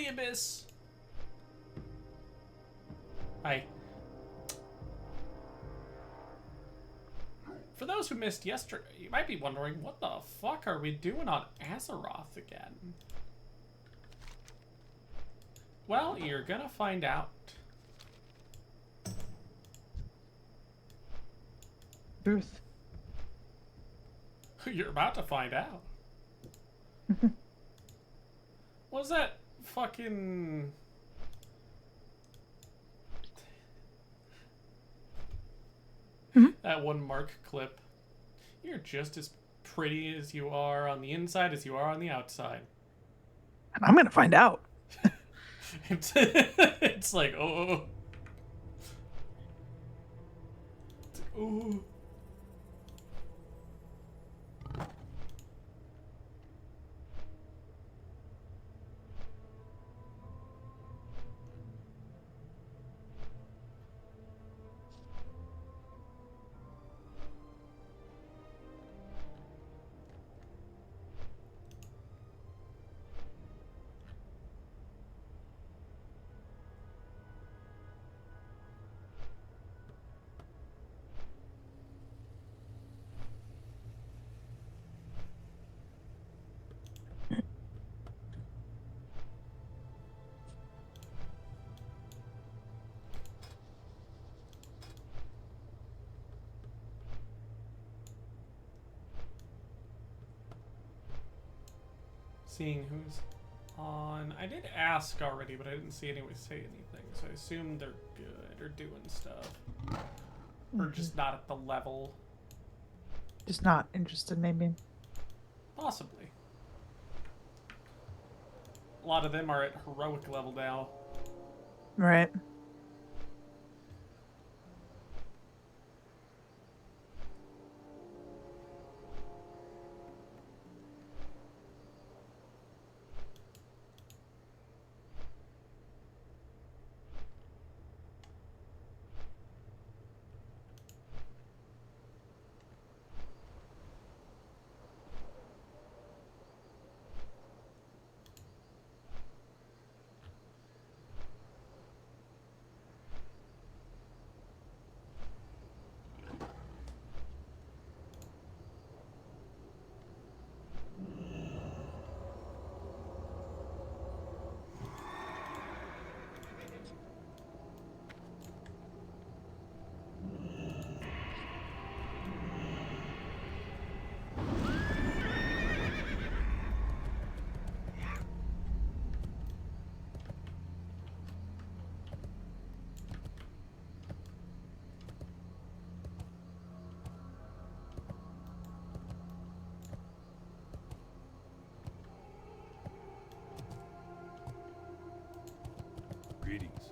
the abyss. Hi. For those who missed yesterday, you might be wondering, what the fuck are we doing on Azeroth again? Well, you're gonna find out. Truth. You're about to find out. What was that fucking... That one Mark clip. You're just as pretty as you are on the inside as you are on the outside. And I'm gonna find out. It's like, oh. It's like, oh. Seeing who's on. I did ask already, but I didn't see anyone say anything, so I assume they're good or doing stuff. Or just not at the level. Just not interested, maybe. Possibly. A lot of them are at heroic level now. Right. Greetings.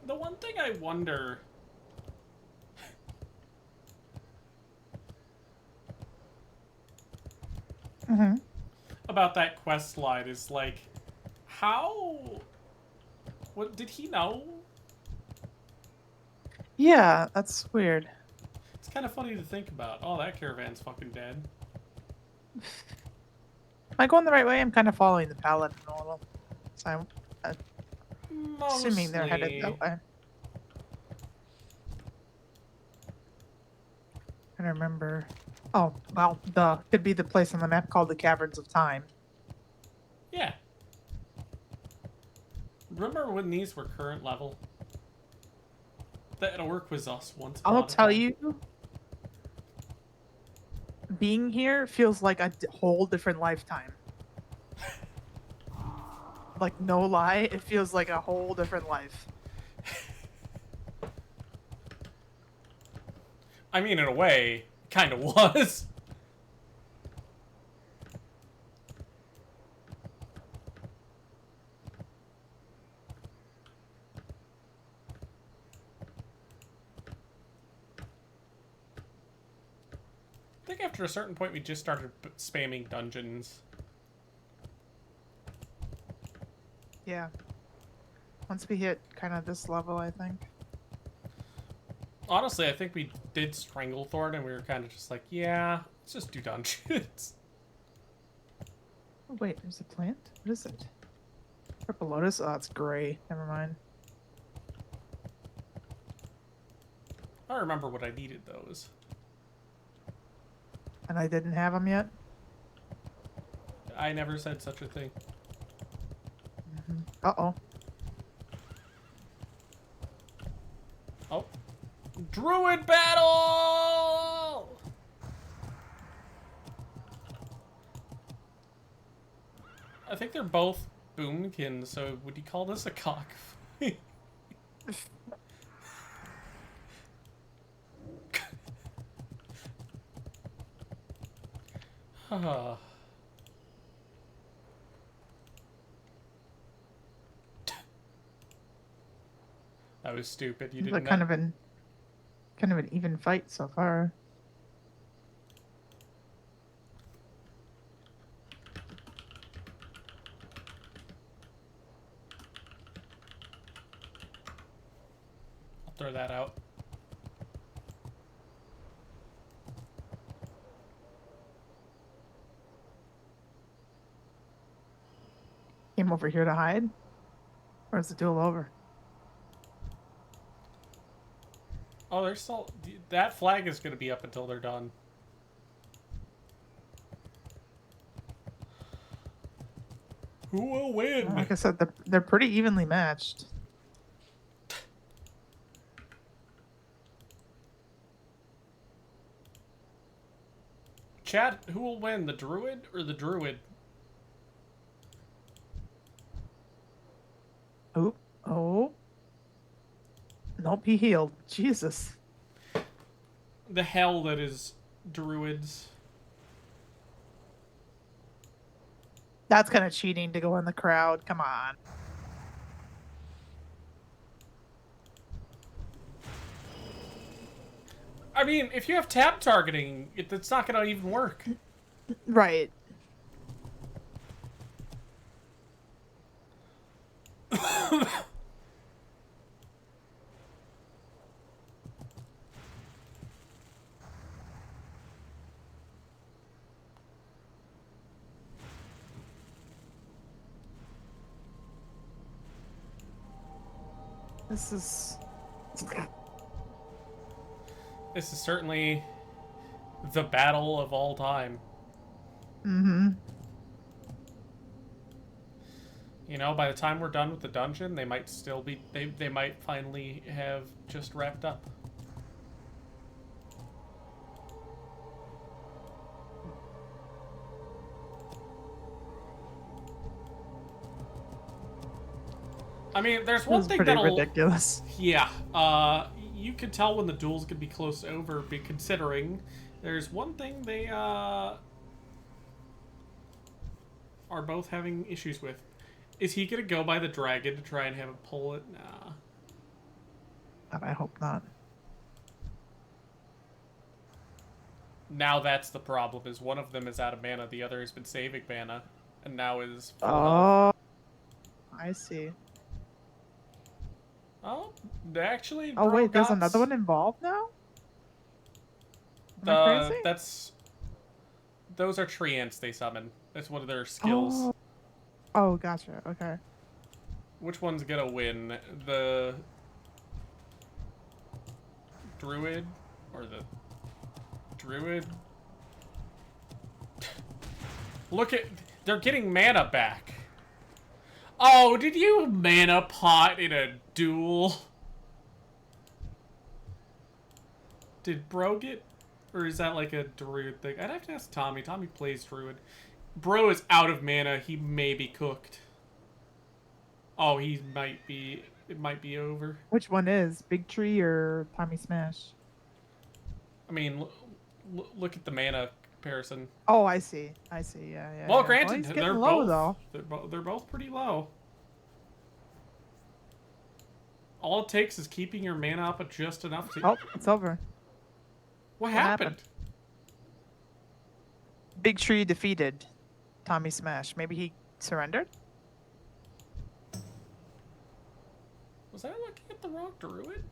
The one thing I wonder... about that quest line is like, how... What, did he know? Yeah, that's weird. It's kind of funny to think about. Oh, that caravan's fucking dead. Am I going the right way? I'm kind of following the paladin a little. So I'm assuming they're headed that way. I don't remember. Oh, well, could be the place on the map called the Caverns of Time. Yeah. Remember when these were current level? That orc was us once upon I'll a tell time. you, being here feels like a whole different lifetime. Like, no lie, it feels like a whole different life. I mean, in a way, it kind of was. I think after a certain point, we just started spamming dungeons. Yeah. Once we hit kind of this level, I think. Honestly, I think we did Stranglethorn, and we were kind of just like, yeah, let's just do dungeons. Oh, wait, there's a plant? What is it? Purple lotus? Oh, it's gray. Never mind. I remember what I needed those. And I didn't have them yet? I never said such a thing. Uh-oh. Oh. Druid battle! I think they're both boomkins, so would you call this a cock? Huh. That was stupid. You It's didn't like kind of an even fight so far. I'll throw that out. Came over here to hide? Or is the duel over? Oh, there's still... That flag is going to be up until they're done. Who will win? Like I said, they're pretty evenly matched. Chat, who will win? The druid or the druid? Oh. Oh. Nope, he healed. Jesus. The hell that is druids. That's kind of cheating to go in the crowd. Come on. I mean, if you have tab targeting, it's not going to even work. Right. This is... This is certainly the battle of all time. Mm-hmm. You know, by the time we're done with the dungeon, they might still be... They might finally have just wrapped up. I mean, there's one thing pretty that'll... ridiculous. Yeah, you can tell when the duel's gonna be close over, considering there's one thing they, are both having issues with. Is he gonna go by the dragon to try and have it pull it? Nah. God, I hope not. Now that's the problem, is one of them is out of mana, the other has been saving mana, and now is full Oh, health. I see. Oh, actually, Oh wait, there's Brogots- another one involved now? Am I crazy? Those are treants they summon. That's one of their skills. Oh. Oh, gotcha. Okay. Which one's gonna win? The druid or the druid? Look at... They're getting mana back. Oh, did you mana pot in a duel? Did Bro get... Or is that like a druid thing? I'd have to ask Tommie. Tommie plays druid. Bro is out of mana. He may be cooked. Oh, he might be... It might be over. Which one is? Big Tree or Tommie Smash? I mean, look at the mana comparison. Oh, I see. I see. Yeah, yeah. Well, yeah. granted, he's getting they're low, both though. they're both pretty low. All it takes is keeping your mana up at just enough to... Oh, it's over. What happened? Big Tree defeated Tommie Smash. Maybe he surrendered? Was I looking at the wrong druid?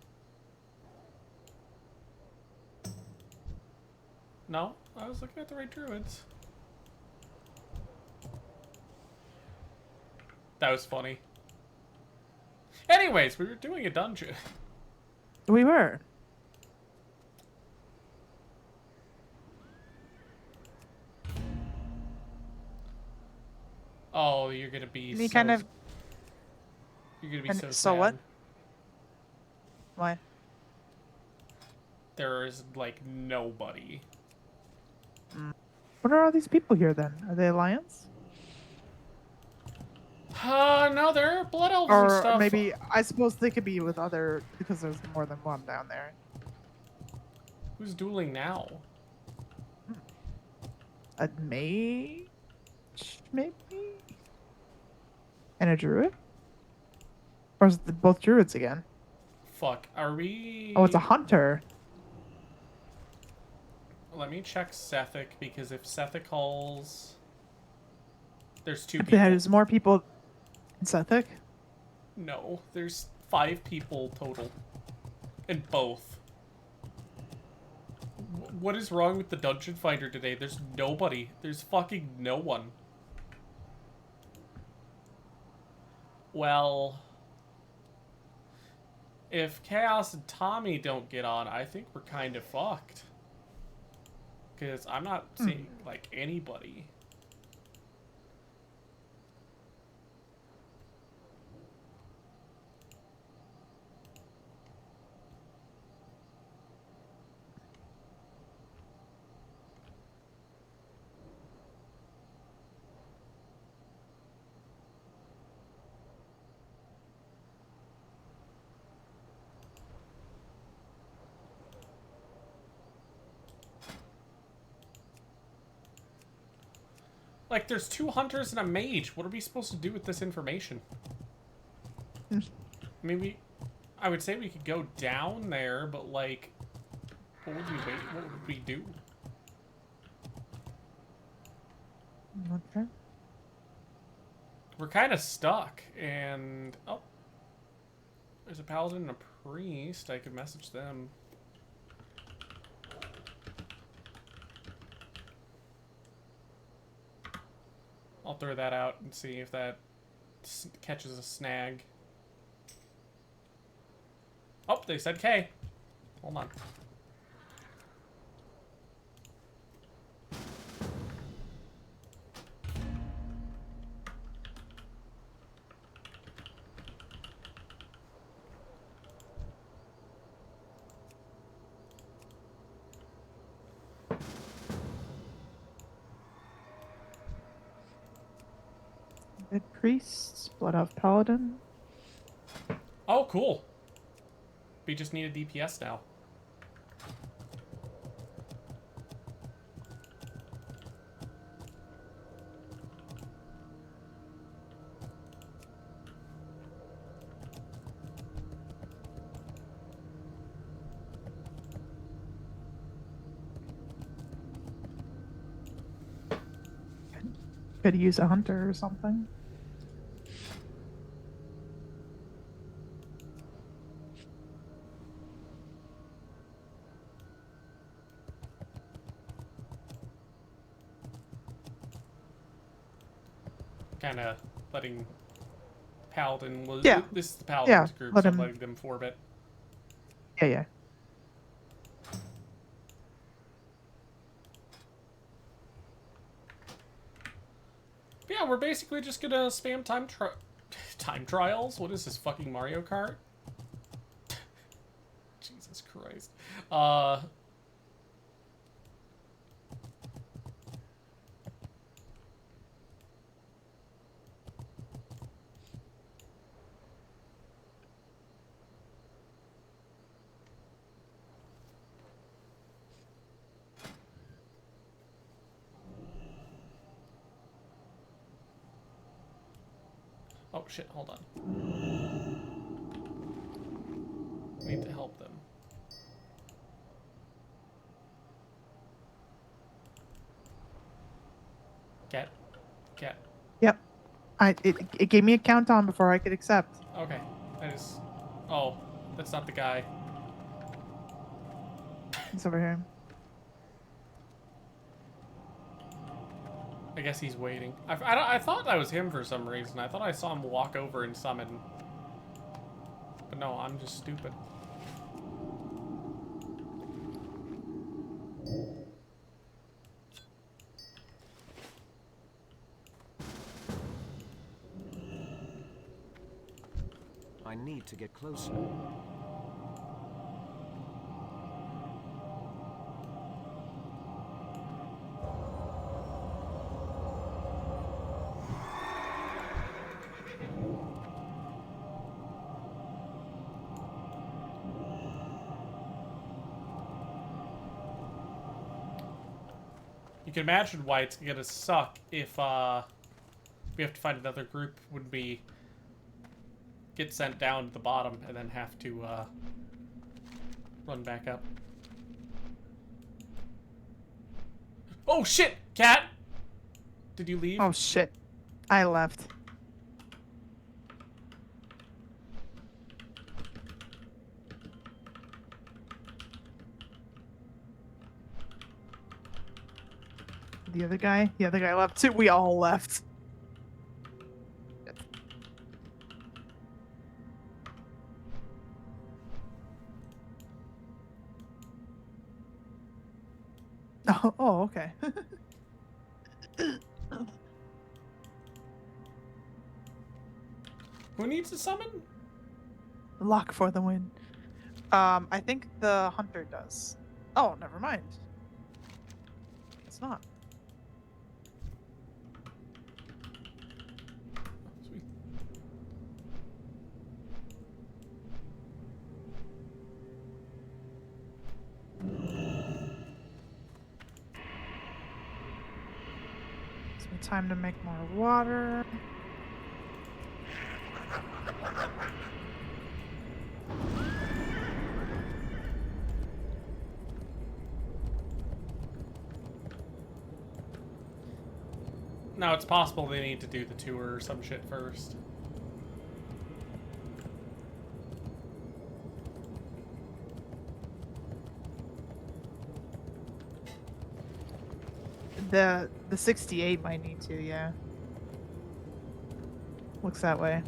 No, I was looking at the right druids. That was funny. Anyways, we were doing a dungeon. We were. Oh, you're gonna be Any so... kind of... You're gonna be And so so sad. what? Why? There is, like, nobody. What are all these people here then? Are they Alliance? No, there are blood elves and Or stuff. maybe, I suppose they could be with other, because there's more than one down there. Who's dueling now? A mage? Maybe? And a druid? Or is it both druids again? Fuck, are we... Oh, it's a hunter. Let me check Sethic, because if Sethic calls... There's 2 If people. there's more people in Sethic? No, there's 5 people total. In both. What is wrong with the Dungeon Finder today? There's nobody. There's fucking no one. Well... If Kaos and Tommie don't get on, I think we're kind of fucked. Because I'm not seeing, like, anybody. Like, there's 2 hunters and a mage. What are we supposed to do with this information? I mean, I would say we could go down there, but, like... What would we do? Okay. We're kind of stuck, and... Oh. There's a paladin and a priest. I could message them. I'll throw that out and see if that catches a snag. Oh, they said K. Hold on. Red priests, blood elf paladin. Oh, cool. We just need a DPS now. Could use a hunter or something. Kind of letting Paladin... Yeah. This is the Paladin's group, let so him... I'm letting them forbit. Yeah. Yeah, we're basically just gonna spam time trials? What is this, fucking Mario Kart? Jesus Christ. Oh shit, hold on. I need to help them. Get. Yep. It gave me a countdown before I could accept. Okay. Oh, that's not the guy. It's over here. I guess he's waiting. I thought that was him for some reason. I thought I saw him walk over and summon. But no, I'm just stupid. I need to get closer. You can imagine why it's gonna suck if we have to find another group when we get sent down to the bottom and then have to run back up. Oh shit, cat! Did you leave? Oh shit. I left. The other guy left too. We all left. Oh, okay. Who needs to summon? Lock for the win. I think the hunter does. Oh, never mind. It's not. Sweet. Gives me time to make more water. No, it's possible they need to do the tour or some shit first. The 68 might need to, yeah. Looks that way.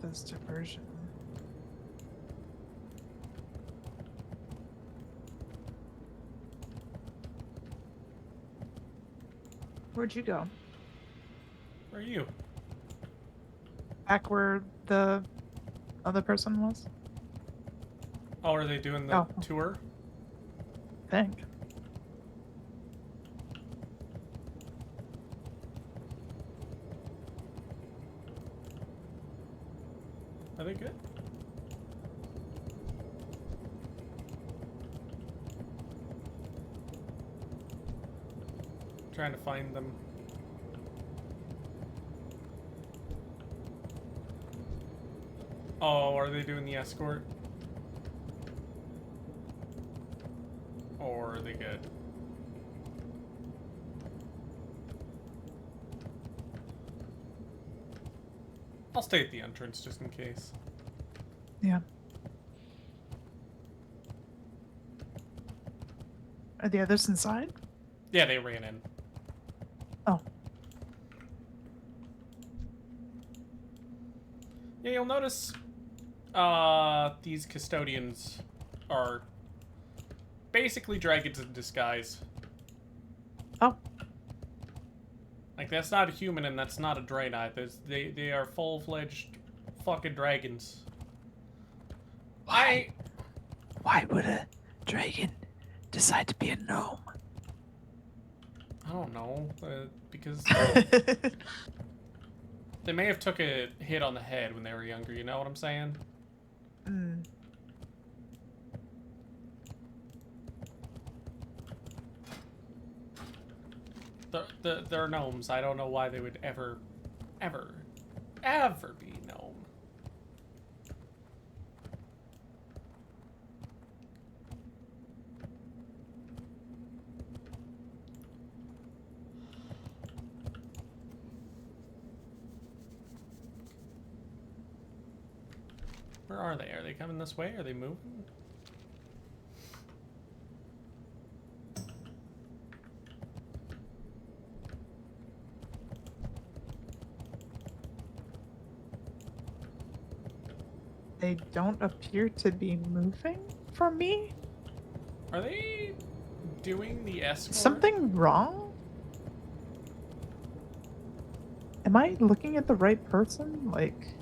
This diversion. Where'd you go? Where are you? Back where the other person was? Oh, are they doing the tour? I think. Are they good? Trying to find them. Oh, are they doing the escort? Or are they good? I'll stay at the entrance just in case. Yeah. Are the others inside? Yeah, they ran in. Oh. Yeah, you'll notice these custodians are basically dragons in disguise. Oh. Like, that's not a human and that's not a Draenei. They are full-fledged fucking dragons. Why would a dragon decide to be a gnome? I don't know. Because they may have took a hit on the head when they were younger, you know what I'm saying? Mm. They're gnomes. I don't know why they would ever ever, ever be gnome. Where are they? Are they coming this way? Are they moving? They don't appear to be moving for me. Are they doing the escort? Something wrong? Am I looking at the right person? Like,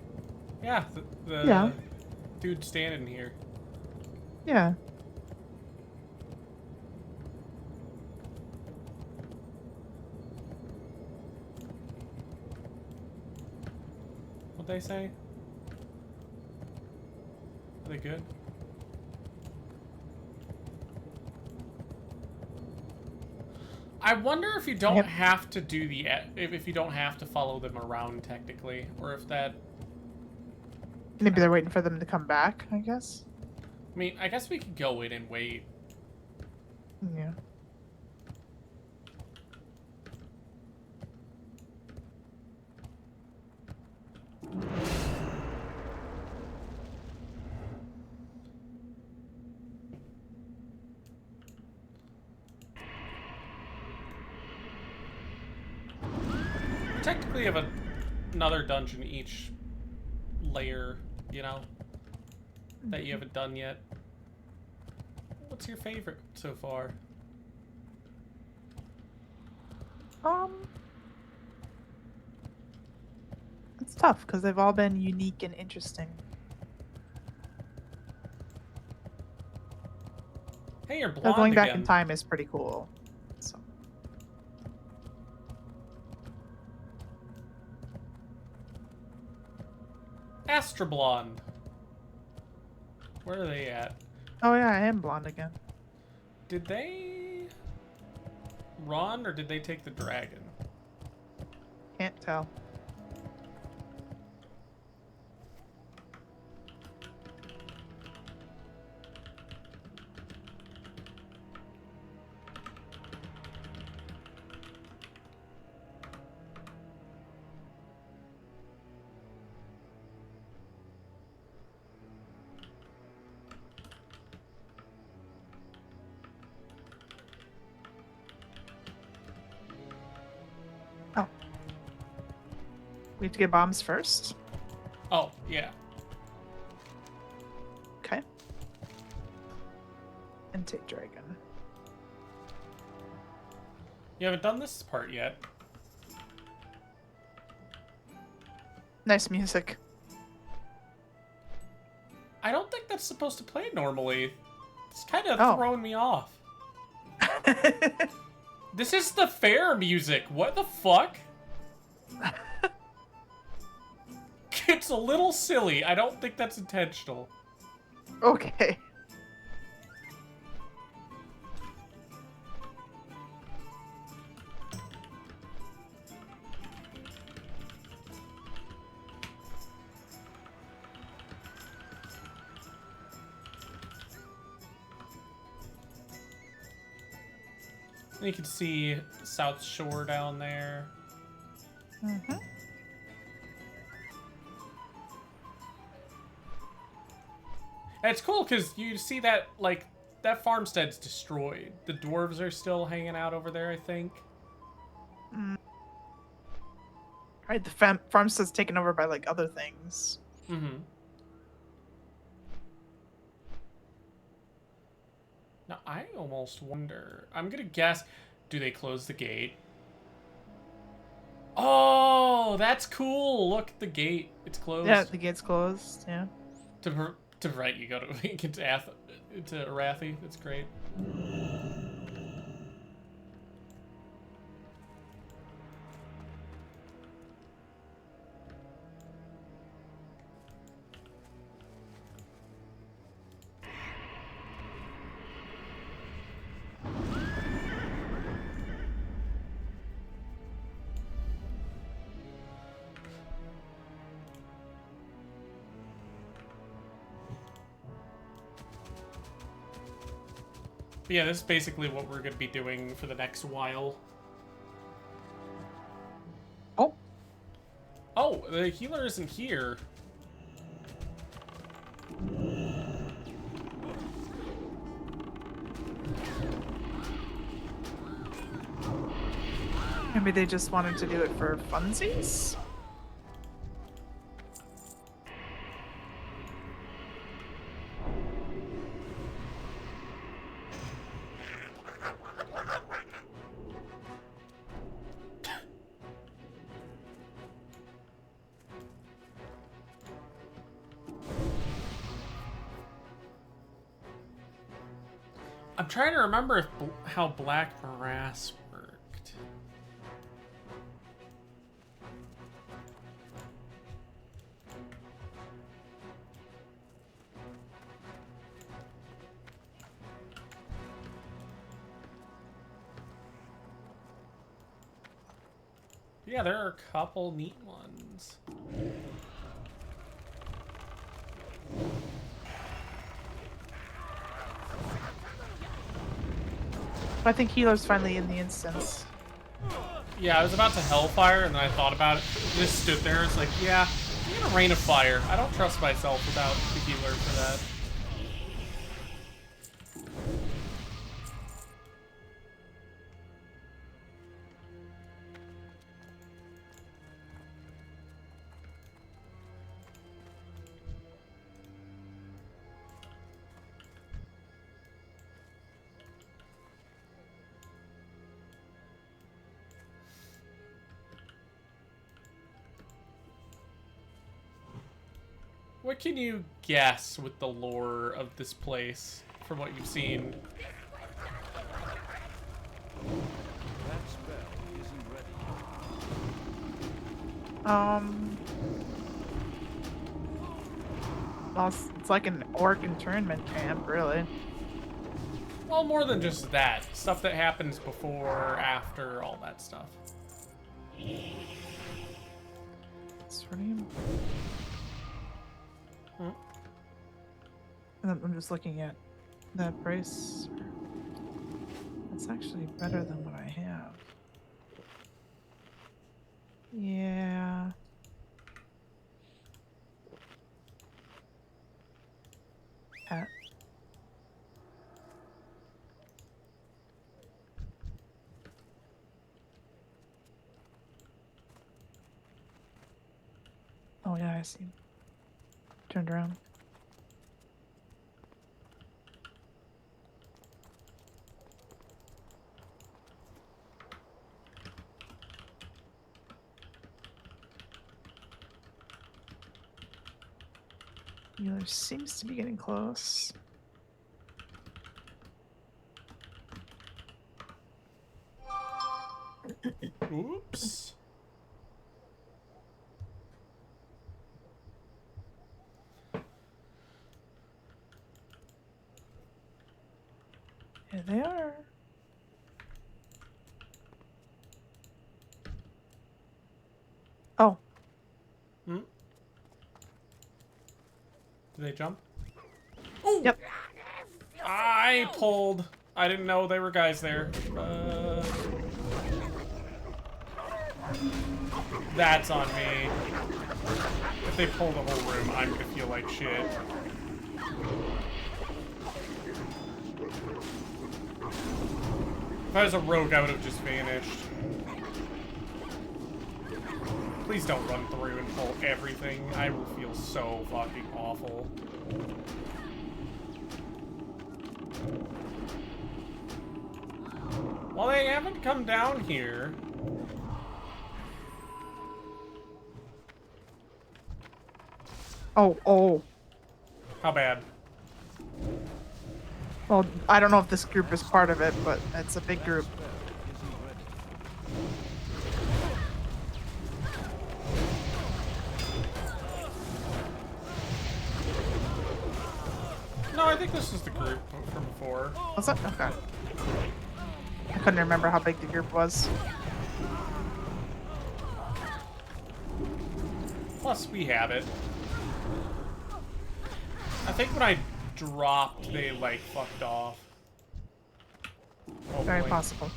Yeah, the Yeah. dude standing here. yeah. What'd they say? Are they good? I wonder if you don't Yep. have to do the if you don't have to follow them around technically, or if that. Maybe they're waiting for them to come back, I guess. I mean, I guess we could go in and wait. Yeah. We technically have another dungeon each layer, you know, that you haven't done yet. What's your favorite so far? It's tough because they've all been unique and interesting. Hey, you're Though blonde going back again. in time is pretty cool. So. Astra blonde. Where are they at? Oh yeah, I am blonde again. Did they run or did they take the dragon? Can't tell. Oh. We have to get bombs first? Oh, yeah. Okay. And take dragon. You haven't done this part yet. Nice music. I don't think that's supposed to play normally. It's kind of Oh. throwing me off. This is the fair music. What the fuck? It's a little silly. I don't think that's intentional. Okay. And you can see South Shore down there. Mm-hmm. And it's cool because you see that, like, that farmstead's destroyed. The dwarves are still hanging out over there, I think. Right, the farmstead's taken over by like other things. Mm-hmm. Now, I almost wonder... I'm gonna guess... Do they close the gate? Oh, that's cool! Look, the gate. It's closed. Yeah, the gate's closed. Yeah. To right, you go to to Arathi. That's great. But yeah, this is basically what we're going to be doing for the next while. Oh. Oh, the healer isn't here. Maybe they just wanted to do it for funsies? I'm trying to remember if how Black Morass worked. Yeah, there are a couple neat ones. I think healer's finally in the instance. Yeah, I was about to Hellfire, and then I thought about it. Just stood there. It's like, yeah, I'm gonna Rain of Fire. I don't trust myself without the healer for that. What can you guess with the lore of this place from what you've seen? That spell isn't ready. Well, it's like an orc internment camp, really. Well, more than just that. Stuff that happens before, after, all that stuff. What's her name? Hmm? I'm just looking at that brace. That's actually better than what I have. Yeah. Hat. Oh yeah, I see. Turned around. Healer seems to be getting close. Oops. Here they are. Oh. Hmm? Did they jump? Ooh! Yep. I pulled. I didn't know there were guys there. That's on me. If they pull the whole room, I'm gonna feel like shit. If I was a rogue, I would have just vanished. Please don't run through and pull everything. I will feel so fucking awful. Well, they haven't come down here. Oh. How bad? Well, I don't know if this group is part of it, but it's a big group. No, I think this is the group from before. Was it? Okay. I couldn't remember how big the group was. Plus, we have it. I think when I dropped, they, like, fucked off. Very boy. possible.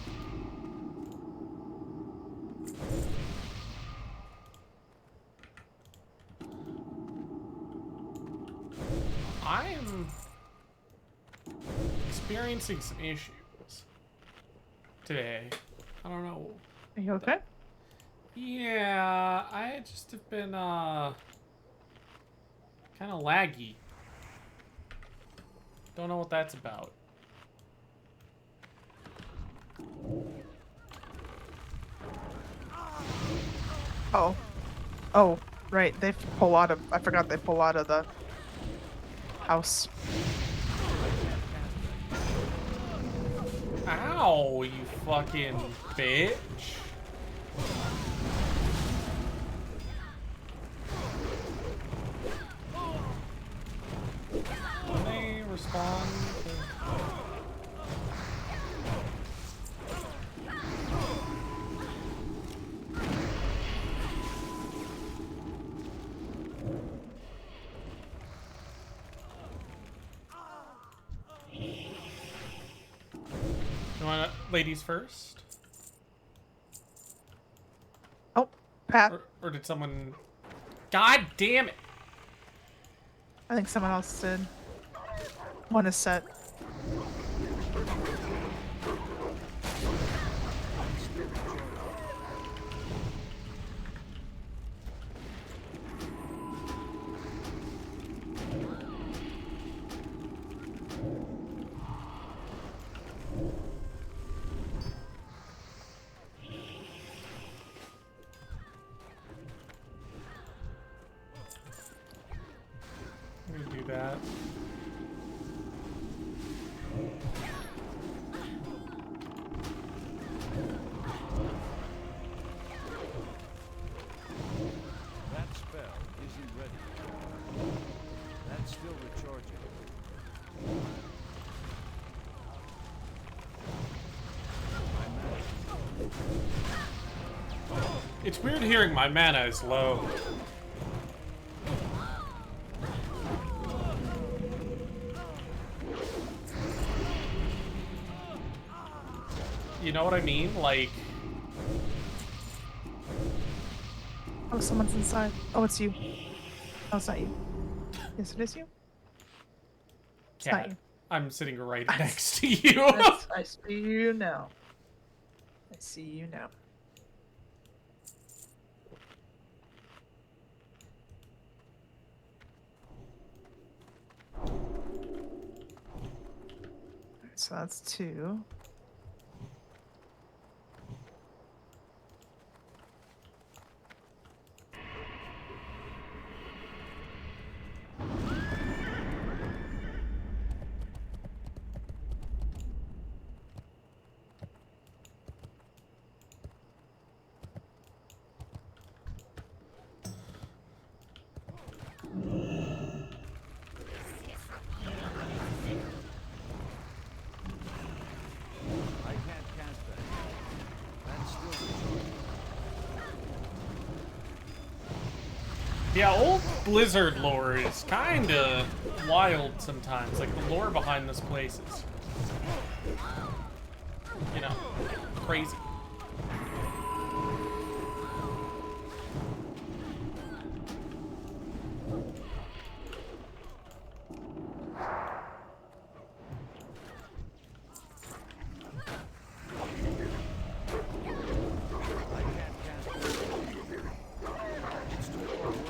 I am experiencing some issues today. I don't know. Are you okay? Yeah, I just have been kind of laggy. Don't know what that's about. Oh. Oh, right. They pull out of. I forgot they pull out of the house. Ow, you fucking bitch. When they respond You want ladies first? Oh, Pat. Or did someone... God damn it! I think someone else did. One is set. I'm gonna do that. That spell isn't ready. That's still recharging. It's weird hearing my mana is low. You know what I mean? Like... Oh, someone's inside. Oh, it's you. Oh, it's not you. Yes, it is you. It's not Cat, you. I'm sitting right next to you. I see you now. I see you now. Alright, so that's 2. I can't cast that. That's still recharging. Yeah, old Blizzard lore is kinda wild sometimes. Like, the lore behind this place is, you know, crazy. I can't cast that. It's too far away.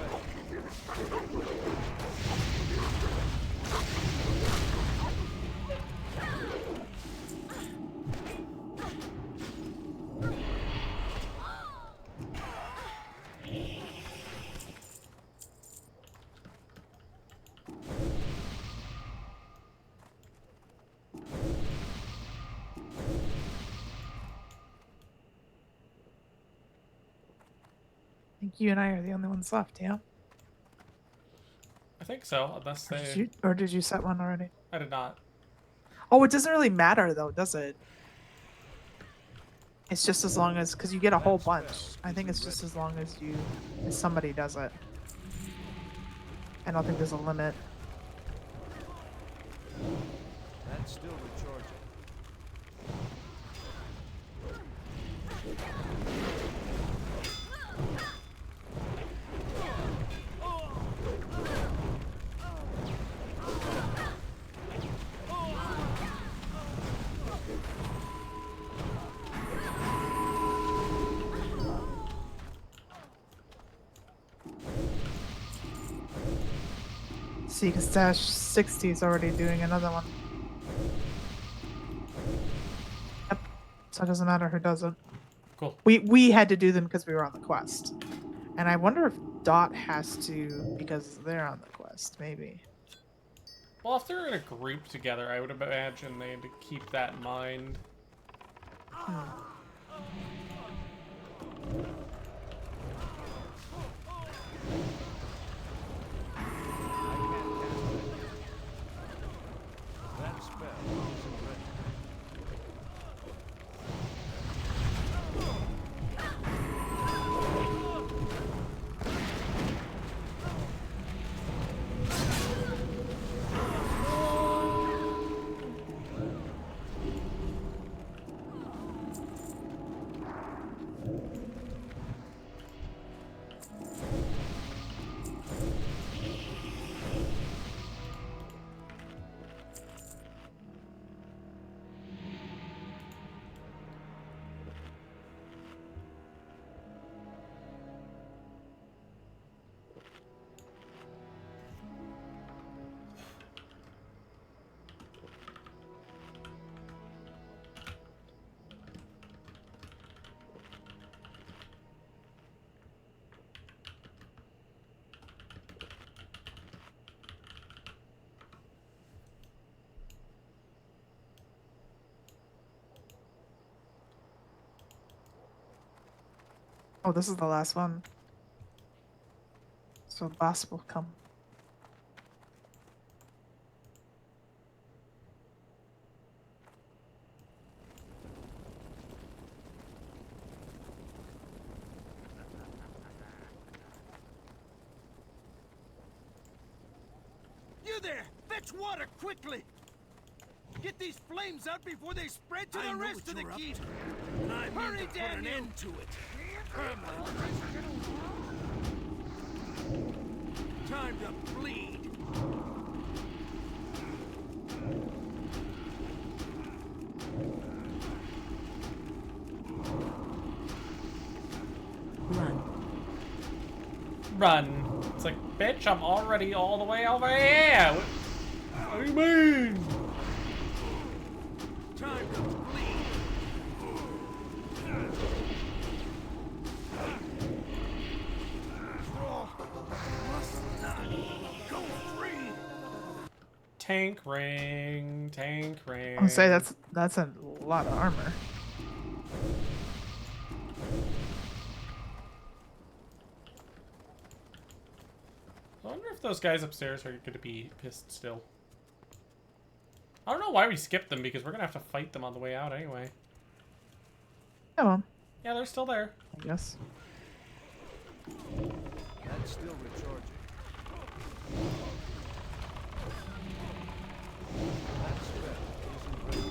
I think you and I are the only ones left, yeah? I think so, unless they... Or did you set one already? I did not. Oh, it doesn't really matter though, does it? It's just as long as, because you get a whole bunch. I think it's just as long as as somebody does it. I don't think there's a limit. That's still recharging. See, because Dash 60 is already doing another one. Yep. So it doesn't matter who does it. Cool. We had to do them because we were on the quest. And I wonder if Dot has to because they're on the quest, maybe. Well, if they're in a group together, I would imagine they had to keep that in mind. That spell isn't ready. Oh, this is the last one. So the boss will come. You there! Fetch water quickly! Get these flames out before they spread to the rest of the keep! Hurry, damn you! Put an end to it! Time to bleed! Run. It's like, bitch, I'm already all the way over here. What do you mean? Time to bleed! Must not go free! Tank ring, tank ring. I'm gonna say that's a lot of armor. I wonder if those guys upstairs are going to be pissed still. I don't know why we skipped them, because we're going to have to fight them on the way out anyway. Oh, well, Yeah, they're still there. I guess. That's still recharging. That spell isn't ready.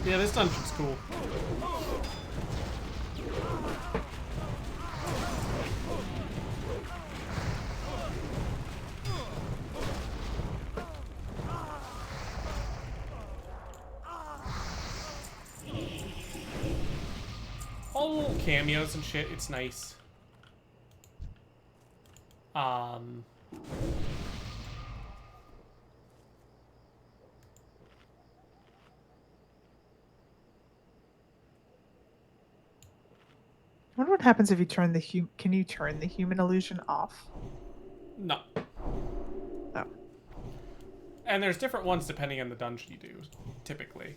Yeah, this dungeon's cool. All little cameos and shit, it's nice. I wonder what happens if you turn the Can you turn the human illusion off? No. Oh. And there's different ones depending on the dungeon you do, typically.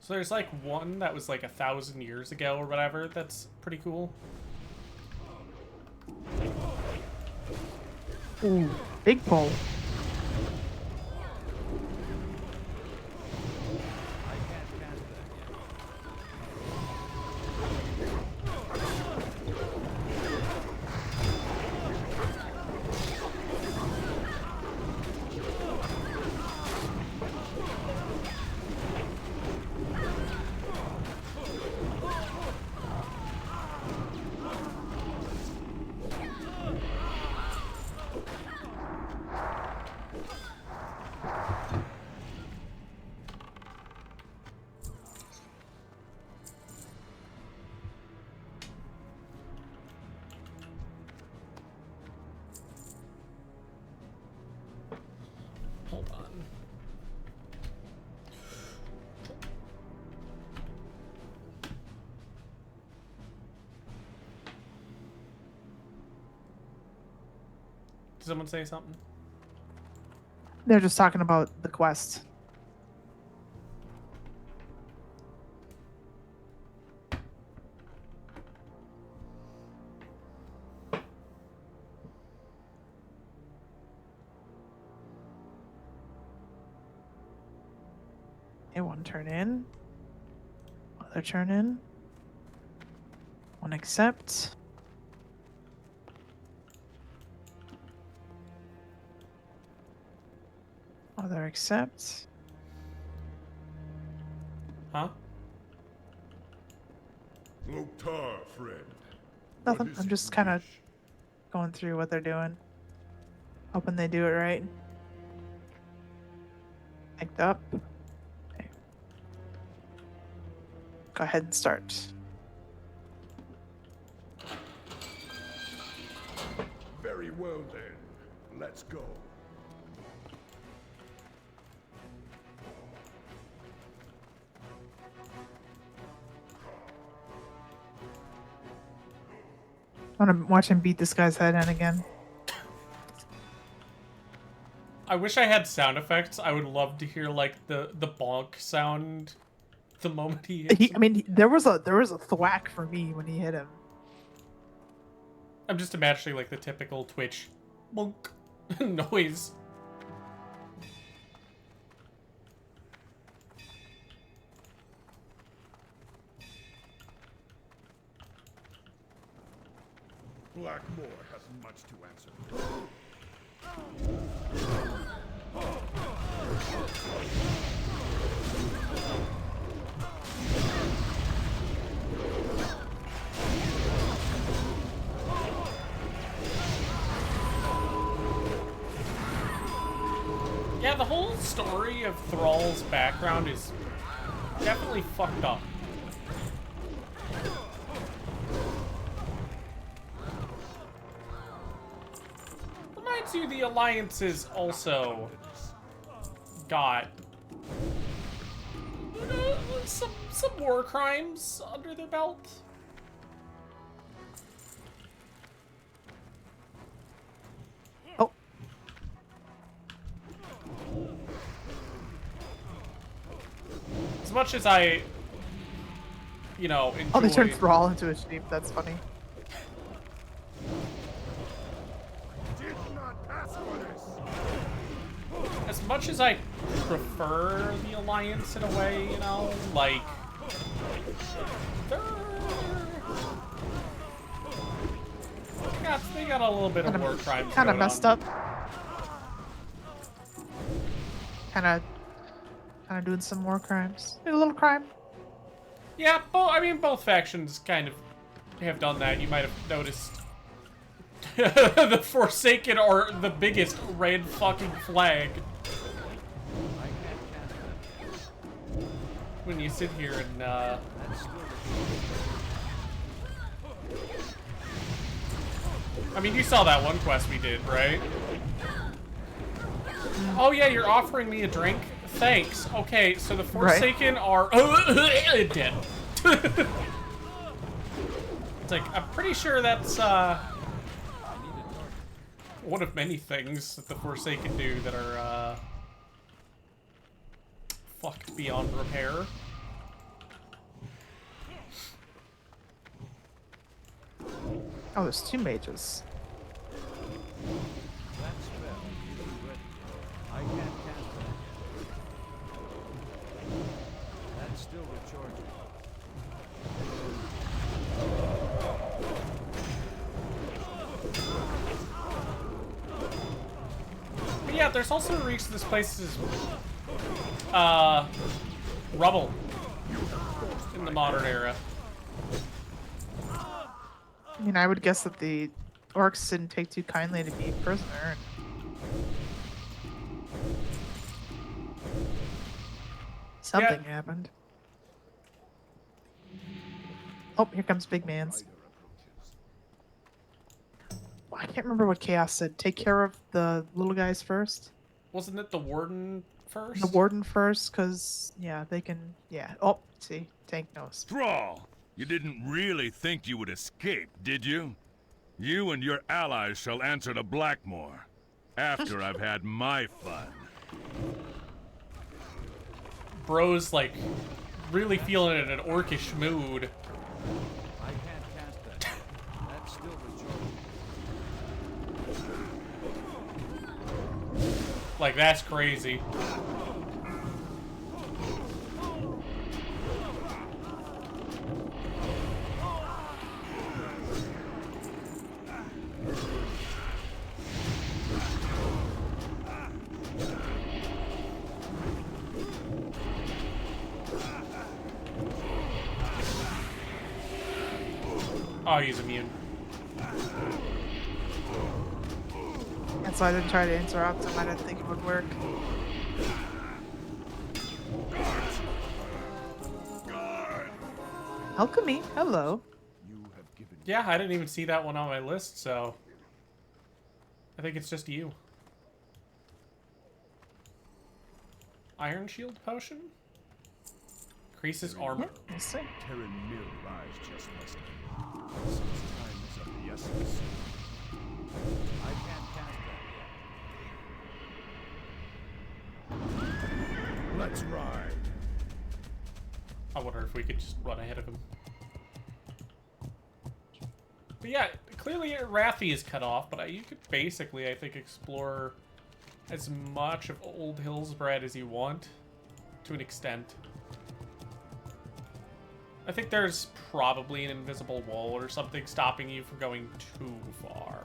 So there's like one that was like 1,000 years ago or whatever. That's pretty cool. Ooh, big pole. Did someone say something? They're just talking about the quest. Okay, one turn in. Other turn in. One accept. Other accept. Huh? Loktar, friend. Nothing. What is I'm it just you kind of wish? going through what they're doing. Hoping they do it right. Picked up. Okay. Go ahead and start. Very well then. Let's go. I want to watch him beat this guy's head in again. I wish I had sound effects. I would love to hear like the bonk sound the moment he hits him. I mean, there was a thwack for me when he hit him. I'm just imagining like the typical Twitch bonk noise. Blackmore hasn't much to answer. Yeah, the whole story of Thrall's background is definitely fucked up. Reminds you the Alliances also got some war crimes under their belt. Oh, As much as I, you know, enjoy... oh, they turned Thrall into a sheep. That's funny. Did not ask for this. As much as I prefer the Alliance in a way, you know, like... They got a little bit of war crimes Kind of going messed on. up. Kind of doing some more crimes. Did a little crime. Yeah, I mean, both factions kind of have done that. You might have noticed. The Forsaken are the biggest red fucking flag. When you sit here and, I mean, you saw that one quest we did, right? Oh yeah, you're offering me a drink? Thanks. Okay, so the Forsaken are dead. It's like, I'm pretty sure that's one of many things that the Forsaken do that are fucked beyond repair. Oh, there's two mages. That spell isn't ready yet. I can't cast that yet. That's still recharging. But yeah, there's also a reason this place is rubble in the modern era. I mean, I would guess that the orcs didn't take too kindly to be a prisoner. Something happened. Oh, here comes Big Man's. I can't remember what Chaos said. Take care of the little guys first. Wasn't it the Warden first? The Warden first, because, yeah, they can... Yeah. Oh, see. Tank knows. Thrall, you didn't really think you would escape, did you? You and your allies shall answer to Blackmore. After I've had my fun. Bro's like really feeling it in an orcish mood. I can't cast that. That's still recharged. Like, that's crazy. Oh, he's immune. That's why I didn't try to interrupt him. I didn't think it would work. Alchemy, hello. You have given Yeah, I didn't even see that one on my list, so I think it's just you. Iron Shield Potion? Increases armor. Yeah, we'll see. Terran mill lies just west of me. Since time is of the essence. I can't cast that yet. Let's ride. I wonder if we could just run ahead of him. But yeah, clearly Raffi is cut off, but you could basically, I think, explore as much of Old Hillsbrad as you want, to an extent. I think there's probably an invisible wall or something stopping you from going too far.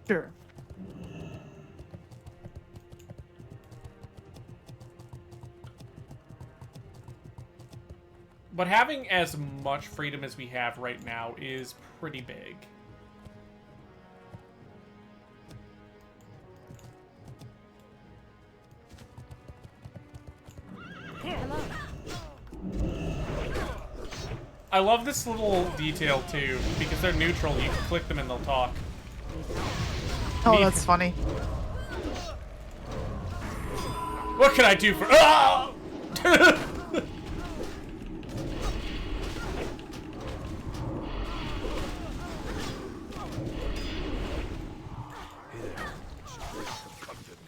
Sure. But having as much freedom as we have right now is pretty big. I love this little detail too, because they're neutral, you can click them and they'll talk. Oh, that's funny. What can I do for— ah!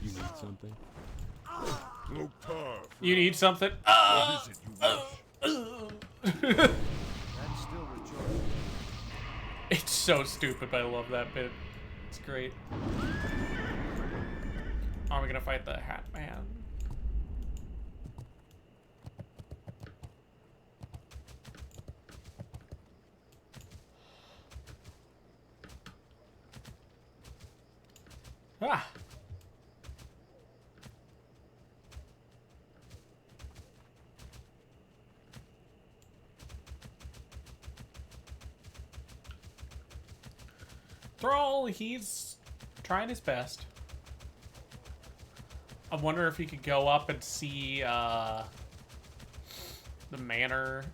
You need something? Loktar, You need something? what is it you wish? That's still recharged. It's so stupid, but I love that bit. It's great. Are we gonna fight the Hat Man? Ah! Thrall, he's trying his best. I wonder if he could go up and see the manor.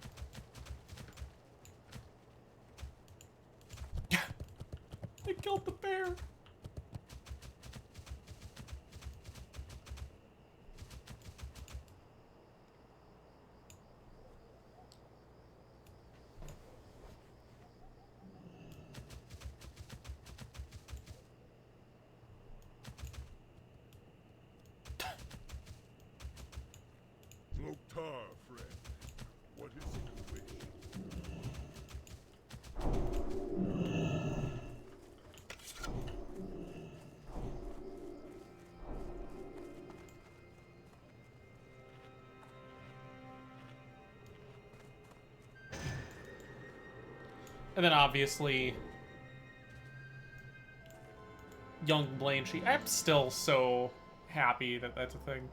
They killed the bear. Loktar, friend. What is it you wish? And then obviously, young Blanchie. I'm still so happy that that's a thing.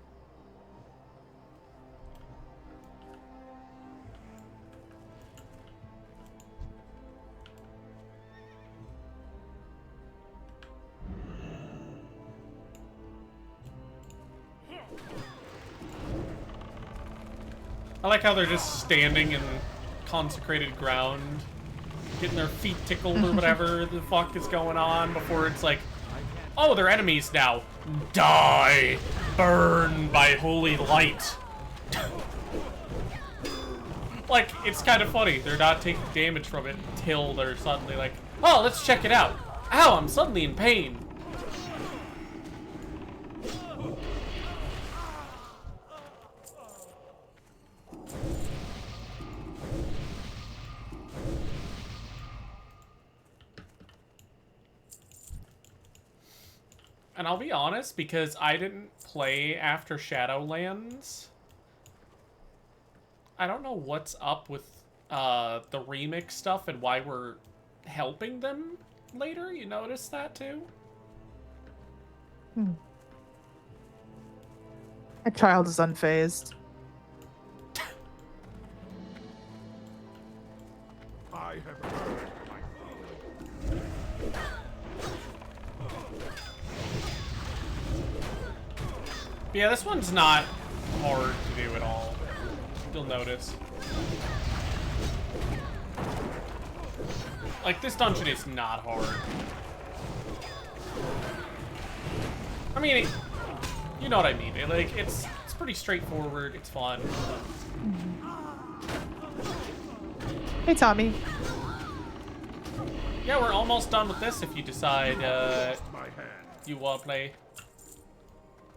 I like how they're just standing in consecrated ground, getting their feet tickled or whatever the fuck is going on before it's like, oh, they're enemies now. Die! Burn by holy light. Like, it's kind of funny. They're not taking damage from it until they're suddenly like, oh, let's check it out. Ow, I'm suddenly in pain. And I'll be honest, because I didn't play after Shadowlands, I don't know what's up with the remix stuff and why we're helping them later. You notice that too? My child is unfazed. I have heard my Yeah, this one's not hard to do at all. You'll notice. Like, this dungeon is not hard. I mean, you know what I mean. It's pretty straightforward. It's fun. Hey, Tommie. Yeah, we're almost done with this if you decide my hand. you want to play.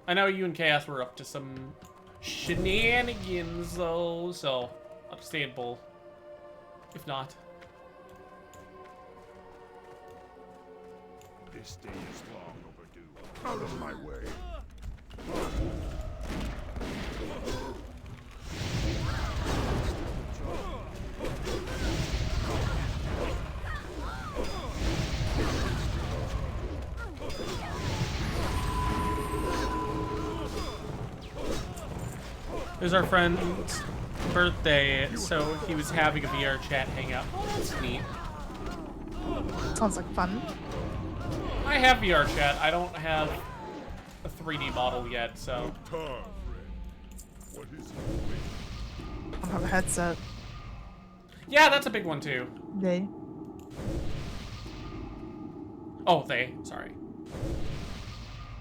I know you and Kaos were up to some shenanigans, though, so understandable. If not. This day is long overdue. Out of my way. It was our friend's birthday, so he was having a VR chat hangout. Oh, that's neat. Sounds like fun. I have VR chat. I don't have a 3D model yet, so. Tar, friend. What is it? I don't have a headset. Yeah, that's a big one too. They. Oh, they. Sorry.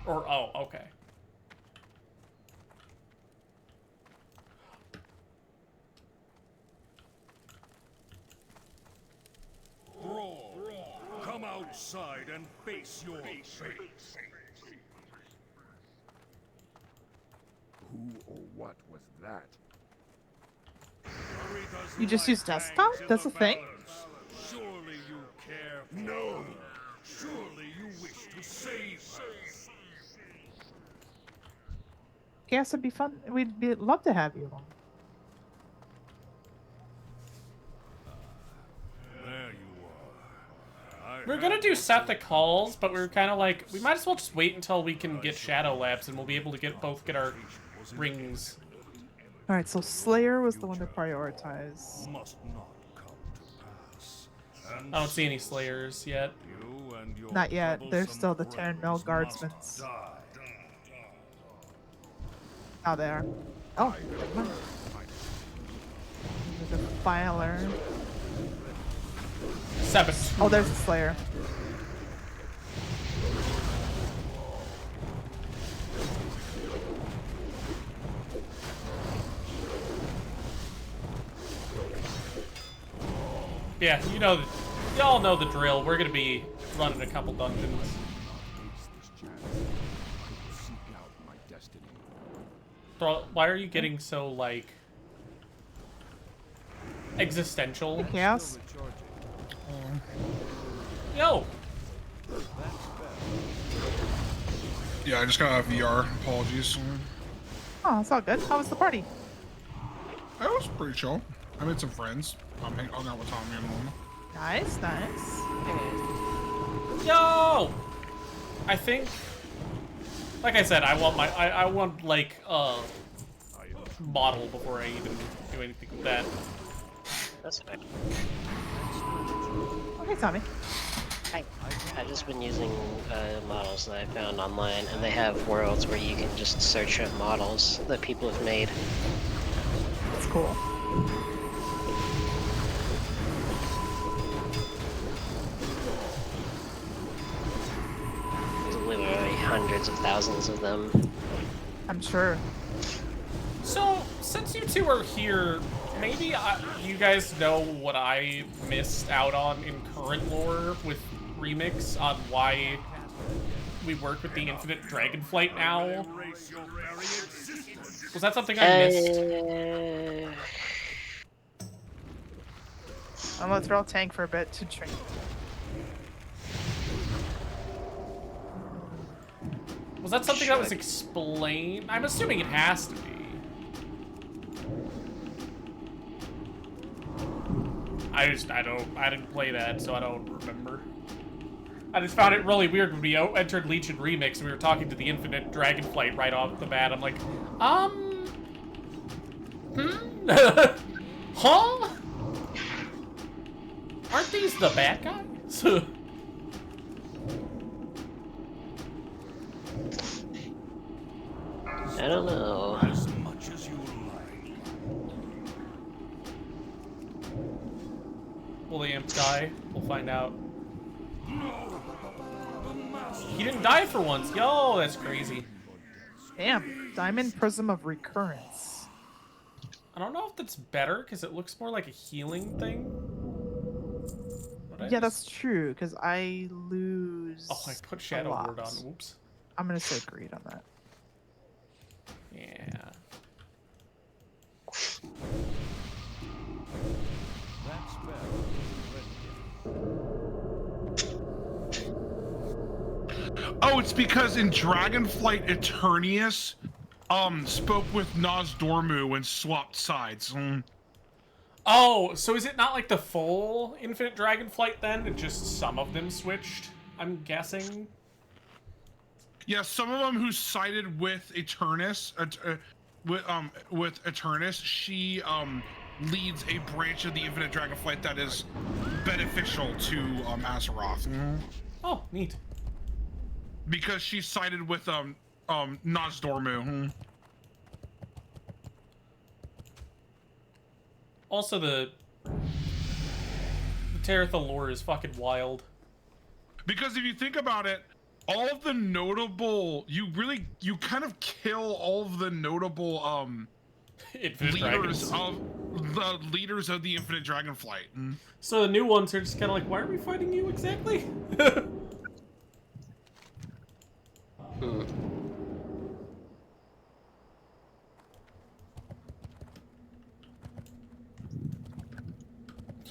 Or, oh, okay. Come outside and face your fate. Who or what was that? You just use desktop? That's a thing? Surely you care. No! Surely you wish to save her. Guess it'd be fun. Love to have you on. There you are. We were gonna do set the calls, but we were kind of like, we might as well just wait until we can get Shadow Labs, and we'll be able to both get our rings. All right, so Slayer was the one to prioritize. Must not come to pass. And I don't see any Slayers yet. you and your Not yet. There's troublesome still the Terran friends Guardsmen. must die. Oh, there. Oh, never mind. There's a Filer. 7. Oh, there's the Slayer. Yeah, y'all know the drill. We're gonna be running a couple dungeons. Ace this chance. I will seek out my destiny. Thrall, why are you getting so, like, existential? Chaos. Yo! Yeah, I just got a VR. Apologies. Oh, it's all good. How was the party? It was pretty chill. I made some friends. I'm hanging out with Tommie and Mama. Nice, nice. Yo! I think, like I said, I want like model before I even do anything with that. That's fine. Okay, Tommie. I've just been using models that I found online, and they have worlds where you can just search up models that people have made. That's cool. There's literally hundreds of thousands of them. I'm sure. So, since you two are here, maybe you guys know what I missed out on in current lore with Remix on why we work with the Infinite Dragonflight now? Erase your very existence. Was that something I missed? I'm gonna throw a tank for a bit to train. Was that something that was explained? I'm assuming it has to be. I didn't play that, so I don't remember. I just found it really weird when we entered Legion Remix and we were talking to the Infinite Dragonflight right off the bat. I'm like, huh? Aren't these the bad guys? I don't know. As much as you like. Will the imp die? We'll find out. He didn't die for once. Yo, that's crazy. Damn. Diamond Prism of Recurrence. I don't know if that's better, because it looks more like a healing thing. But Yeah, that's true, because I lose. Oh, I put Shadow Ward on. Oops. I'm going to say agreed on that. Yeah. That spell is ready. Oh, it's because in Dragonflight Eternius, spoke with Nozdormu and swapped sides. Oh, so is it not like the full Infinite Dragonflight then? It just some of them switched, I'm guessing? Yeah, some of them who sided with Eternus, with Eternus, she leads a branch of the Infinite Dragonflight that is beneficial to Azeroth. Oh, neat. Because she sided with Nozdormu. Also, the Teretha lore is fucking wild. Because if you think about it, all of the notable, you kind of kill all of the notable leaders of the Infinite Dragonflight. So the new ones are just kind of like, why are we fighting you exactly?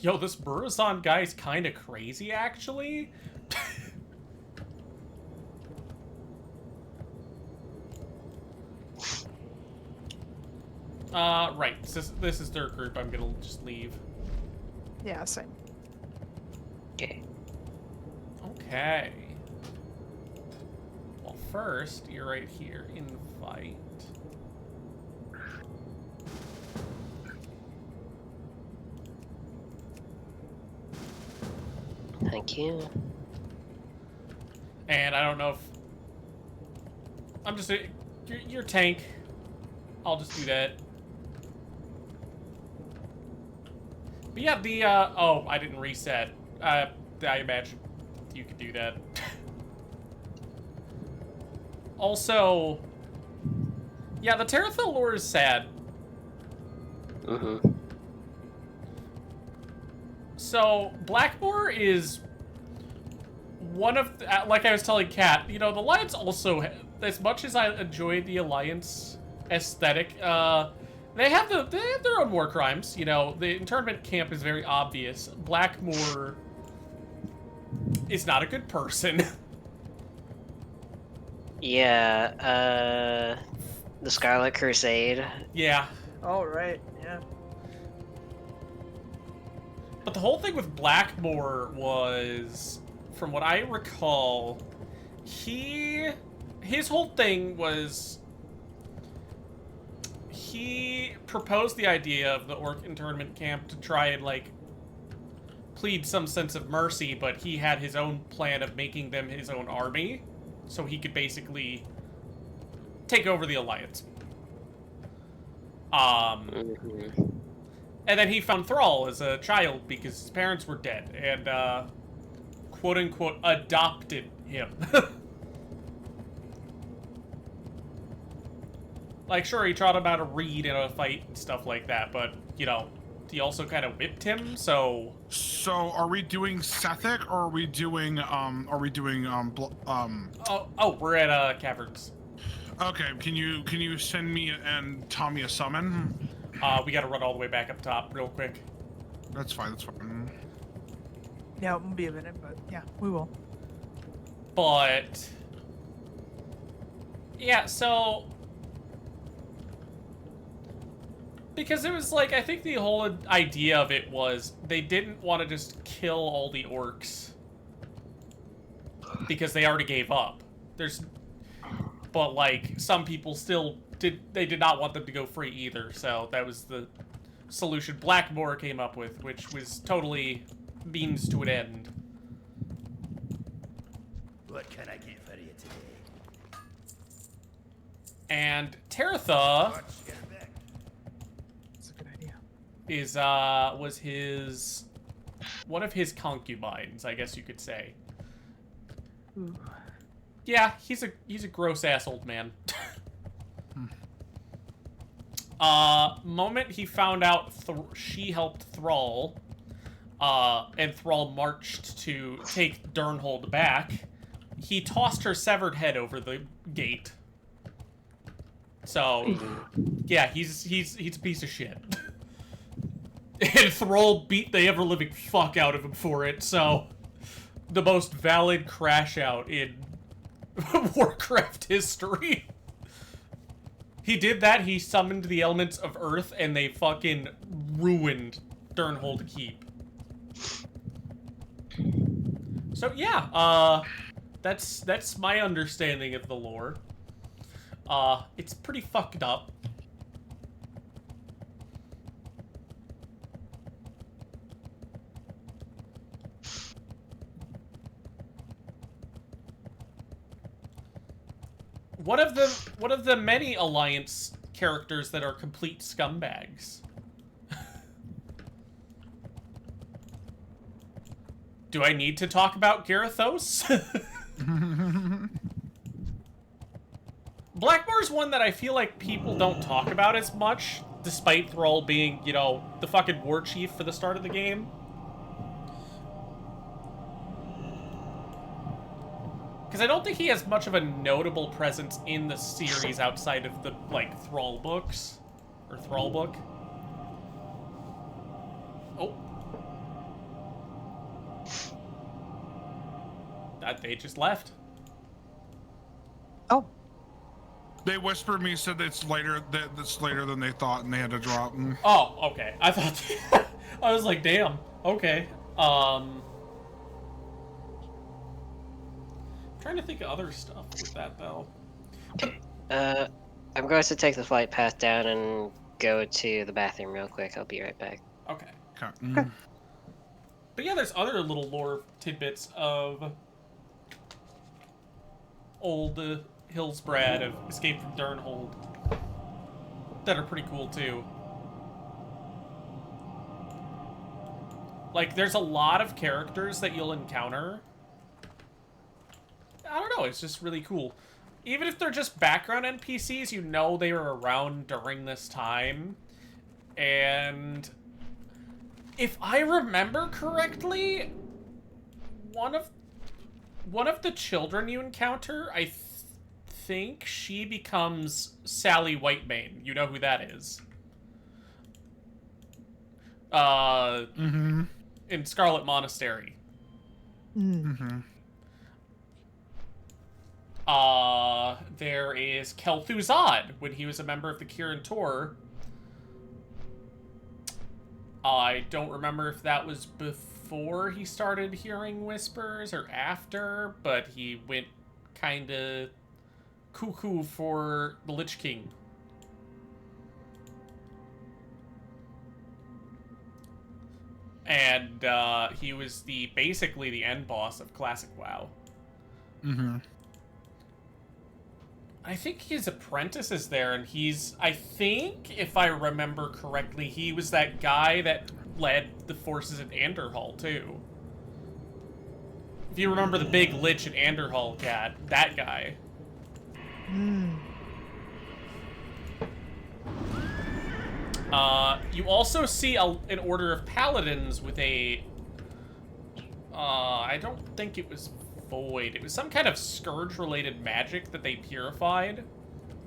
Yo, this Burazon guy's kind of crazy, actually. Right. This is their group. I'm gonna just leave. Yeah, same. Okay. Okay. Well, first, you're right here. Invite. Thank you. And I don't know if... I'm just... Your tank. I'll just do that. But yeah, the, oh, I didn't reset. I imagine you could do that. Also... Yeah, the Teretha lore is sad. Mm-hmm. So, Blackmoor is one of, like I was telling Kat, you know, the Alliance also, as much as I enjoy the Alliance aesthetic, they have their own war crimes. You know, the internment camp is very obvious. Blackmoor is not a good person. Yeah, the Scarlet Crusade. Yeah. Oh, right, yeah. But the whole thing with Blackmoor was, from what I recall, his whole thing was, he proposed the idea of the Orc internment camp to try and, like, plead some sense of mercy, but he had his own plan of making them his own army, so he could basically take over the Alliance. And then he found Thrall as a child because his parents were dead and, quote-unquote, adopted him. Like, sure, he taught him how to read in a fight and stuff like that, but, you know, he also kind of whipped him, so... So, are we doing Sethic, or are we doing, Oh, we're at, Caverns. Okay, can you send me and Tommie a summon? We gotta run all the way back up top real quick. That's fine, that's fine. Yeah, it won't be a minute, but yeah, we will. But... Yeah, so... Because it was like, I think the whole idea of it was they didn't want to just kill all the orcs. Because they already gave up. But like, some people still did not want them to go free either, so that was the solution Blackmore came up with, which was totally means to an end. What can I get for you today? And Teretha That's a good idea. was one of his concubines, I guess you could say. Ooh. Yeah, he's a gross ass old man. Moment he found out she helped Thrall, and Thrall marched to take Durnhold back, he tossed her severed head over the gate. So, yeah, he's a piece of shit. And Thrall beat the ever-living fuck out of him for it, so... The most valid crash out in Warcraft history. He did that, he summoned the elements of Earth, and they fucking ruined Durnhold Keep. So yeah, that's my understanding of the lore. It's pretty fucked up. One of the many Alliance characters that are complete scumbags. Do I need to talk about Garithos? Blackmore's one that I feel like people don't talk about as much, despite Thrall being, you know, the fucking war chief for the start of the game. Because I don't think he has much of a notable presence in the series outside of the, like, Thrall books. Or Thrall book. Oh. They just left. Oh. They whispered me, said that it's later than they thought, and they had to drop. Oh, okay. I thought... I was like, damn. Okay. Trying to think of other stuff with that, though. I'm going to take the flight path down and go to the bathroom real quick. I'll be right back. Okay. Okay. But yeah, there's other little lore tidbits of old Hillsbrad of Escape from Durnhold that are pretty cool, too. Like, there's a lot of characters that you'll encounter. I don't know, it's just really cool. Even if they're just background NPCs, you know they were around during this time. And if I remember correctly, one of the children you encounter, I think she becomes Sally Whitemane. You know who that is. In Scarlet Monastery. There is Kel'Thuzad, when he was a member of the Kirin Tor. I don't remember if that was before he started hearing whispers or after, but he went kinda cuckoo for the Lich King. And, he was basically the end boss of Classic WoW. I think his apprentice is there, and I think, if I remember correctly, he was that guy that led the forces at Anderhall, too. If you remember the big lich at Anderhall, Cat, that guy. You also see an order of paladins with a... I don't think it was void. It was some kind of scourge-related magic that they purified.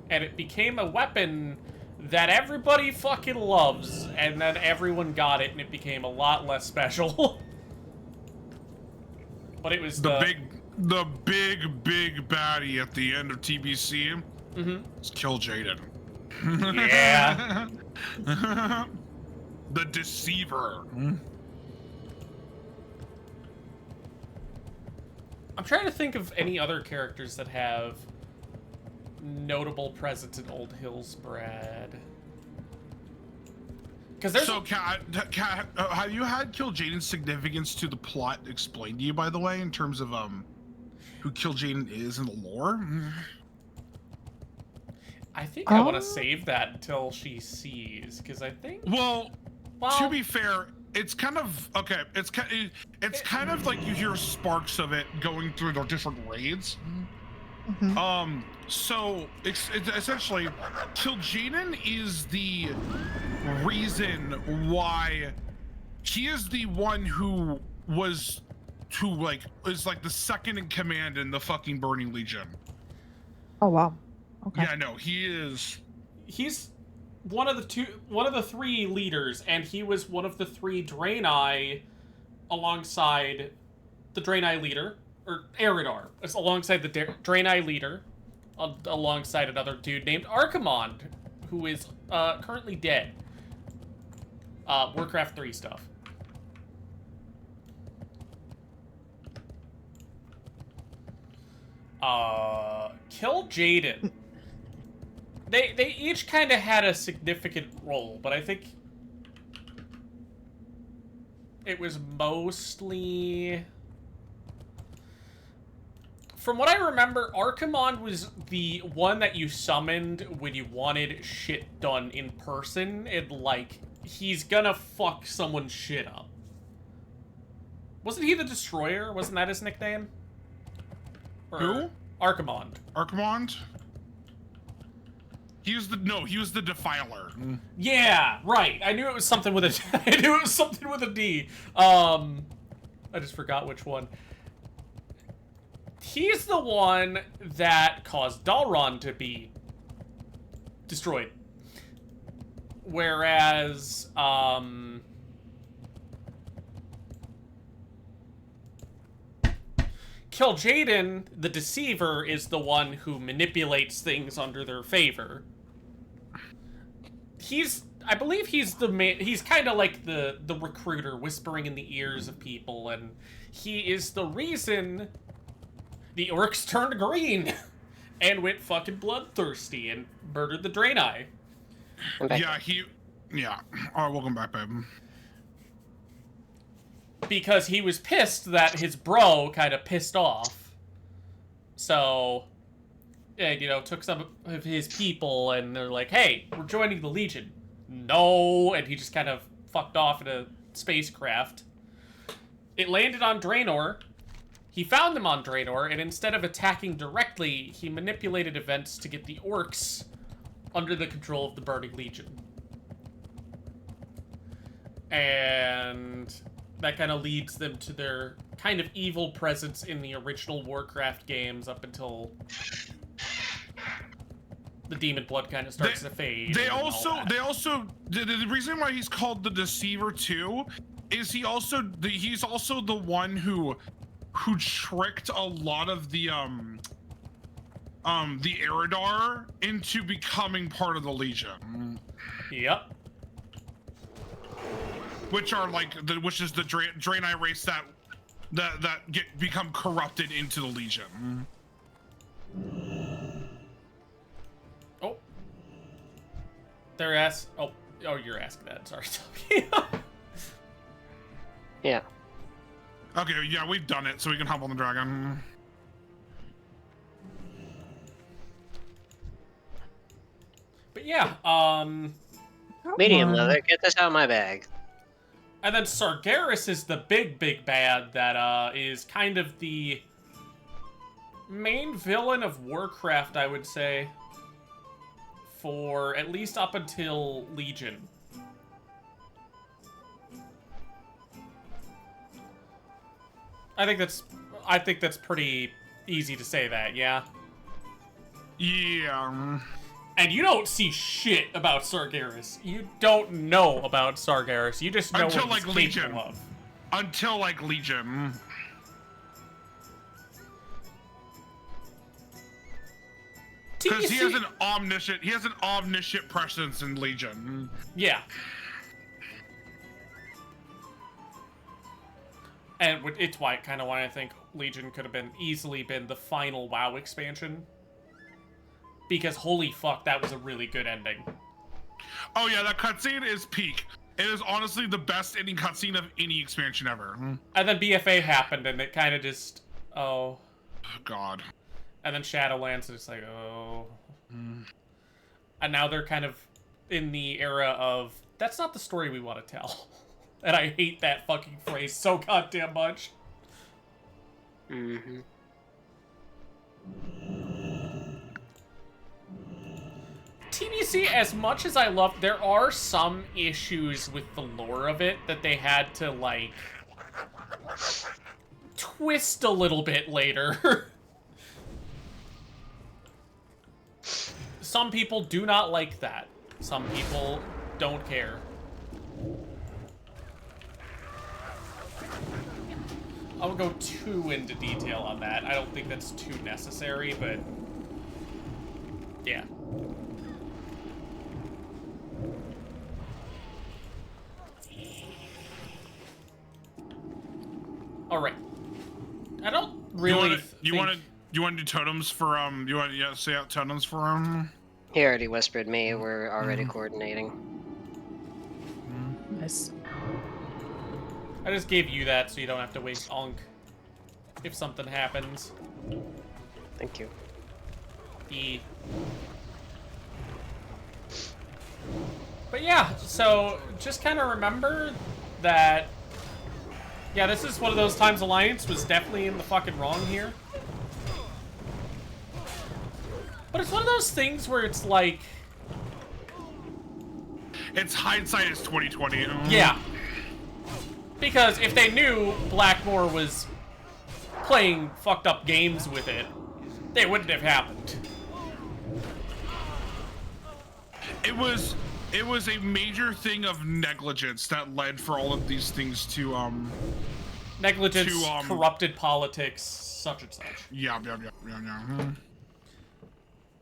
And it became a weapon that everybody fucking loves. And then everyone got it, and it became a lot less special. But it was the big baddie at the end of TBC. Mm-hmm. Let's kill Jaden. Yeah. The Deceiver. I'm trying to think of any other characters that have notable presence in Old Hillsbrad. Because there's So, have you had Kill Jaden's significance to the plot explained to you, by the way, in terms of who Kill Jaden is in the lore? I think I want to save that until she sees, because I think. Well, to be fair, it's kind of okay. It's kind of like you hear sparks of it going through the different raids. So it's essentially, Kill Jaden is the reason why he is the one who is like the second in command in the fucking Burning Legion. Oh wow. Okay. Yeah, no, he is. He's one of the three leaders, and he was one of the three Draenei alongside the Draenei leader, or Eridar, alongside the Draenei leader, alongside another dude named Archimond, who is currently dead. Warcraft 3 stuff. Kill Jaden. They each kind of had a significant role, but I think it was mostly... From what I remember, Archimond was the one that you summoned when you wanted shit done in person, and, like, he's gonna fuck someone's shit up. Wasn't he the Destroyer? Wasn't that his nickname? Who? Archimond. Archimond? He was the Defiler. Yeah, right. I knew it was something with a I knew it was something with a D. I just forgot which one. He's the one that caused Dalron to be destroyed. Whereas, Kill Jaden, the Deceiver, is the one who manipulates things under their favor. I believe he's the man, he's kind of like the recruiter whispering in the ears of people, and he is the reason the orcs turned green and went fucking bloodthirsty and murdered the Draenei. Yeah. Alright, welcome back, babe. Because he was pissed that his bro kind of pissed off. So, took some of his people and they're like, hey, we're joining the Legion. No, and he just kind of fucked off in a spacecraft. It landed on Draenor. He found them on Draenor, and instead of attacking directly, he manipulated events to get the orcs under the control of the Burning Legion. And that kind of leads them to their kind of evil presence in the original Warcraft games up until the demon blood kind of starts to fade. The reason why he's called the Deceiver too is he's also the one who tricked a lot of the Eridar into becoming part of the Legion. Yep. Which is the Draenei race that become corrupted into the Legion. Oh. You're asking that. Sorry, Tommie. Yeah. Okay, yeah, we've done it, so we can hop on the dragon. But yeah, Medium leather, get this out of my bag. And then Sargeras is the big bad that is kind of the main villain of Warcraft, I would say. For at least up until Legion. I think that's pretty easy to say that, yeah? Yeah. And you don't see shit about Sargeras. You don't know about Sargeras. You just know until what he's Legion. capable of. Until Legion. Because he has an omniscient presence in Legion. Yeah. And it's kind of why I think Legion could have easily been the final WoW expansion. Because holy fuck, that was a really good ending. Oh yeah, that cutscene is peak. It is honestly the best ending cutscene of any expansion ever. And then BFA happened, and it kind of just, oh God. And then Shadowlands, and it's like, oh. And now they're kind of in the era of, that's not the story we want to tell. And I hate that fucking phrase so goddamn much. Mm-hmm. TBC, as much as I love, there are some issues with the lore of it that they had to, like, twist a little bit later. Some people do not like that. Some people don't care. I won't go too into detail on that. I don't think that's too necessary, but yeah. All right. I don't really. You want to do totems for You want to say out totems for He already whispered me. We're already coordinating. Nice. I just gave you that so you don't have to waste Onk if something happens. Thank you. But yeah, so just kind of remember that. Yeah, this is one of those times Alliance was definitely in the fucking wrong here. But it's one of those things where it's like... It's hindsight is 2020. Yeah. Because if they knew Blackmore was playing fucked up games with it, they wouldn't have happened. It was a major thing of negligence that led for all of these things to negligence, corrupted politics, such and such. Yeah.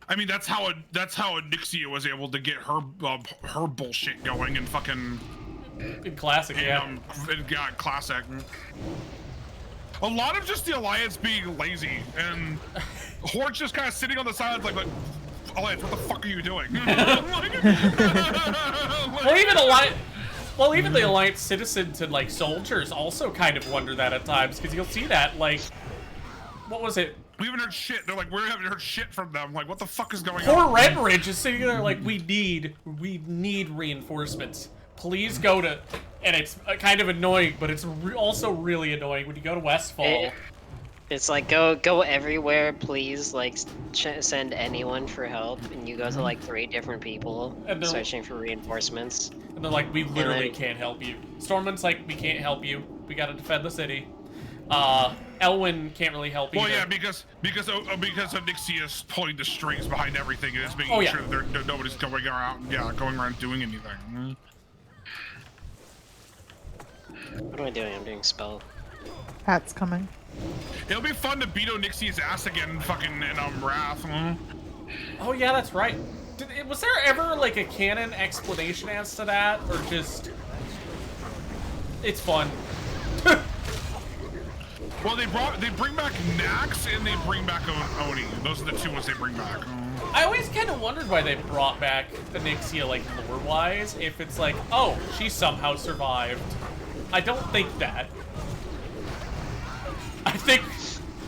I mean, that's how Nixia was able to get her bullshit going and fucking in Classic, yeah. Classic. A lot of just the Alliance being lazy and Horde's just kind of sitting on the sidelines like Alliance, what the fuck are you doing? Well, even the Alliance citizens and like soldiers also kind of wonder that at times, because you'll see that, like, what was it? We haven't heard shit. They're like, we haven't heard shit from them. Like, what the fuck is going on? Poor Red Ridge is sitting there like, we need reinforcements. Please go to, and it's kind of annoying, but it's also really annoying when you go to Westfall. It's like, go everywhere, please, like, send anyone for help, and you go to, like, 3 different people searching for reinforcements. And they're like, we literally can't help you. Stormman's like, we can't help you. We gotta defend the city. Elwyn can't really help you. Well, yeah, because Nixia is pulling the strings behind everything and is making sure that nobody's going around doing anything. What am I doing? I'm doing spell. Pat's coming. It'll be fun to beat Nixia's ass again, fucking in Wrath. Oh yeah, that's right. Was there ever like a canon explanation as to that, or just it's fun? Well, they bring back Nax and they bring back Oni. Those are the 2 ones they bring back. I always kind of wondered why they brought back Onyxia, like lore-wise. If it's like, oh, she somehow survived. I don't think that. I think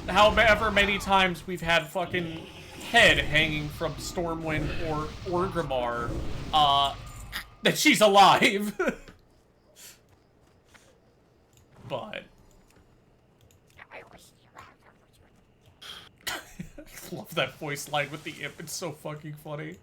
however many times we've had fucking head hanging from Stormwind or Orgrimmar, that she's alive. But I love that voice line with the imp. It's so fucking funny.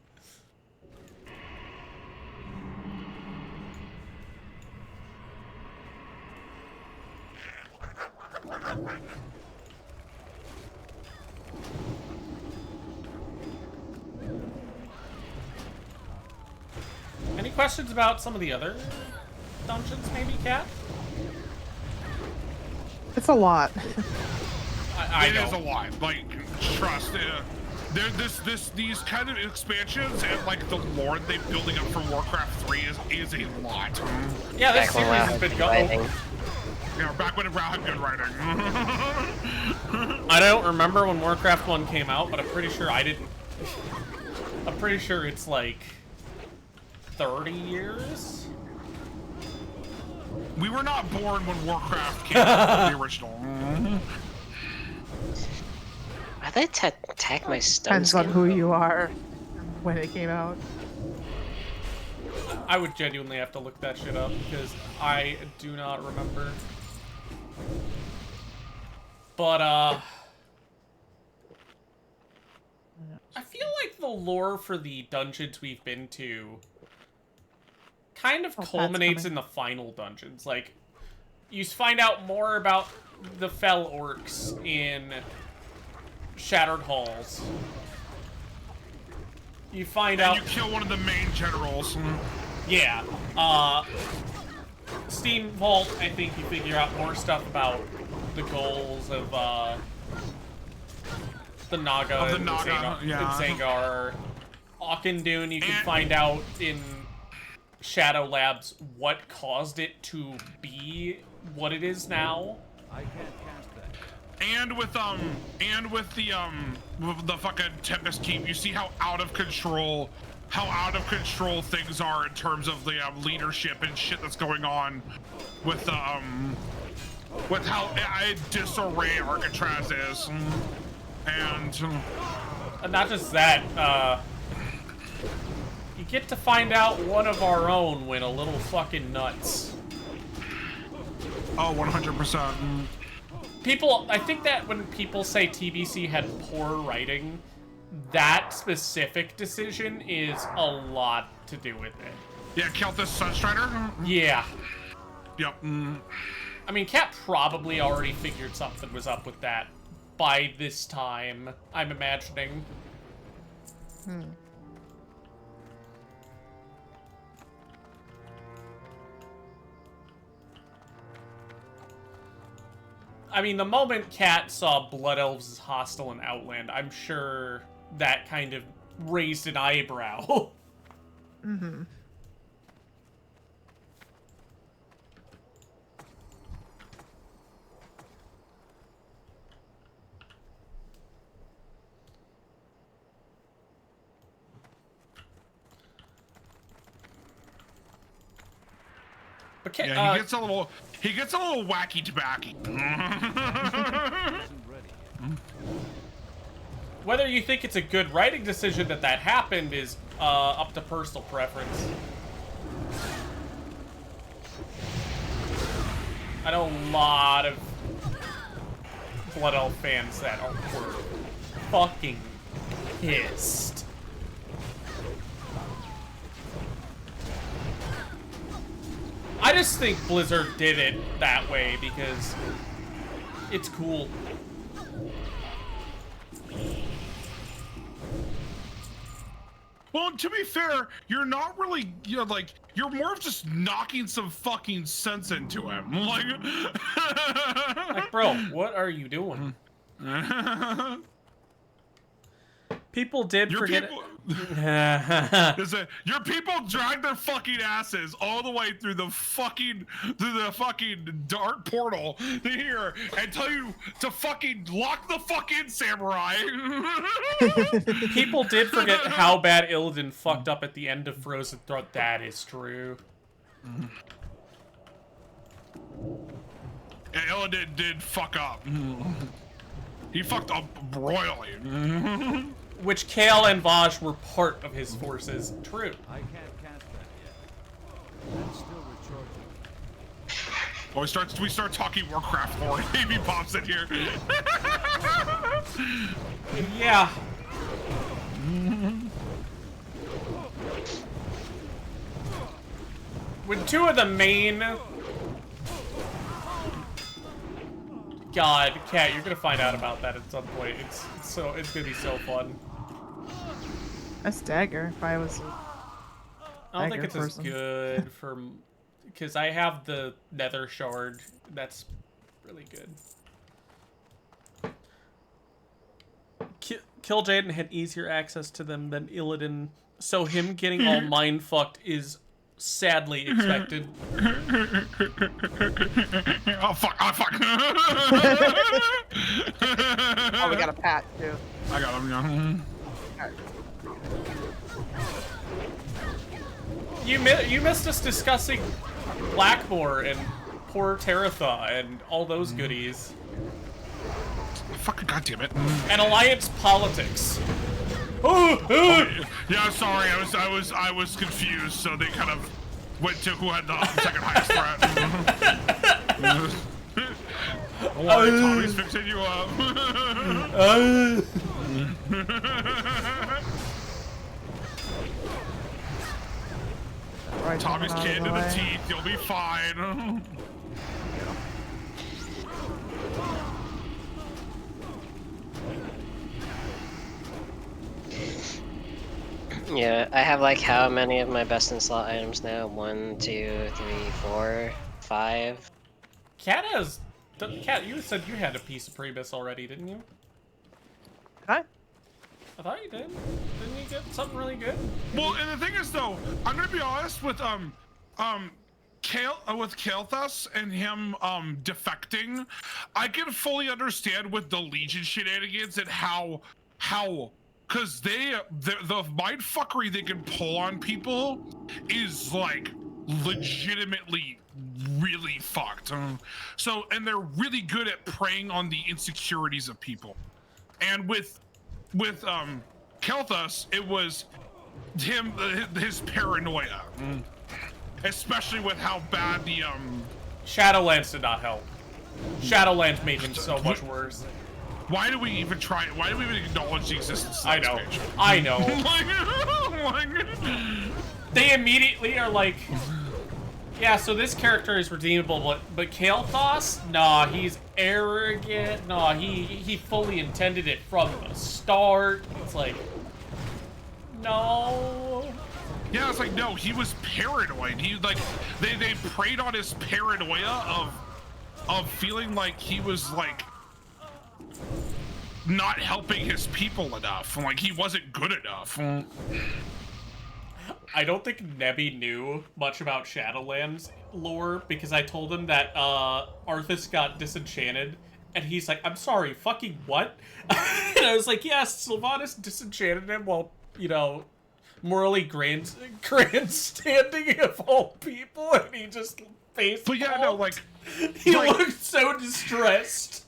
Any questions about some of the other dungeons, maybe, Kat? It's a lot. I it know. is a lot. Like, trust. these kind of expansions and like the lore they're building up for Warcraft 3 is a lot. Yeah, this Back when series WoW has had been good going. writing. Yeah, back when WoW had good writing. I don't remember when Warcraft 1 came out, but I'm pretty sure I didn't. I'm pretty sure it's like 30 years. We were not born when Warcraft came out, the original. Why they attack my stone Depends on skin? who you are and when it came out. I would genuinely have to look that shit up because I do not remember. But I feel like the lore for the dungeons we've been to kind of culminates in the final dungeons. Like, you find out more about the Fell Orcs in Shattered Halls. You find out... you kill one of the main generals. Yeah. Steam Vault, I think you figure out more stuff about the goals of, the Naga, and Zangar. Auchendoon, you can find out in Shadow Labs what caused it to be what it is now. I can't cast that. And with the fucking Tempest Keep, you see how out of control things are in terms of the leadership and shit that's going on with how disarray Alcatraz is. And not just that, you get to find out one of our own went a little fucking nuts. Oh, 100%. People, I think that when people say TBC had poor writing, that specific decision is a lot to do with it. Yeah, Keltis Sunstrider? Yeah. Yep. I mean, Cat probably already figured something was up with that by this time, I'm imagining. I mean, the moment Cat saw Blood Elves as hostile in Outland, I'm sure that kind of raised an eyebrow. Mm-hmm. But yeah, he gets a little wacky tobacco. Whether you think it's a good writing decision that happened is up to personal preference. I know a lot of Blood Elf fans that were fucking pissed. I just think Blizzard did it that way because it's cool. Well, to be fair, you're not really, like, you're more of just knocking some fucking sense into him. Like, bro, what are you doing? People did forget it. Your people drag their fucking asses all the way through the fucking dark portal to here and tell you to fucking lock the fuck in, samurai. People did forget how bad Illidan fucked up at the end of Frozen Throne. That is true. Yeah, Illidan did fuck up. He fucked up royally. Which Kael and Vaj were part of his forces. True. I can't cast that yet. That's still recharging. Well, we start talking Warcraft lore. Amy pops in here. Yeah. When two of the main... God, Kat, you're gonna find out about that at some point. It's gonna be so fun. That's dagger. If I was. I don't think it's as good for, because I have the Nether Shard. That's really good. Kill Jaden had easier access to them than Illidan, so him getting all mind fucked is sadly expected. Oh fuck! Oh fuck! Oh, we got a pat too. I got him. Yeah. You missed us discussing Blackmore and poor Teratha and all those goodies. Fucking goddamn it! And alliance politics. Yeah, sorry, I was confused. So they kind of went to who had the second highest threat. Don't worry, Tommie's fixing you up. Right, Tommie's canned to the teeth. You'll be fine. Yeah, I have like how many of my best in slot items now? 1, 2, 3, 4, 5. Cat has. Cat, you said you had a piece of Priebus already, didn't you? Huh? I thought you did. Didn't you get something really good? Well, and the thing is, though, I'm gonna be honest with Kael'thas and him defecting. I can fully understand with the Legion shenanigans and how because the mind fuckery they can pull on people is like legitimately really fucked. So, and they're really good at preying on the insecurities of people. And with Kael'thas, it was his paranoia, especially with how bad the Shadowlands did not help. Shadowlands made him so much worse. Why do we even try? Why do we even acknowledge the existence of I this know. page? I know. They immediately are like, yeah, so this character is redeemable, but Kael'thas? Nah, he's arrogant. Nah, he fully intended it from the start. It's like, no. Yeah, it's like, no, he was paranoid. He like they preyed on his paranoia of feeling like he was like not helping his people enough. Like he wasn't good enough. I don't think Nebby knew much about Shadowlands lore because I told him that Arthas got disenchanted, and he's like, I'm sorry, fucking what? And I was like, yes, Sylvanas disenchanted him while, you know, morally grandstanding of all people, and he just face But yeah, no, like he looked so distressed.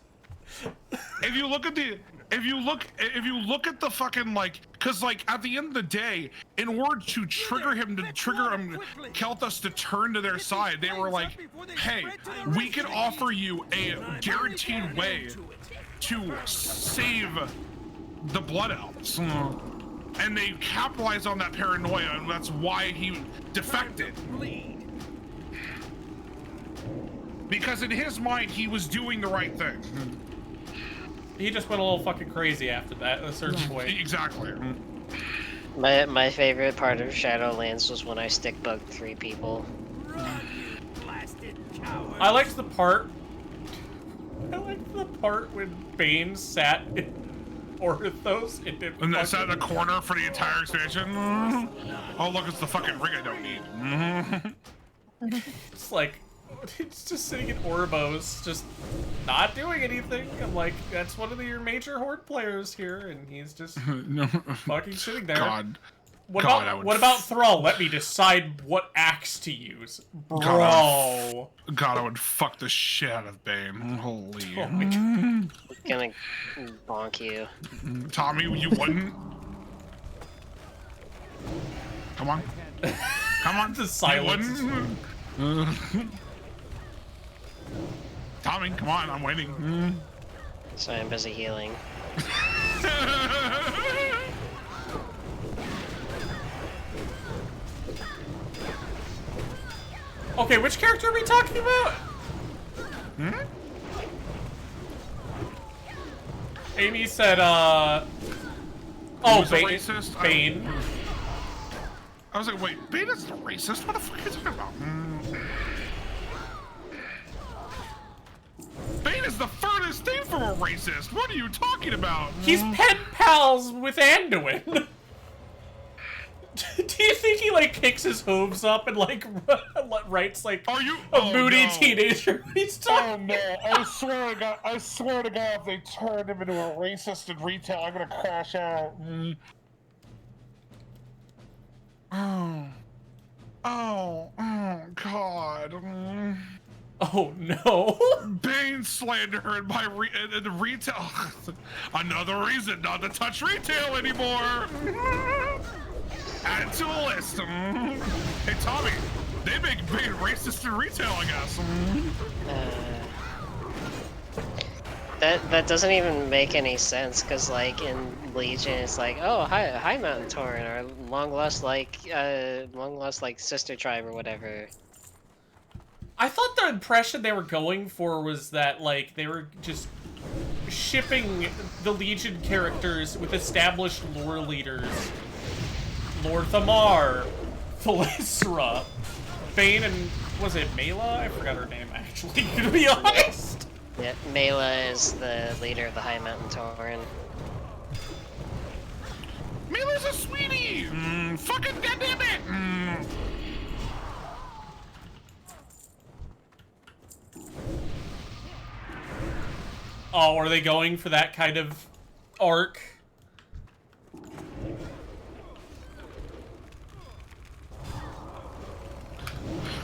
If you look at the fucking like, cause like at the end of the day, in order to trigger Kael'thas to turn to their side, they were like, hey, we can offer you a guaranteed way to save the Blood Elves. And they capitalized on that paranoia, and that's why he defected. Because in his mind, he was doing the right thing. He just went a little fucking crazy after that at a certain point. Exactly. My favorite part of Shadowlands was when I stick bugged 3 people. I liked the part when Bane sat in Orthos and that sat in a corner for the entire expansion. Oh look, it's the fucking ring I don't need. It's like, it's just sitting in Orbos, just not doing anything. I'm like, that's one of your major Horde players here, and he's just fucking sitting there. What about Thrall? Let me decide what axe to use, bro. God, I would fuck the shit out of Bane. Holy. Oh my God. Gonna bonk you. Tommie, you wouldn't? Come on. Come on. The silence. Tommie, come on, I'm waiting. So I'm busy healing. Okay, which character are we talking about? Amy said, oh, Bane. Racist? Bane. I was like, wait, Bane is racist? What the fuck are you talking about? Bane is the furthest thing from a racist. What are you talking about? He's pen pals with Anduin. Do you think he like kicks his hooves up and like writes like a moody teenager? He's talking. Oh no! I swear to God, if they turn him into a racist in retail, I'm gonna crash out. Oh, God. Oh no! Bane slander in my retail. Another reason not to touch retail anymore. Add it to the list. Hey Tommie, they make Bane racist in retail, I guess. That doesn't even make any sense, because like in Legion it's like, oh, hi Mountain Tauren, or long lost like sister tribe or whatever. I thought the impression they were going for was that like they were just shipping the Legion characters with established lore leaders. Lord Thamar, Thalasra, Bane, and was it Mela? I forgot her name actually, to be honest. Yeah, Mela is the leader of the High Mountain Tauren. Mela's a sweetie! Fucking goddammit! Oh, are they going for that kind of arc?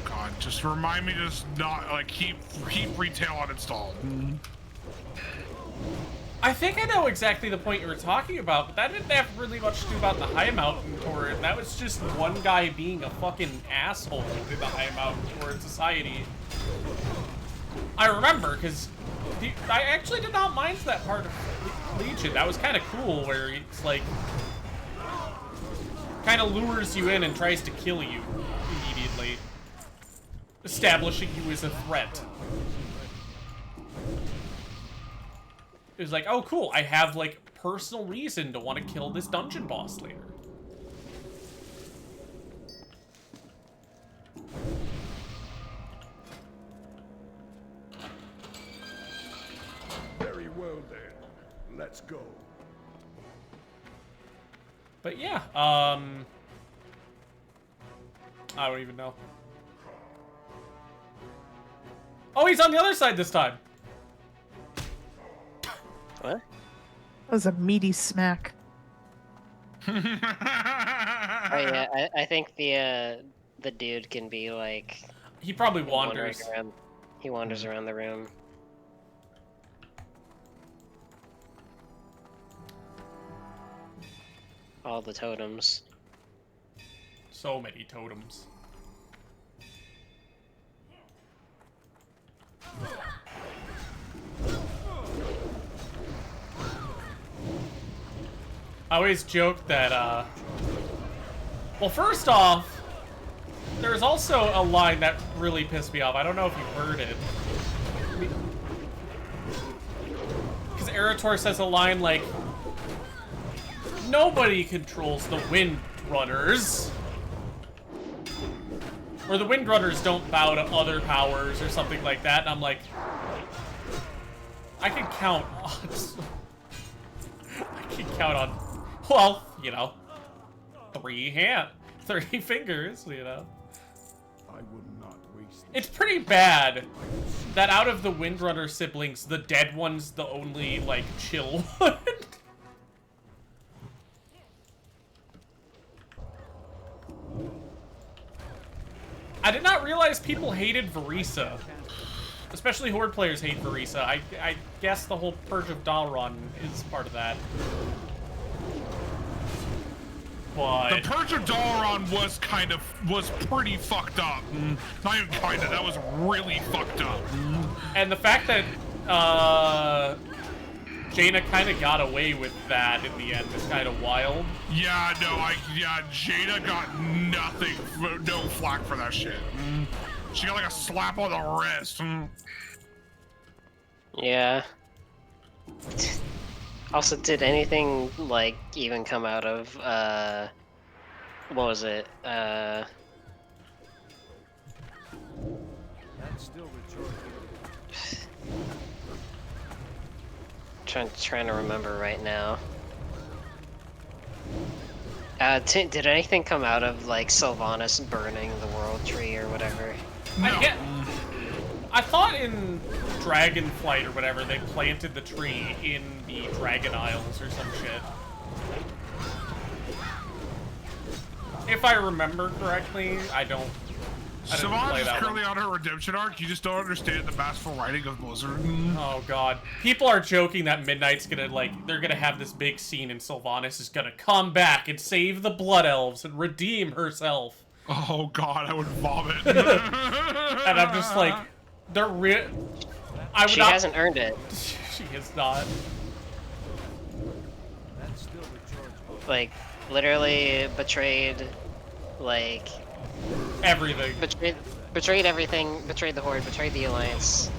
God, just remind me to just not, like, keep retail uninstalled. I think I know exactly the point you were talking about, but that didn't have really much to do about the High Mountain Tauren. That was just one guy being a fucking asshole in the High Mountain Tauren society. I remember, because I actually did not mind that part of Legion. That was kind of cool, where it's like, kind of lures you in and tries to kill you immediately, establishing you as a threat. It was like, oh cool, I have like personal reason to want to kill this dungeon boss later. Very well then. Let's go. But yeah, I don't even know. Oh, he's on the other side this time. What? That was a meaty smack. Oh yeah, I think the dude can be like. He probably wanders. He wanders around the room. All the totems. So many totems. I always joke that, well, first off, there's also a line that really pissed me off. I don't know if you heard it. Because Erator says a line like, nobody controls the Wind Runners. Or the Wind Runners don't bow to other powers or something like that. And I'm like, I can count on... I can count on, well, you know, 3 fingers, you know. I will not waste. It's pretty bad that out of the Windrunner siblings, the dead one's the only, like, chill one. I did not realize people hated Verisa. Especially Horde players hate Verisa. I guess the whole Purge of Dalron is part of that. But... The Purge of Dalron was pretty fucked up. Not even kinda, that was really fucked up. And the fact that, Jaina kind of got away with that in the end is kind of wild. Yeah, no, Jaina got nothing, no flack for that shit. She got like a slap on the wrist. Yeah. Also, did anything, like, even come out of, what was it? That's still recharging. trying to remember right now. Did anything come out of like Sylvanas burning the world tree or whatever? I thought in Dragonflight or whatever they planted the tree in the Dragon Isles or some shit. If I remember correctly, I didn't Sylvanas play is that currently one. on her redemption arc. You just don't understand the masterful writing of Blizzard. Oh god. People are joking that Midnight's gonna, like, they're gonna have this big scene and Sylvanas is gonna come back and save the Blood Elves and redeem herself. Oh god, I would vomit. And I'm just like, they're She hasn't earned it. She has not. That's still the charge. Like, literally betrayed, like... Everything. Betrayed everything, betrayed the Horde, betrayed the Alliance.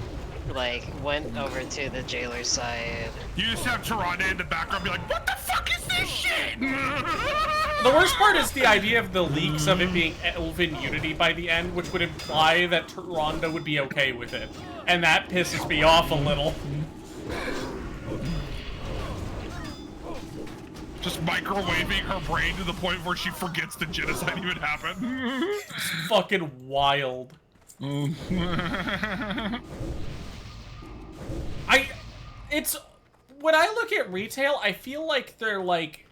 Like, went over to the Jailer's side. You just have Tyrande in the background be like, what the fuck is this shit? The worst part is the idea of the leaks of it being Elven Unity by the end, which would imply that Tyrande would be okay with it. And that pisses me off a little. Just microwaving her brain to the point where she forgets the genocide even happened. It's fucking wild. When I look at retail, I feel like they're like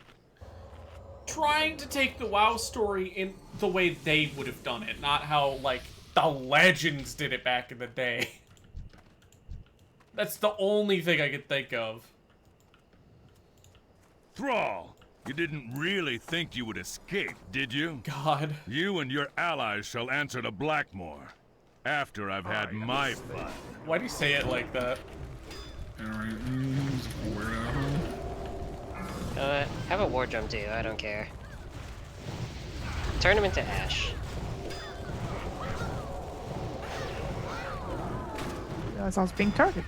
trying to take the WoW story in the way they would have done it, not how like the Legends did it back in the day. That's the only thing I could think of. Thrall, you didn't really think you would escape, did you? God. You and your allies shall answer to Blackmore after I've had my fun. Why do you say it like that? Have a war drum too, I don't care. Turn him into ash. Realize I was being targeted.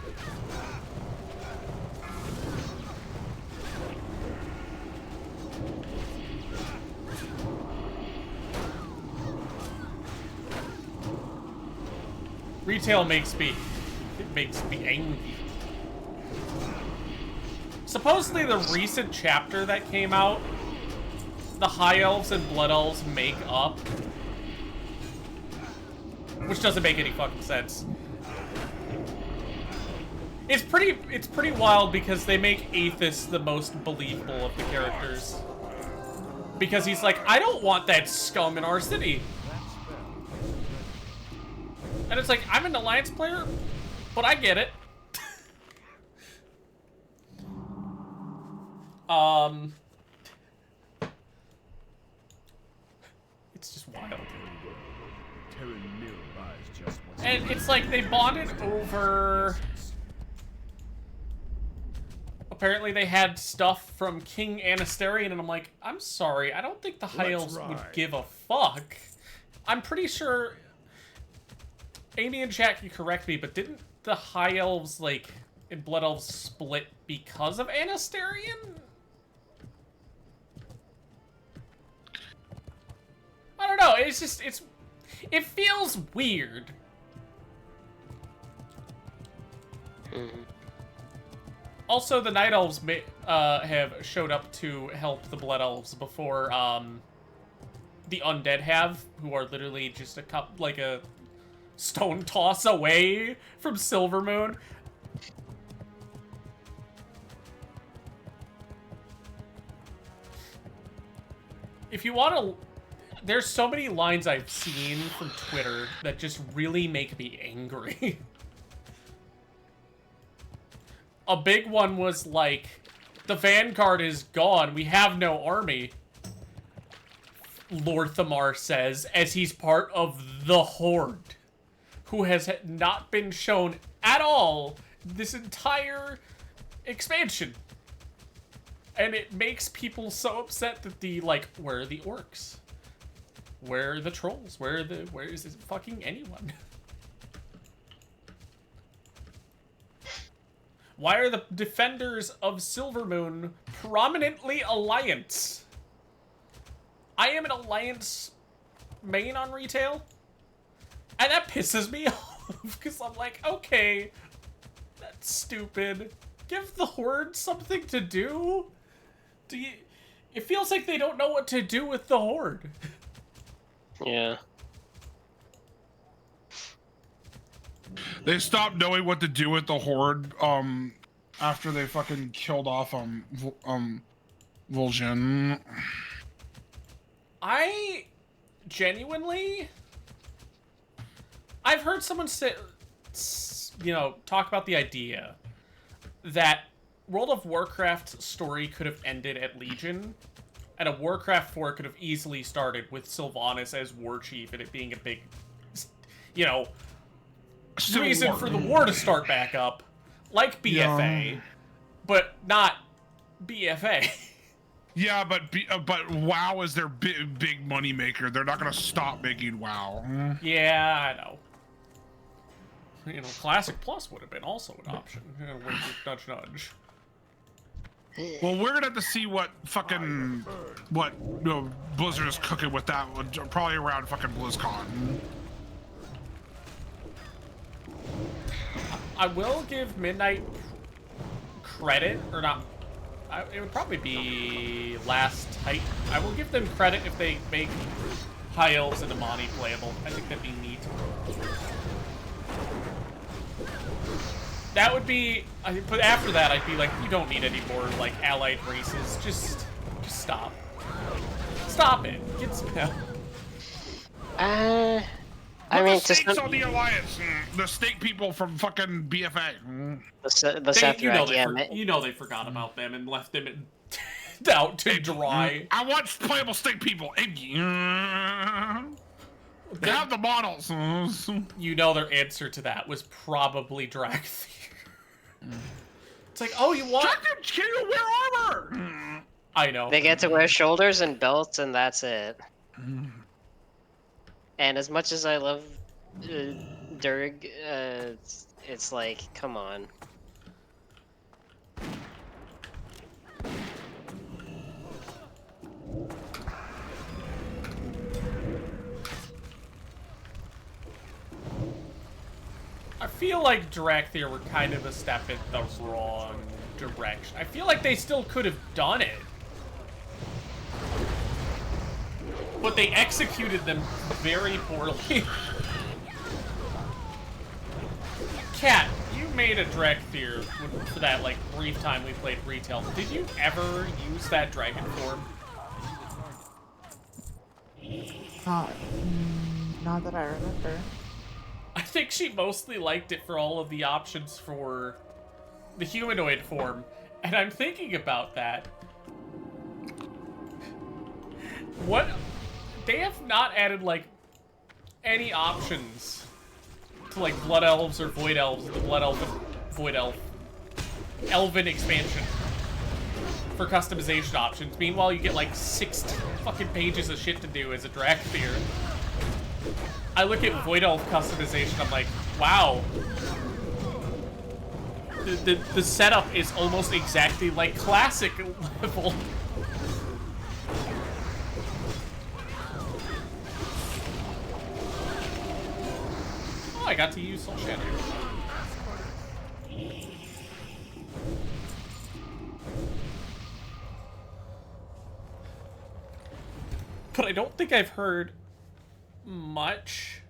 Retail makes me angry. Supposedly the recent chapter that came out, the High Elves and Blood Elves make up. Which doesn't make any fucking sense. It's pretty wild because they make Aethys the most believable of the characters. Because he's like, I don't want that scum in our city. And it's like, I'm an Alliance player, but I get it. It's just wild. And it's like they bonded over... Apparently they had stuff from King Anasterion, and I'm like, I'm sorry, I don't think the High Elves would give a fuck. I'm pretty sure... Amy and Jack, you correct me, but didn't the High Elves, like, and Blood Elves split because of Anasterion? I don't know, it's just, it feels weird. Also, the Night Elves have showed up to help the Blood Elves before, the Undead have, who are literally just a stone toss away from Silvermoon. If you want to... There's so many lines I've seen from Twitter that just really make me angry. A big one was like, the Vanguard is gone, we have no army. Lord Thamar says, as he's part of the Horde, who has not been shown at all this entire expansion. And it makes people so upset that where are the orcs? Where are the trolls? Where is this fucking anyone? Why are the defenders of Silvermoon prominently Alliance? I am an Alliance main on retail, and that pisses me off, because I'm like, okay, that's stupid. give the Horde something to do? It feels like they don't know what to do with the Horde. Yeah. They stopped knowing what to do with the Horde, after they fucking killed off, Vol'jin. I genuinely... I've heard someone say, you know, talk about the idea that World of Warcraft's story could have ended at Legion, and a Warcraft 4 could have easily started with Sylvanas as war chief and it being a big, you know, reason for the war to start back up, like BFA, but not BFA. Yeah, but WoW is their big money maker. They're not gonna stop making WoW. Yeah, I know. You know, Classic Plus would have been also an option. You know, nudge, nudge. Well, we're gonna have to see what fucking Blizzard is cooking with that one, probably around fucking BlizzCon. I will give Midnight credit, or not. It would probably be last Titan. I will give them credit if they make High Elves and Amani playable. I think that'd be neat. That would be, but after that, I'd be like, you don't need any more like allied races. Just stop. Stop it. Get some help. I mean, the snakes on the Alliance, the snake people from fucking BFA. The Sethrak, you know they forgot about them and left them out to dry. I want playable snake people. They have the models. You know their answer to that was probably Dragthyr. It's like, oh, you want? Dragthyr, can you wear armor? I know. They get to wear shoulders and belts, and that's it. And as much as I love Durg, it's like, come on. I feel like Dragthyr were kind of a step in the wrong direction. I feel like they still could have done it. But they executed them very poorly. Kat, you made a Dragthyr for that, like, brief time we played retail. Did you ever use that dragon form? Not that I remember. I think she mostly liked it for all of the options for the humanoid form. And I'm thinking about that. What? They have not added, like, any options to, like, Blood Elves or Void Elves in the Blood Elf and Void Elf Elven expansion for customization options. Meanwhile, you get, like, 6 fucking pages of shit to do as a Dragthyr. I look at Void Elf customization, I'm like, wow. The setup is almost exactly like Classic level. I got to use Soul Shadow. But I don't think I've heard much.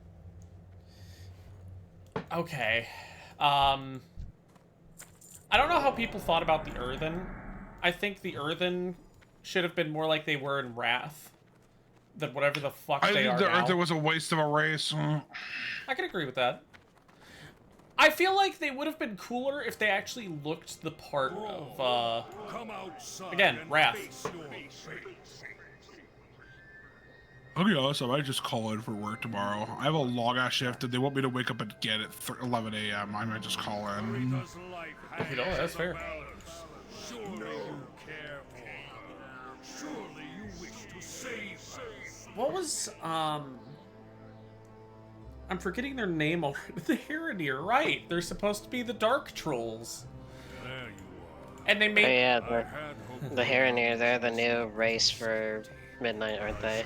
Okay. I don't know how people thought about the Earthen. I think the Earthen should have been more like they were in Wrath than whatever the fuck they are now. I think the Earthen was a waste of a race. I can agree with that. I feel like they would have been cooler if they actually looked the part of, again, Wrath. I'll be honest, I might just call in for work tomorrow. I have a long-ass shift, and they want me to wake up again at 11 a.m. I might just call in. You know, that's fair. What was, I'm forgetting their name already. The Heronir, right. They're supposed to be the Dark Trolls. And they made... Oh yeah, the Heronir, they're the new race for Midnight, aren't they?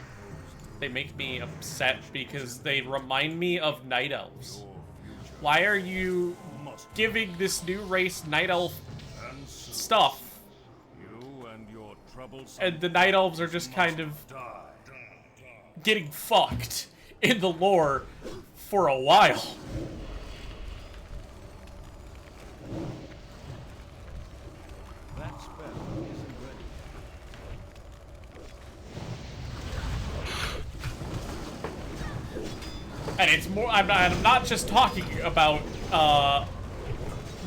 They make me upset because they remind me of Night Elves. Why are you giving this new race Night Elf stuff. You and your troublesome And the Night Elves are just kind of getting fucked in the lore for a while. That spell isn't ready. And it's more, I'm not just talking about,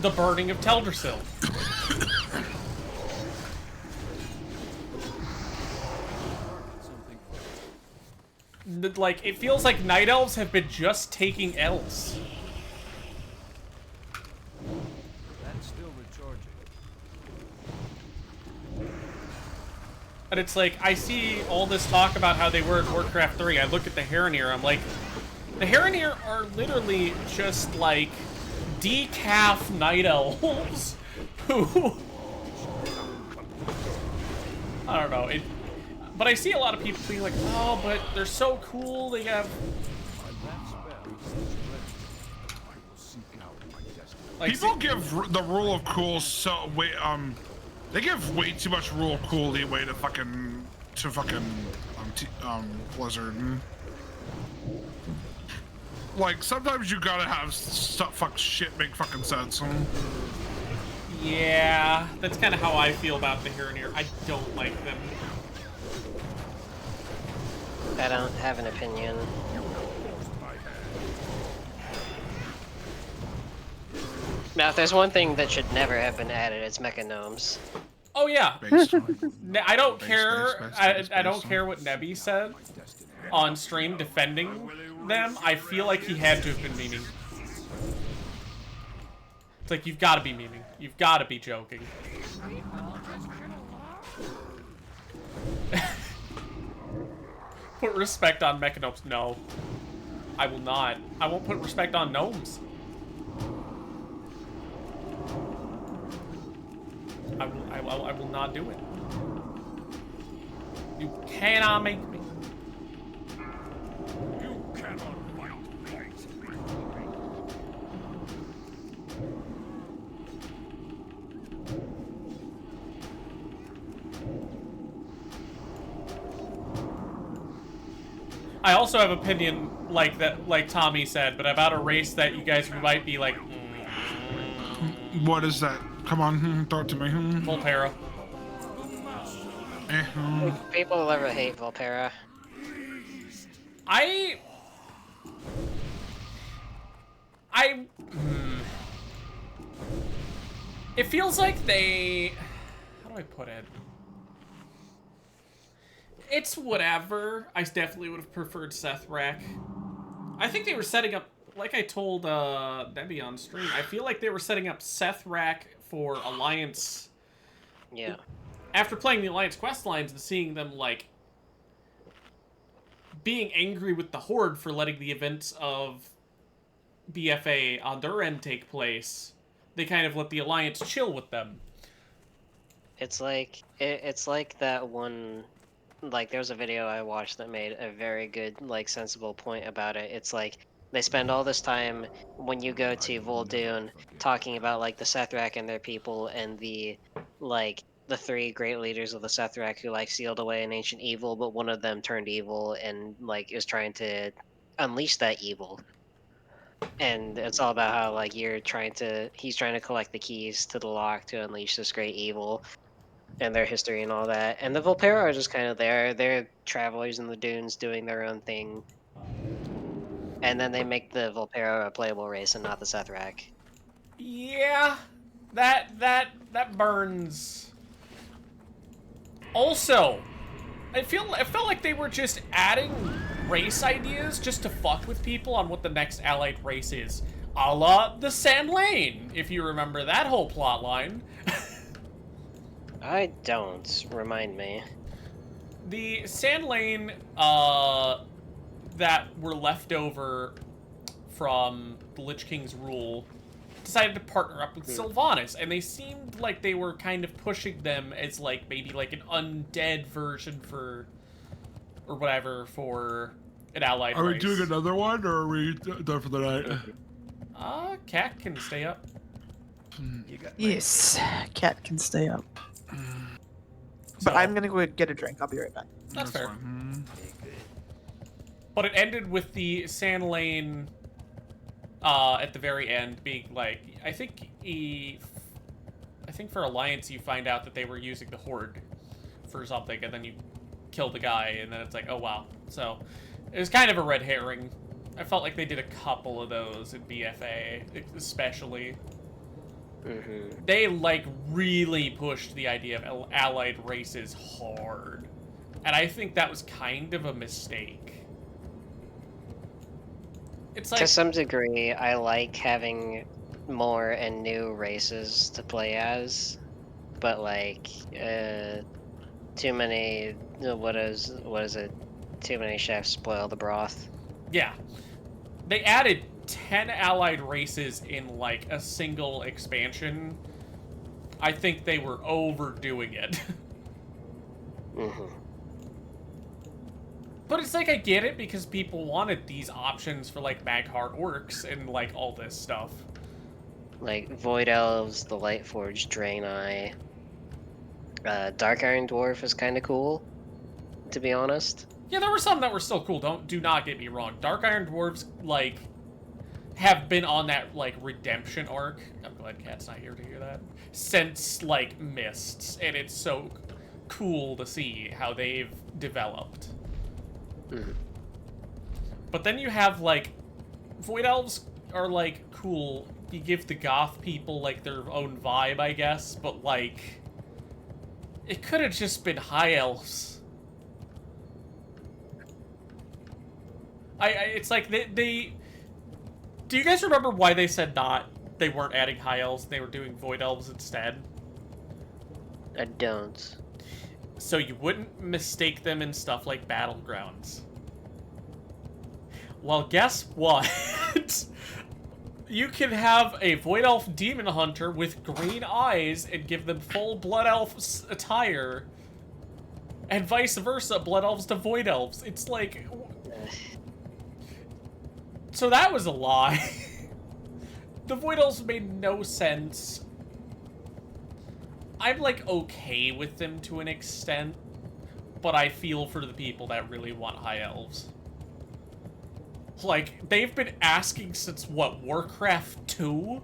the burning of Teldrassil. Like, it feels like Night Elves have been just taking L's. That's still recharging. And it's like, I see all this talk about how they were in Warcraft 3. I look at the Heronir, I'm like, the Heronir are literally just, like, decaf Night Elves who... I don't know, but I see a lot of people being like, oh, but they're so cool, they have... That spell isn't ready. I will seek out my destiny. Like, People give the rule of cool so they give way too much rule of cool leeway to fucking Blizzard. Like sometimes you gotta have shit make fucking sense. yeah, that's kind of how I feel about the Heronir. I don't like them. I don't have an opinion. Now, if there's one thing that should never have been added, it's mecha gnomes. Oh yeah, Based I don't care. based, I don't care what Nebby said on stream defending them. I feel like he had to have been memeing. It's like, you've got to be memeing. You've got to be joking. Put respect on mecha gnomes. No, I will not. I won't put respect on gnomes. I will not do it. You cannot make me. You cannot fight. I also have opinion like that, like Tommie said, but about a race that you guys might be like, What is that? Come on, throw it to me. Volterra. People will ever hate Volterra. It feels like they, how do I put it? It's whatever. I definitely would have preferred Sethrak. I think they were setting up, like I told Debbie on stream, I feel like they were setting up Sethrak for Alliance. Yeah. After playing the Alliance quest lines and seeing them, like, being angry with the Horde for letting the events of BFA on their end take place, they kind of let the Alliance chill with them. It's like that one, like there was a video I watched that made a very good, like, sensible point about it. It's like they spend all this time when you go to Vol'dun talking about like the Sethrak and their people and the three great leaders of the Sethrak who like sealed away an ancient evil, but one of them turned evil and like is trying to unleash that evil. And it's all about how like he's trying to collect the keys to the lock to unleash this great evil, and their history and all that. And the Volterra are just kind of there. They're travelers in the dunes doing their own thing. And then they make the Volterra a playable race and not the Sethrak. Yeah, that burns. Also, I felt like they were just adding race ideas just to fuck with people on what the next allied race is, a la the Sand Lane, if you remember that whole plot line. I don't. Remind me. The Sand Lane that were left over from the Lich King's rule decided to partner up with Sylvanas, and they seemed like they were kind of pushing them as like maybe like an undead version for or whatever for an allied Are race. we doing another one, or are we done for the night? Cat can stay up. You got Yes, cat can stay up. So, But I'm gonna go get a drink. I'll be right back. That's fair. fine. But it ended with the Sand Lane at the very end being like, I think for Alliance you find out that they were using the Horde for something, and then you kill the guy, and then it's like, oh wow. So it was kind of a red herring. I felt like they did a couple of those in BFA, especially. They, like, really pushed the idea of allied races hard. And I think that was kind of a mistake. It's like... To some degree, I like having more and new races to play as. But, like, too many... What is it? Too many chefs spoil the broth. Yeah. They added 10 allied races in, like, a single expansion. I think they were overdoing it. But it's like, I get it, because people wanted these options for, like, Magheart Orcs and, like, all this stuff. Like, Void Elves, the Lightforged Draenei. Dark Iron Dwarf is kind of cool, to be honest. Yeah, there were some that were still cool. Do not get me wrong. Dark Iron Dwarves, like, have been on that, like, redemption arc. I'm glad Cat's not here to hear that. Since, like, Mists. And it's so cool to see how they've developed. But then you have, like, Void Elves are, like, cool. You give the Goth people, like, their own vibe, I guess. But, like, it could have just been High Elves. It's like they do you guys remember why they said they weren't adding High Elves, they were doing Void Elves instead? I don't. So you wouldn't mistake them in stuff like Battlegrounds. Well, guess what? You can have a Void Elf Demon Hunter with green eyes and give them full Blood Elf attire. And vice versa, Blood Elves to Void Elves. It's like... So that was a lie. The Void Elves made no sense. I'm, like, okay with them to an extent, but I feel for the people that really want High Elves. Like, they've been asking since, what, Warcraft 2?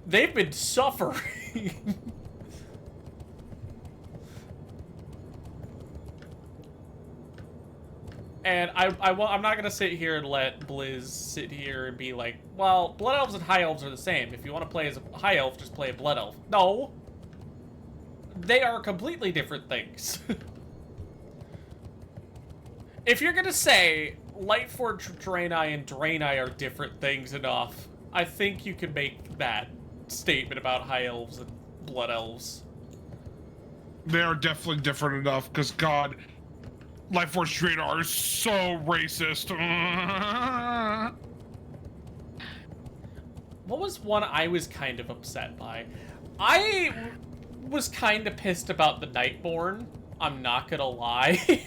They've been suffering. And I'm not going to sit here and let Blizz sit here and be like, well, Blood Elves and High Elves are the same. If you want to play as a High Elf, just play a Blood Elf. No. They are completely different things. If you're going to say Lightforged Draenei and Draenei are different things enough, I think you can make that statement about High Elves and Blood Elves. They are definitely different enough, because, God... Lightforged Draenei are so racist. What was one I was kind of upset by? I was kind of pissed about the Nightborn. I'm not gonna lie.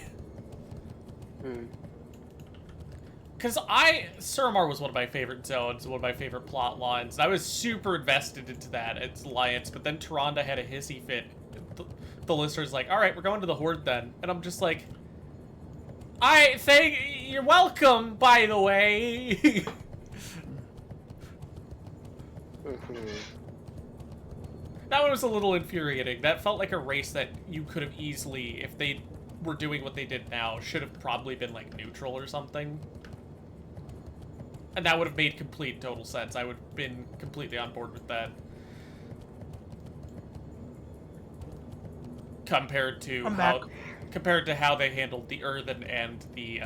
Because Suramar was one of my favorite zones, one of my favorite plot lines. I was super invested into that at Alliance, but then Tyrande had a hissy fit. The listener's like, alright, we're going to the Horde then. And I'm just like... You're welcome, by the way. That one was a little infuriating. That felt like a race that you could have easily, if they were doing what they did now, should have probably been, like, neutral or something. And that would have made complete total sense. I would have been completely on board with that. Compared to how they handled the Earthen and the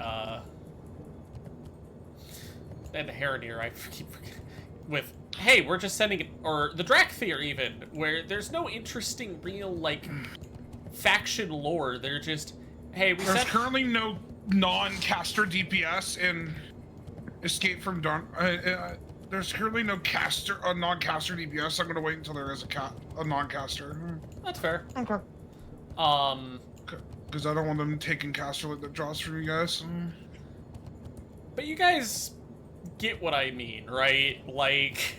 Harrenir, I keep forgetting. With, hey, we're just sending it, or the Drakthir even, where there's no interesting real, like, faction lore. They're just, hey, There's currently no non-caster DPS in Escape from Dawn. There's currently no non-caster DPS. I'm gonna wait until there is a non-caster. That's fair. Okay. Because I don't want them taking caster like the draws from you guys. But you guys get what I mean, right? Like,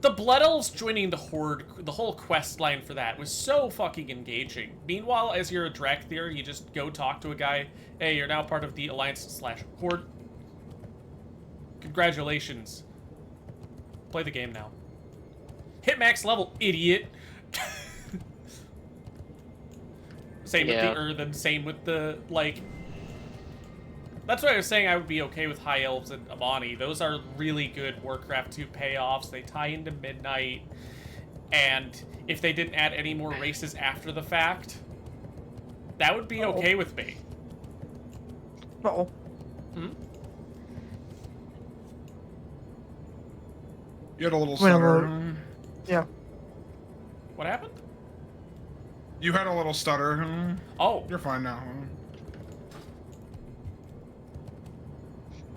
The Blood Elves joining the Horde, the whole quest line for that was so fucking engaging. Meanwhile, as you're a Drakthir, you just go talk to a guy. Hey, you're now part of the Alliance/Horde. Congratulations. Play the game now. Hit max level, idiot. Same with the Earthen, same with the, like... That's why I was saying I would be okay with High Elves and Amani. Those are really good Warcraft 2 payoffs. They tie into Midnight. And if they didn't add any more races after the fact, that would be okay with me. Uh-oh. Hmm? You had a little stutter. Yeah. What happened? You had a little stutter. Oh. You're fine now.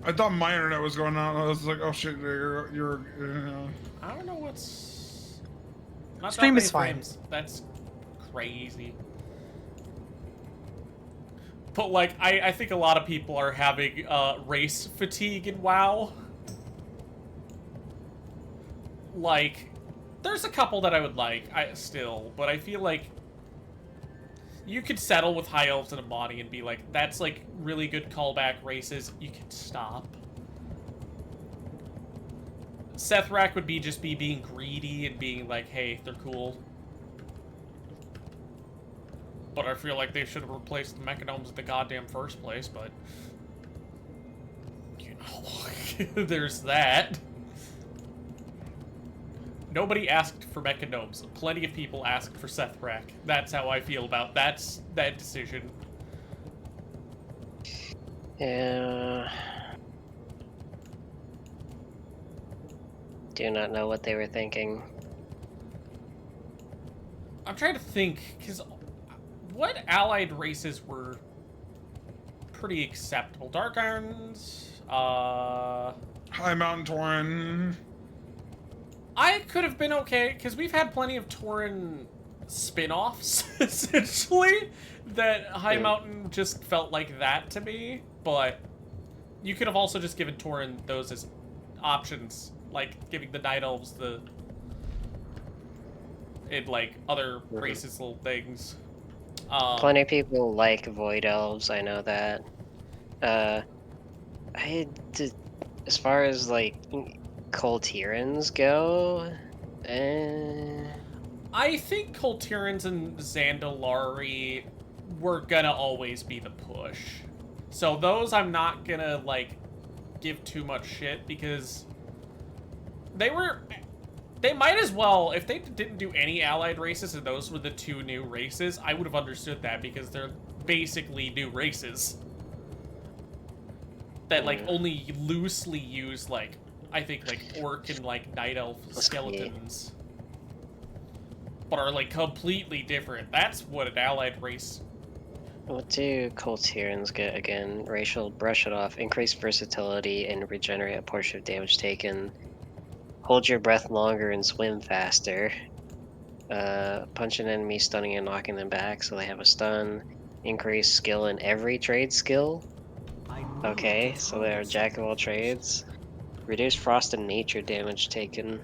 I thought my internet was going on. I was like, oh shit, you're I don't know what's... Not Stream that is many fine. frames. That's crazy. But, like, I think a lot of people are having race fatigue in WoW. Like, there's a couple that I would like, still, but I feel like you could settle with High Elves and Amani and be like, that's, like, really good callback races. You can stop. Sethrak would be just being greedy and being like, hey, they're cool. But I feel like they should have replaced the Mechanomes in the goddamn first place, but... You know, there's that. Nobody asked for Mechanomes. Plenty of people asked for Sethrak. That's how I feel about that decision. Yeah. Do not know what they were thinking. I'm trying to think, because what allied races were pretty acceptable? Dark Irons, High Mountain Tauren. I could have been okay, because we've had plenty of Tauren spin-offs, essentially, that High Mountain just felt like that to me, but you could have also just given Tauren those as options, like giving the Night Elves the... and, like, other races little things. Plenty of people like Void Elves, I know that. As far as, like... Coltirans go? I think Coltirans and Zandalari were gonna always be the push. So those I'm not gonna, like, give too much shit, because they might as well, if they didn't do any allied races and those were the two new races, I would have understood that, because they're basically new races. That, like, only loosely use, like, I think, like, Orc and, like, Night Elf skeletons. But are, like, completely different. That's what an allied race... What do Coltirans get again? Racial, brush it off, increase versatility, and regenerate a portion of damage taken. Hold your breath longer and swim faster. Punch an enemy, stunning and knocking them back so they have a stun. Increase skill in every trade skill. Okay, so they are jack of all trades. Reduce frost and nature damage taken.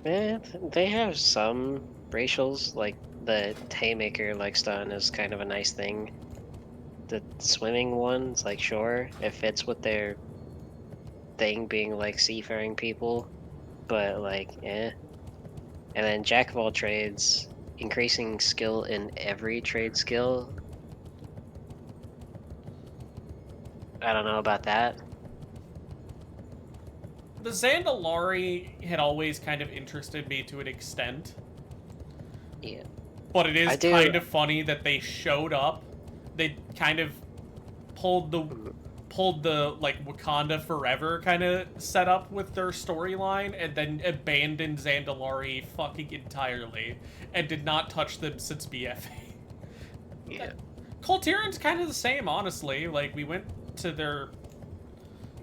They have some racials, like the Haymaker like stun is kind of a nice thing. The swimming one's like, sure, it fits with their thing being like seafaring people, but like, eh. And then jack of all trades, increasing skill in every trade skill. I don't know about that. The Zandalari had always kind of interested me to an extent. Yeah. But it is kind of funny that they showed up. They kind of pulled the like Wakanda Forever kind of setup with their storyline, and then abandoned Zandalari fucking entirely, and did not touch them since BFA. Yeah. Coltiran's kind of the same, honestly. Like, we went to their...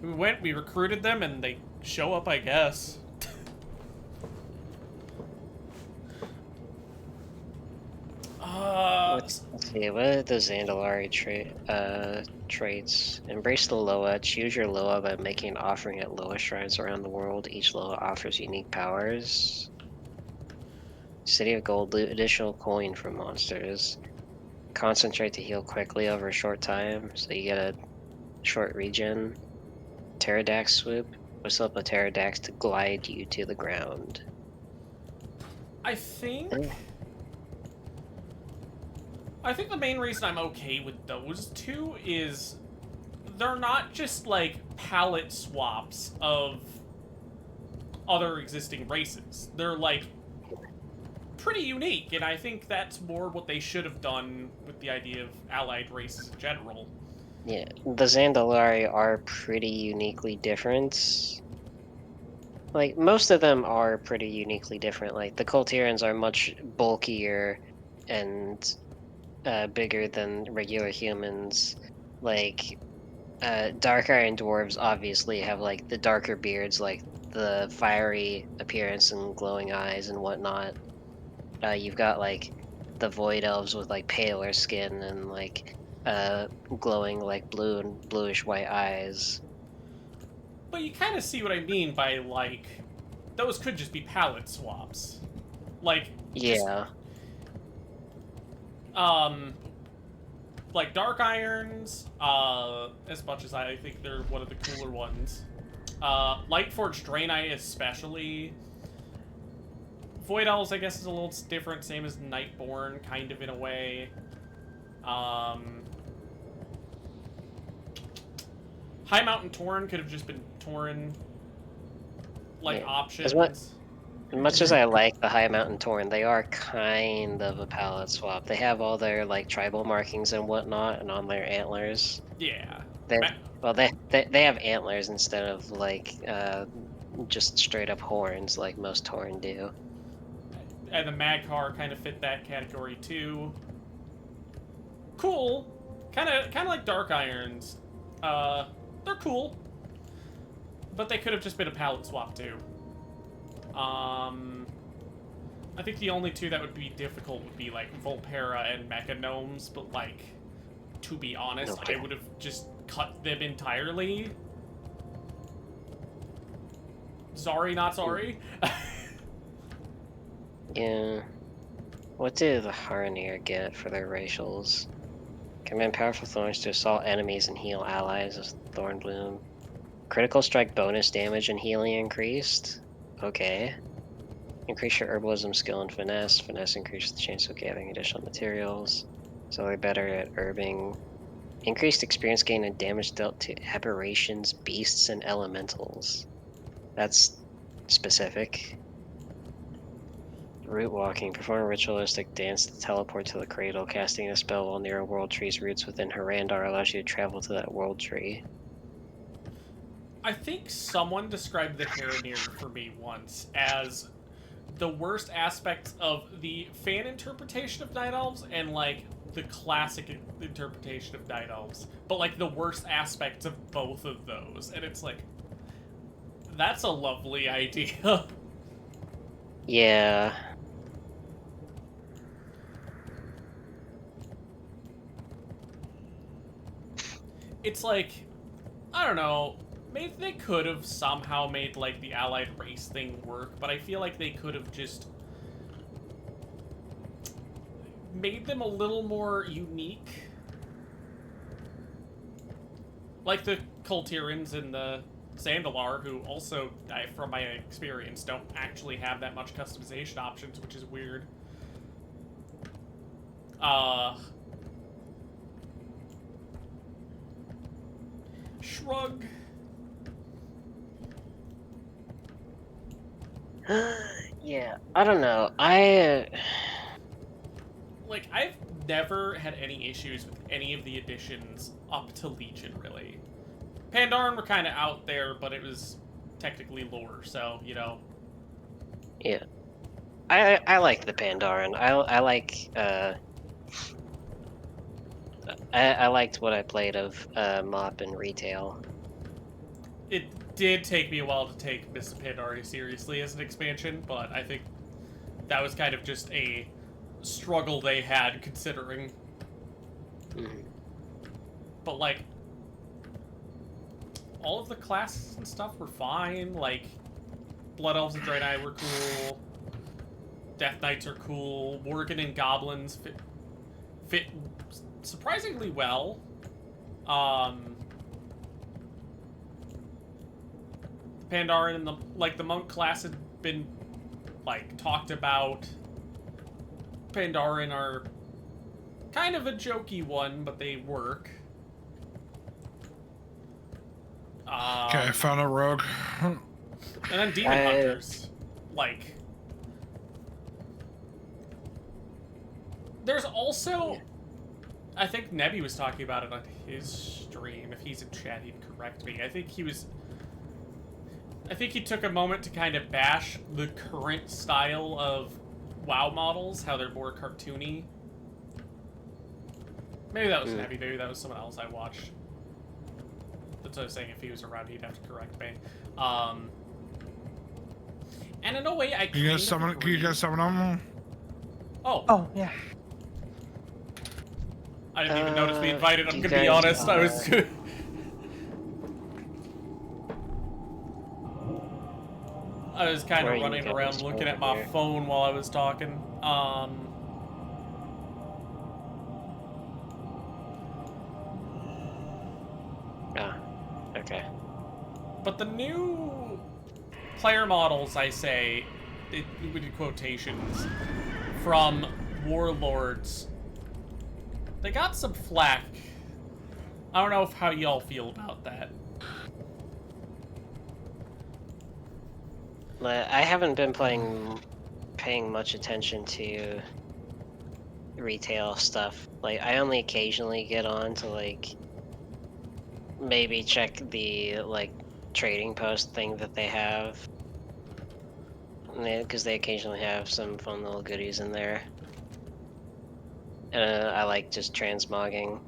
We recruited them, and they show up, I guess. Let's see, what are the Zandalari traits? Embrace the Loa. Choose your Loa by making an offering at Loa shrines around the world. Each Loa offers unique powers. City of Gold, loot additional coin from monsters. Concentrate to heal quickly over a short time, so you get a short regen. Pterodax swoop. Whistle up a Pterodax to glide you to the ground. I think the main reason I'm okay with those two is they're not just like palette swaps of other existing races. They're like pretty unique, and I think that's more what they should have done with the idea of allied races in general. Yeah, the Zandalari are pretty uniquely different. Like, most of them are pretty uniquely different. Like, the Kultirans are much bulkier and bigger than regular humans. Like, Dark Iron Dwarves obviously have, like, the darker beards, like, the fiery appearance and glowing eyes and whatnot. You've got, like, the Void Elves with, like, paler skin and, like, glowing, like, blue and bluish-white eyes. But you kind of see what I mean by, like, those could just be palette swaps. Like, Yeah. like Dark Irons, as much as I think they're one of the cooler ones. Lightforged Draenei especially. Void Elves, I guess, is a little different, same as Nightborn, kind of in a way. High Mountain Tauren could have just been Tauren, like, Yeah. options. As much as I like the High Mountain Tauren, they are kind of a palette swap. They have all their, like, tribal markings and whatnot, and on their antlers. Yeah. Well, they have antlers instead of, like, just straight up horns like most Tauren do. And the Magcar kind of fit that category too. Cool. Kind of like Dark Irons. They're cool. But they could have just been a palette swap too. I think the only two that would be difficult would be like Volpera and Mecha Gnomes, but like, to be honest, I would have just cut them entirely. Sorry, not sorry. Yeah. What did the Haranir get for their racials? Command powerful thorns to assault enemies and heal allies as Thorn Bloom. Critical strike bonus damage and healing increased. Okay. Increase your herbalism skill and finesse. Finesse increases the chance of gathering additional materials. So they're better at herbing. Increased experience gain and damage dealt to aberrations, beasts, and elementals. That's specific. Root walking. Perform a ritualistic dance to teleport to the cradle. Casting a spell while near a world tree's roots within Harandar allows you to travel to that world tree. I think someone described the Haranir for me once as the worst aspects of the fan interpretation of Night Elves and, like, the classic interpretation of Night Elves. But, like, the worst aspects of both of those. And it's like, that's a lovely idea. Yeah. It's like, I don't know, maybe they could have somehow made, like, the allied race thing work, but I feel like they could have just made them a little more unique. Like the Kultirans and the Zandalar, who also, from my experience, don't actually have that much customization options, which is weird. Shrug. Yeah, I don't know. Like, I've never had any issues with any of the additions up to Legion, really. Pandaren were kind of out there, but it was technically lore, so, you know. Yeah. I like the Pandaren. I like, I liked what I played of Mop and Retail. It did take me a while to take Mists of Pandaria seriously as an expansion, but I think that was kind of just a struggle they had, considering. But, like, all of the classes and stuff were fine. Like, Blood Elves and Draenei were cool. Death Knights are cool. Worgen and Goblins fit surprisingly well. The Pandaren and the Monk class had been, like, talked about. Pandaren are kind of a jokey one, but they work. Okay, I found a rogue. And then Demon Hunters. Like, there's also, I think Nebby was talking about it on his stream. If he's in chat, he'd correct me. I think he took a moment to kind of bash the current style of WoW models, how they're more cartoony. Maybe that was Nebby, maybe that was someone else I watched. That's what I was saying, if he was around, he'd have to correct me. And in a way, I Can you guys summon them? Oh. Oh, yeah. I didn't even notice we invited. I'm you gonna be guys honest. I was. I was kind of running around looking at my phone while I was talking. Okay. But the new player models, I say, with quotations, from Warlords, they got some flack. I don't know how y'all feel about that. I haven't been paying much attention to retail stuff. Like, I only occasionally get on to, like, maybe check the, like, trading post thing that they have. Because they occasionally have some fun little goodies in there. I like just transmogging.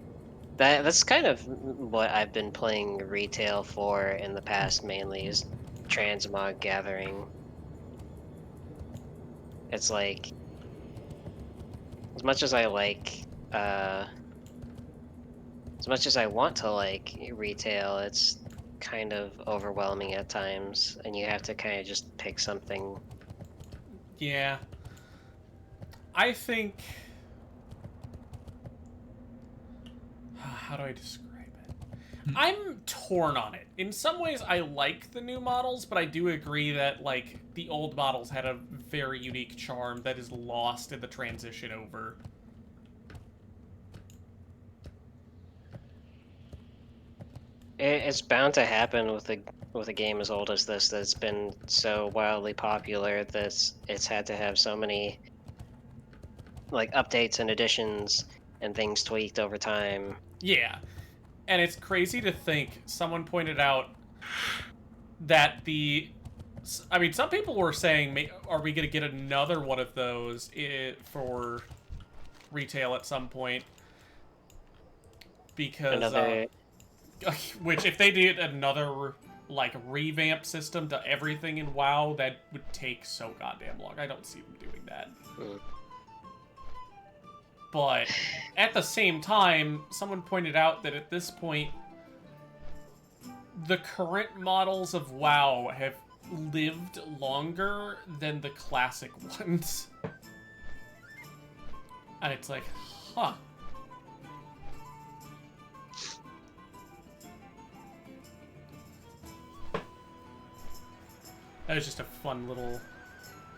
That's kind of what I've been playing retail for in the past, mainly, is transmog gathering. It's like, as much as I like, as much as I want to like retail, it's kind of overwhelming at times, and you have to kind of just pick something. Yeah. I think... How do I describe it? I'm torn on it. In some ways, I like the new models, but I do agree that, like, the old models had a very unique charm that is lost in the transition over. It's bound to happen with a game as old as this that's been so wildly popular that it's had to have so many, like, updates and additions and things tweaked over time. Yeah. And it's crazy to think, someone pointed out that I mean, some people were saying, are we going to get another one of those for retail at some point? Because, which, if they did another, like, revamp system to everything in WoW, that would take so goddamn long. I don't see them doing that. But at the same time, someone pointed out that at this point, the current models of WoW have lived longer than the classic ones. And it's like, huh. That was just a fun little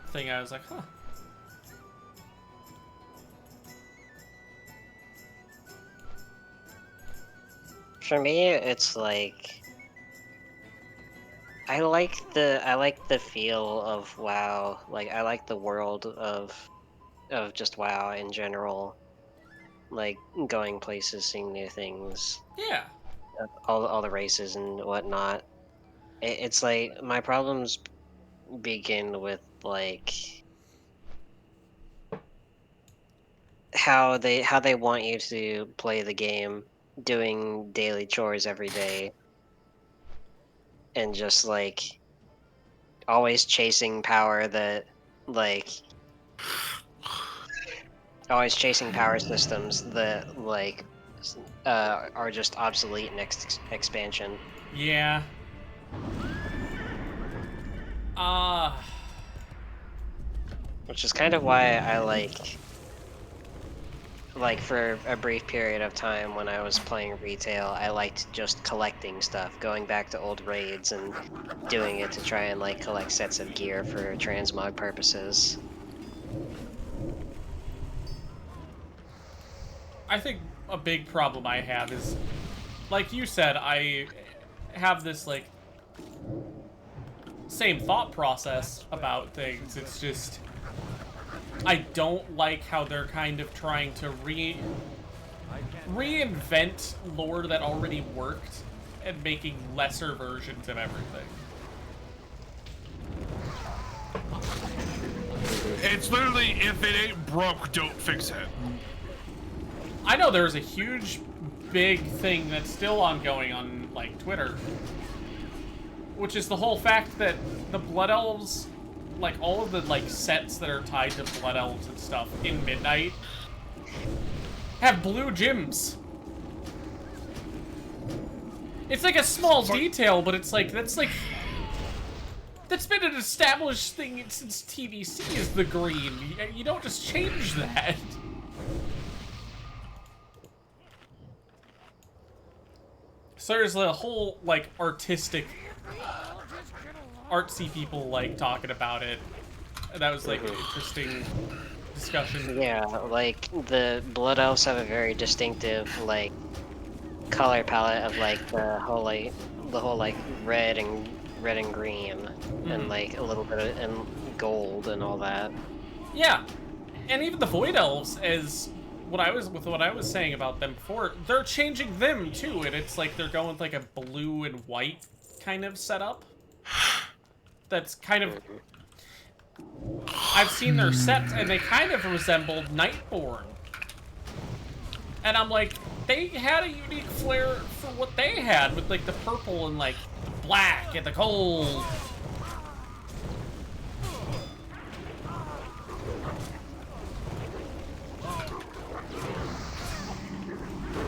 thing. I was like, huh. For me, it's like, I like the feel of WoW. Like, I like the world of just WoW in general. Like, going places, seeing new things. Yeah. All the races and whatnot. It's like, my problems begin with, like, how they want you to play the game, doing daily chores every day, and just, like, always chasing power that, like, Always chasing power systems that like are just obsolete next expansion. Yeah. Which is kind of why I like for a brief period of time when I was playing retail, I liked just collecting stuff, going back to old raids and doing it to try and like collect sets of gear for transmog purposes. I think a big problem I have is, like you said, I have this, like, same thought process about things. It's just, I don't like how they're kind of trying to reinvent lore that already worked and making lesser versions of everything. It's literally, if it ain't broke, don't fix it. I know there's a huge, big thing that's still ongoing on, like, Twitter, which is the whole fact that the Blood Elves, like, all of the, like, sets that are tied to Blood Elves and stuff in Midnight have blue gems. It's like a small detail, but it's like, that's been an established thing since TVC is the green. You don't just change that. So there's a whole, like, artistic, artsy people, like, talking about it. That was, like, an interesting discussion. Yeah, like, the Blood Elves have a very distinctive, like, color palette of, like, the whole, like, red and green, and, like, a little bit of, and gold and all that. Yeah, and even the Void Elves, as what I was saying about them before, they're changing them too, and it's like they're going with like a blue and white kind of setup. That's kind of, I've seen their sets and they kind of resembled Nightborn, and I'm like, they had a unique flair for what they had with like the purple and like the black and the gold.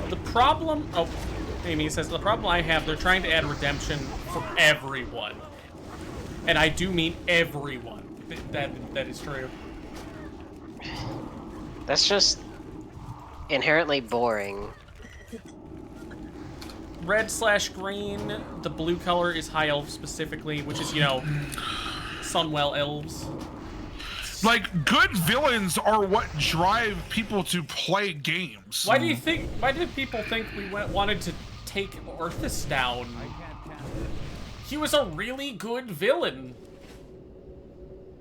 The problem, oh, Amy says, the problem I have, they're trying to add redemption for everyone. And I do mean everyone. That is true. That's just inherently boring. Red/green, the blue color is High Elf specifically, which is, you know, Sunwell Elves. Like, good villains are what drive people to play games. Why did people think we wanted to take Arthas down? He was a really good villain.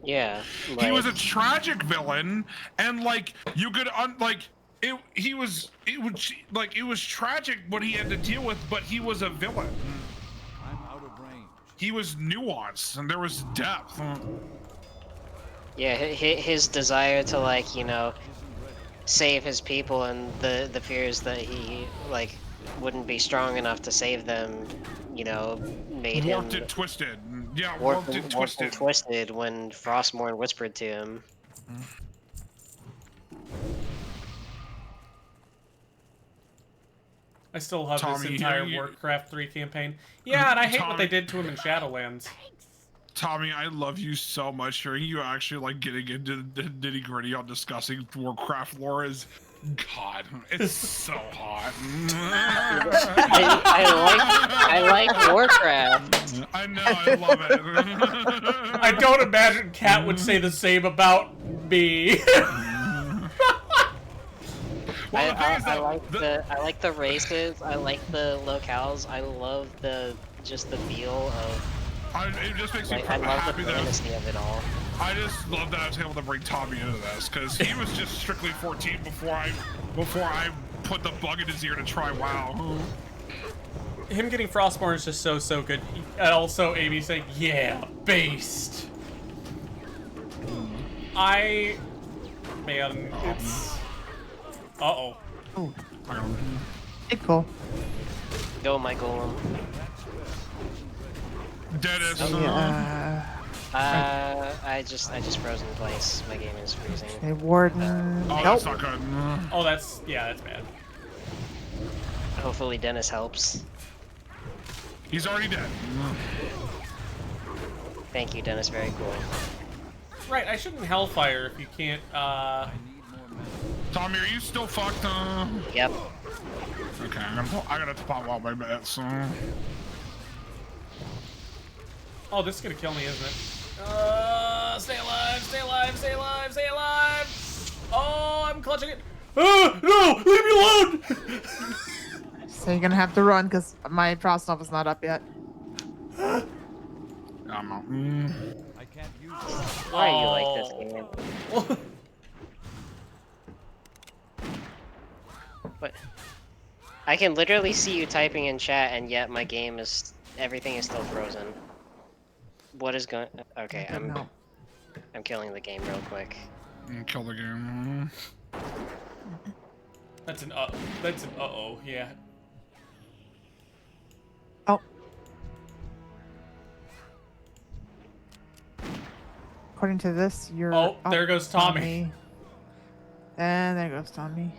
Yeah. Like, he was a tragic villain, and like you could it was tragic what he had to deal with, but he was a villain. I'm out of range. He was nuanced, and there was depth. Yeah, his desire to, like, you know, save his people and the fears that he, like, wouldn't be strong enough to save them, you know, made him... Warped and twisted. Yeah, warped and twisted when Frostmourne whispered to him. I still have Tommie, this entire Warcraft 3 campaign. Yeah, and I hate what they did to him in Shadowlands. Tommie, I love you so much. Hearing you actually like getting into the nitty gritty on discussing Warcraft lore is, God, it's so hot. I like Warcraft. I know, I love it. I don't imagine Kat would say the same about me. Well, I like the races. I like the locales. I love just the feel of. It just makes me I love happy the fantasy of it all. I just love that I was able to bring Tommie into this, because he was just strictly 14 before I put the bug in his ear to try WoW. Him getting Frostmourne is just so good. And also Amy saying, yeah, based. Man, it's... Uh-oh. Oh. Big pull. Go, my golem. Dennis. I I just froze in place. My game is freezing. Okay, Warden. Oh, Nope. that's not good. Oh, that's bad. Hopefully Dennis helps. He's already dead. Thank you, Dennis. Very cool. Right, I shouldn't Hellfire if you can't, Tommie, are you still fucked? Yep. Okay, I gotta have to pop out my bets. Oh, this is gonna kill me, isn't it? Stay alive, stay alive, stay alive, stay alive! Oh, I'm clutching it! No! Leave me alone! So you're gonna have to run because my Frost Nova is not up yet. I'm out. I can't use Why are you like this game? What? I can literally see you typing in chat, and yet my game is everything is still frozen. What is going? Okay, I'm killing the game real quick. Kill the game. That's an uh-oh, yeah. Oh. According to this, you're. Oh, there goes Tommie. And there goes Tommie.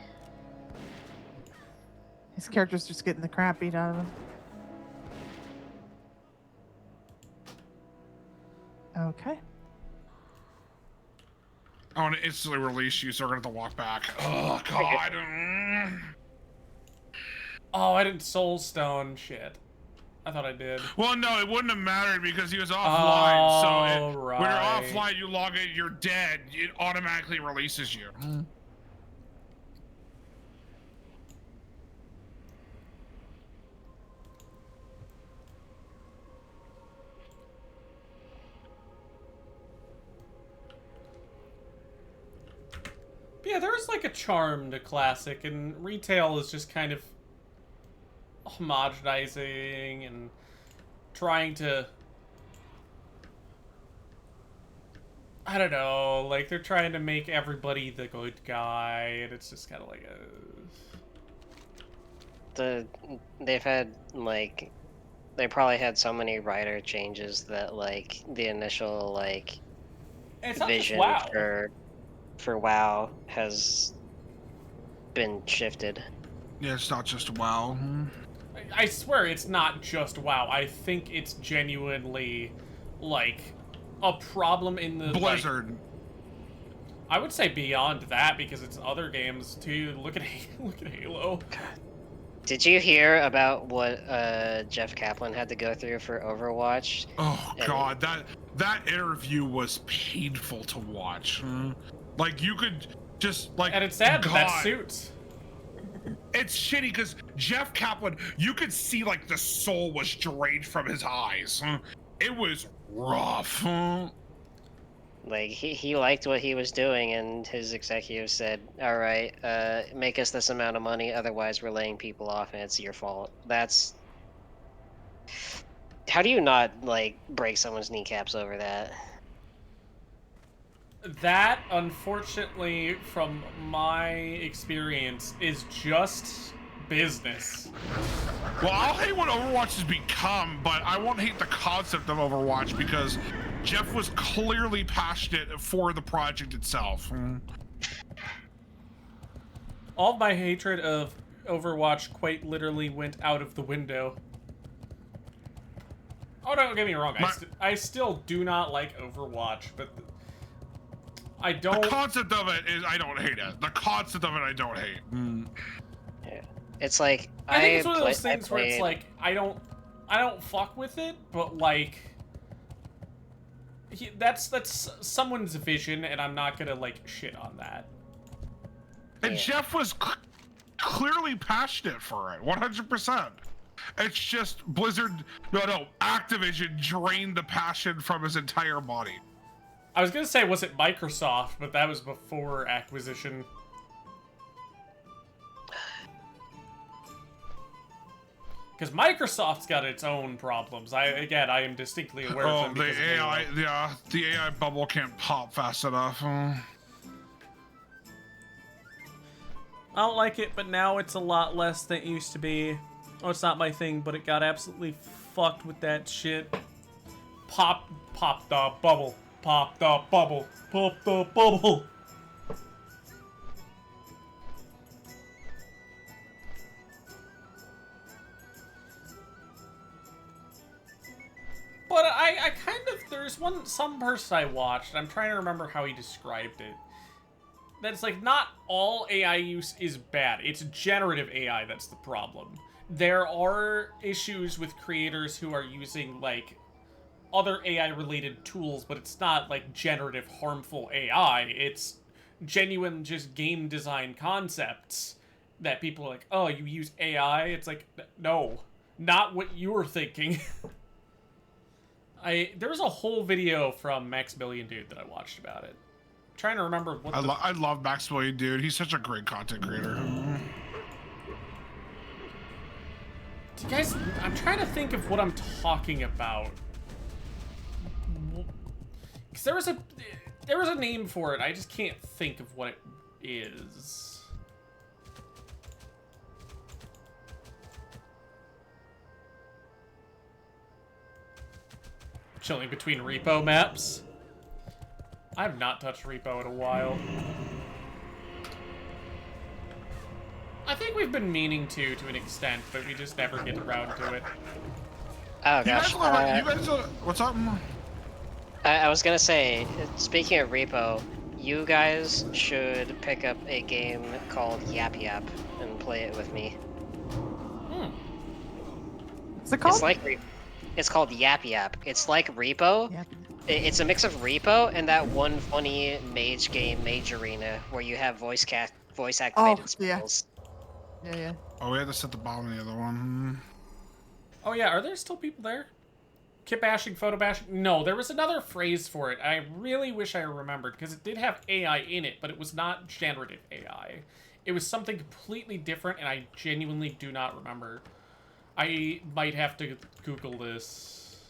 His character's just getting the crap beat out of him. Okay. I want to instantly release you, so we're gonna have to walk back. Oh god. Oh, I didn't Soulstone. Shit. I thought I did. Well, no, it wouldn't have mattered because he was offline. So right. when you're offline, you log in, you're dead. It automatically releases you. But yeah, there is like a charm to Classic, and retail is just kind of homogenizing and trying to, I don't know, like they're trying to make everybody the good guy, and it's just kind of like They've had like they probably had so many writer changes that like the initial like vision for WoW has been shifted. Yeah, it's not just WoW. I swear it's not just WoW. I think it's genuinely like a problem in the Blizzard. Like, I would say beyond that because it's other games too. Look at Halo. Did you hear about what Jeff Kaplan had to go through for Overwatch? Oh god, that interview was painful to watch. Like you could just like. And it's sad that suits. It's shitty because Jeff Kaplan, you could see like the soul was drained from his eyes. It was rough. Like he liked what he was doing, and his executives said, "All right, make us this amount of money, otherwise we're laying people off, and it's your fault." That's how do you not like break someone's kneecaps over that? That, unfortunately, from my experience, is just business. Well, I'll hate what Overwatch has become, but I won't hate the concept of Overwatch because Jeff was clearly passionate for the project itself. All of my hatred of Overwatch quite literally went out of the window. Oh, don't get me wrong. I still do not like Overwatch, but I don't. The concept of it is I don't hate it. The concept of it I don't hate. Yeah, it's like I think it's one of those things where it's like I don't fuck with it, but like that's someone's vision, and I'm not gonna like shit on that. And Jeff was clearly passionate for it, 100%. It's just Blizzard, no, Activision drained the passion from his entire body. I was gonna say, was it Microsoft, but that was before acquisition. Because Microsoft's got its own problems. I am distinctly aware of them. The AI, the AI bubble can't pop fast enough. I don't like it, but now it's a lot less than it used to be. Oh, it's not my thing, but it got absolutely fucked with that shit. Pop the bubble. Pop the bubble. Pop the bubble. But I kind of, there's some person I watched, I'm trying to remember how he described it. That's like, not all AI use is bad. It's generative AI that's the problem. There are issues with creators who are using, like, other AI-related tools, but it's not, like, generative, harmful AI. It's genuine, just game design concepts that people are like, oh, you use AI? It's like, no, not what you were thinking. There was a whole video from Maximilian Dude that I watched about it. I'm trying to remember what I love Maximilian Dude. He's such a great content creator. Do you guys, I'm trying to think of what I'm talking about. Because there was a name for it. I just can't think of what it is. Chilling between repo maps. I have not touched repo in a while. I think we've been meaning to an extent, but we just never get around to it. Oh gosh. What's up? I was gonna say, speaking of repo, you guys should pick up a game called Yap Yap and play it with me. What's it called? It's called Yap Yap. It's like Repo. Yap. It's a mix of Repo and that one funny mage game, Mage Arena, where you have voice activated spells. Yeah. Oh, we had to set the bottom of the other one. Oh yeah, are there still people there? Kit bashing, photo bashing? No, there was another phrase for it. I really wish I remembered, because it did have AI in it, but it was not generative AI. It was something completely different, and I genuinely do not remember. I might have to Google this.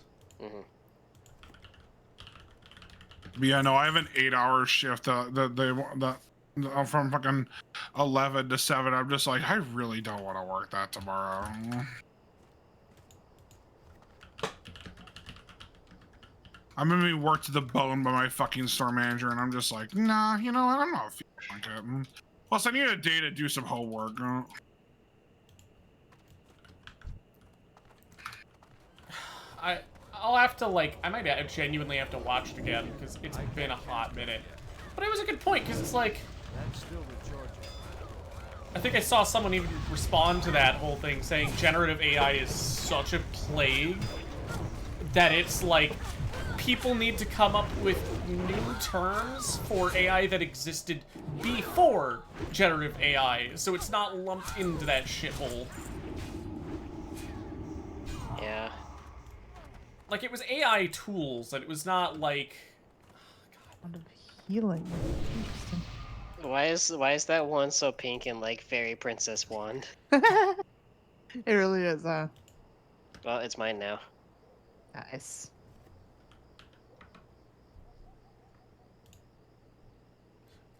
Yeah, no, I have an 8-hour shift from fucking 11 to 7. I'm just like, I really don't want to work that tomorrow. I'm gonna be worked to the bone by my fucking store manager, and I'm just like, nah, you know what? I'm not feeling like it. Plus, I need a day to do some homework. I'll have to, like, I might genuinely have to watch it again, because it's been a hot minute. But it was a good point, because it's like, I think I saw someone even respond to that whole thing, saying generative AI is such a plague that it's like, people need to come up with new terms for AI that existed before generative AI, so it's not lumped into that shithole. Yeah. Like, it was AI tools, and it was not like... Wand of healing. Interesting. Why is that one so pink and like fairy princess wand? It really is, Well, it's mine now. Nice.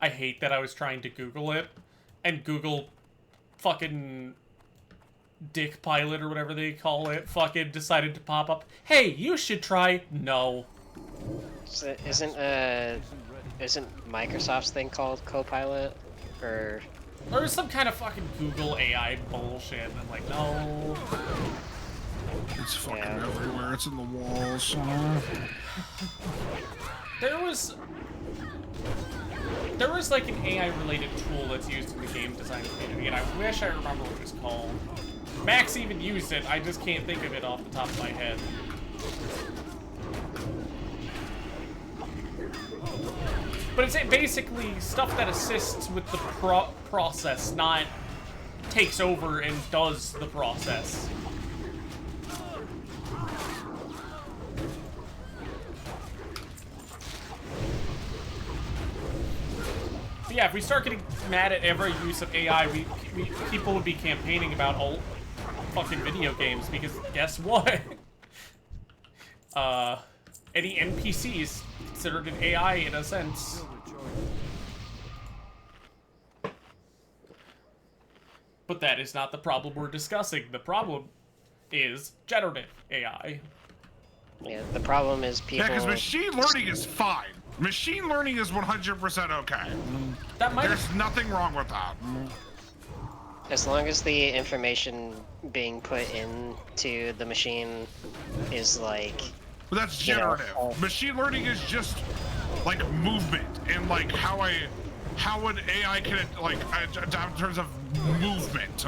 I hate that I was trying to Google it, and Google fucking Dick Pilot or whatever they call it fucking decided to pop up. Hey, you should try. No. So isn't Microsoft's thing called Copilot? Or there was some kind of fucking Google AI bullshit, and I'm like, no. It's fucking everywhere. It's in the walls. There was like an AI-related tool that's used in the game design community, and I wish I remember what it was called. Max even used it, I just can't think of it off the top of my head. But it's basically stuff that assists with the process, not takes over and does the process. But yeah, if we start getting mad at every use of AI, people would be campaigning about all fucking video games, because guess what? Any NPC is considered an AI in a sense. But that is not the problem we're discussing. The problem is generative AI. Yeah, the problem is people. Yeah, because machine learning is fine. Machine learning is 100% okay. That might There's nothing wrong with that. As long as the information being put into the machine is like. But that's You know, generative. Machine learning is just like movement and like how an AI can like adapt in terms of movement.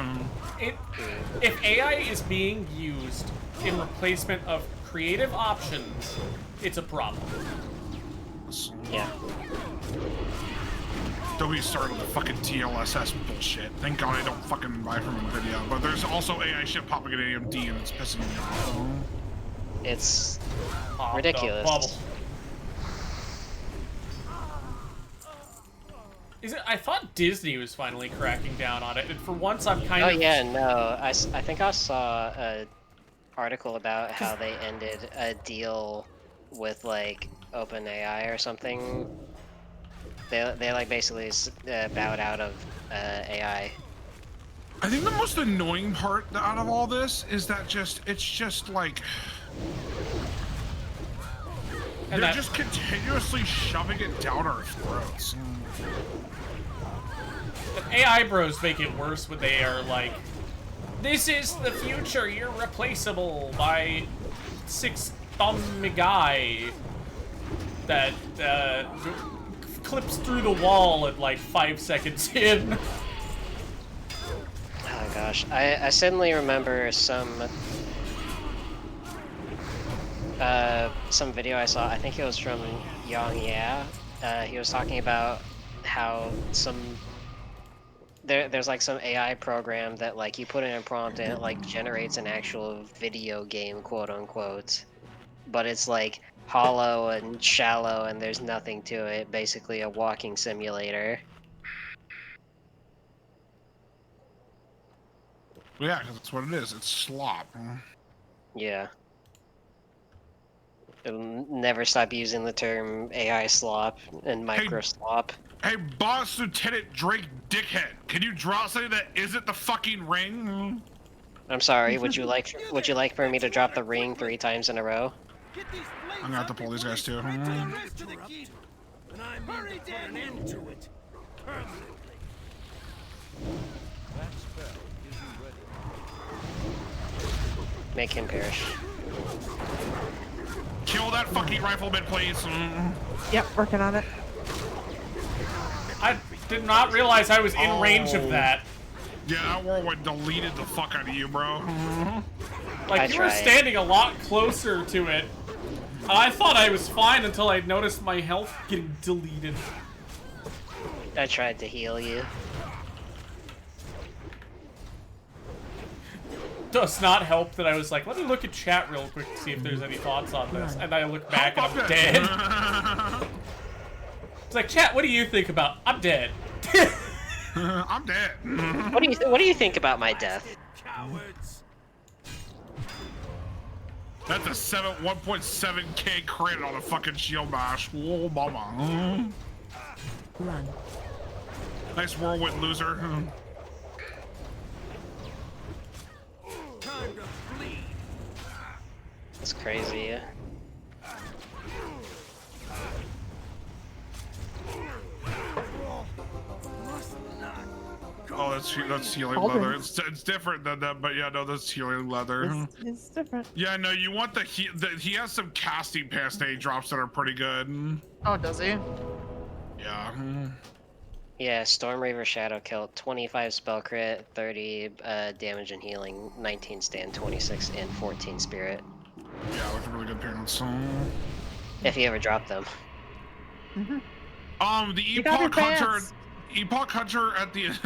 If AI is being used in replacement of creative options, it's a problem. Yeah. Don't be started with the fucking TLSS bullshit. Thank God I don't fucking buy from NVIDIA. But there's also AI shit popping at AMD and it's pissing me off. It's Pop ridiculous. the bubble. Is it? I thought Disney was finally cracking down on it, and for once I'm kind Oh of. yeah, no. I think I saw a article about how they ended a deal with like OpenAI or something. They like basically bowed out of AI. I think the most annoying part out of all this is that it's just like And they're just continuously shoving it down our throats. The AI bros make it worse when they are like, "This is the future. You're replaceable by 6-thumb guy that clips through the wall at like 5 seconds in." Oh gosh, I suddenly remember some video I saw. I think it was from Yang Ya. He was talking about how there's like some AI program that like you put in a prompt and it like generates an actual video game, quote unquote, but it's like hollow and shallow and there's nothing to it. Basically a walking simulator. Yeah, because that's what it is. It's slop. Yeah. It'll never stop using the term AI slop and micro slop. Hey, Boss Lieutenant Drake Dickhead, can you draw something that isn't the fucking ring? I'm sorry, would you like for me to drop the ring 3 times in a row? I'm gonna have to pull these guys too. And I mean to put an end to it. Permanently. That spell isn't ready. Make him perish. Kill that fucking rifleman, please. Yep, working on it. I did not realize I was in range of that. Yeah, that whirlwind deleted the fuck out of you, bro. Like, you were standing a lot closer to it. I thought I was fine until I noticed my health getting deleted. I tried to heal you. Does not help that I was like, let me look at chat real quick to see if there's any thoughts on this. And I look back and I'm dead. It's like, chat, what do you think about? I'm dead. I'm dead. What do you think about my death? Cowards. That's a 1.7k credit on a fucking shield bash. Whoa, mama. Run. Nice whirlwind, loser. Time to bleed. That's crazy. Oh, that's healing leather. It's different than that, but yeah, no, that's healing leather. It's different. Yeah, no, you want he has some casting past that he drops that are pretty good. Oh, does he? Yeah. Yeah, Storm Reaver Shadow Kill, 25 spell crit, 30 damage and healing, 19 stand, 26 and 14 spirit. Yeah, with a really good appearance. If you ever drop them. The Epoch Hunter at the end.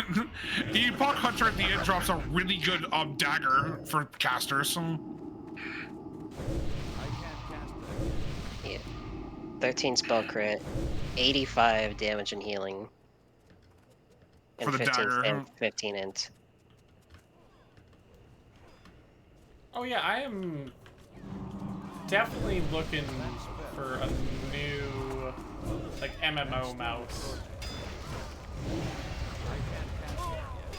Epoch Hunter at the end drops a really good dagger for casters. I can't cast that. Yeah. 13 spell crit, 85 damage and healing. For the dagger. And 15 int. Oh yeah, I am definitely looking for a new, like, MMO mouse.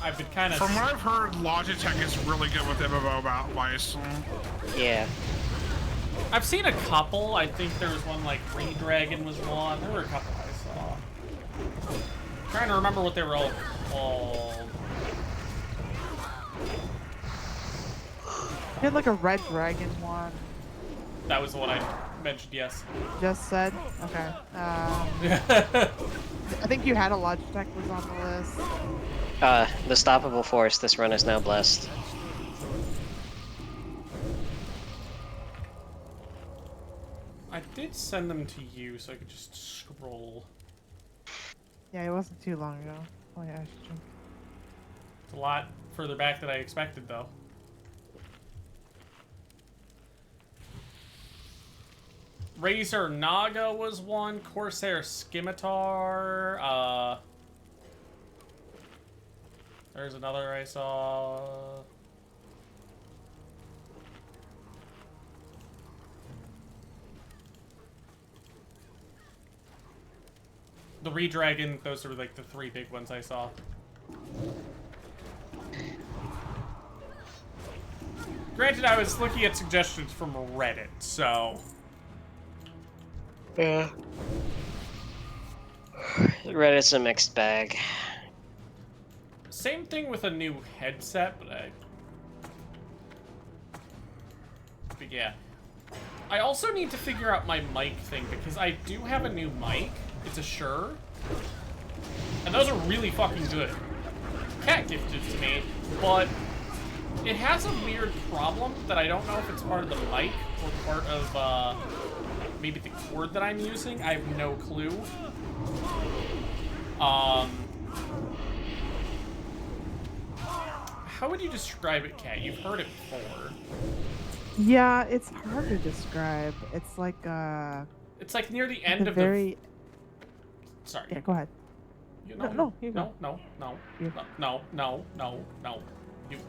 I've been kind of... From what I've heard, Logitech is really good with MMO mice. Yeah. I've seen a couple. I think there was one like Redragon was one. There were a couple I saw. I'm trying to remember what they were all called. You had like a red dragon one. That was the one I mentioned, yes. Just said? Okay. I think you had a Logitech was on the list. The stoppable force. This run is now blessed. I did send them to you so I could just scroll. Yeah, it wasn't too long ago. Oh yeah, I should check. It's a lot further back than I expected, though. Razor Naga was one. Corsair Scimitar. There's another I saw. The Redragon, those are like the 3 big ones I saw. Granted, I was looking at suggestions from Reddit, so... Yeah. Reddit's a mixed bag. Same thing with a new headset, but yeah. I also need to figure out my mic thing, because I do have a new mic. It's a Shure. And those are really fucking good. Cat gifted to me, but it has a weird problem that I don't know if it's part of the mic or part of, maybe the cord that I'm using. I have no clue. How would you describe it, Kat? You've heard it before. Yeah, it's hard to describe. It's like it's like near the end of very... the... Sorry. Yeah, go ahead. You, no, you go. No. You. No. You.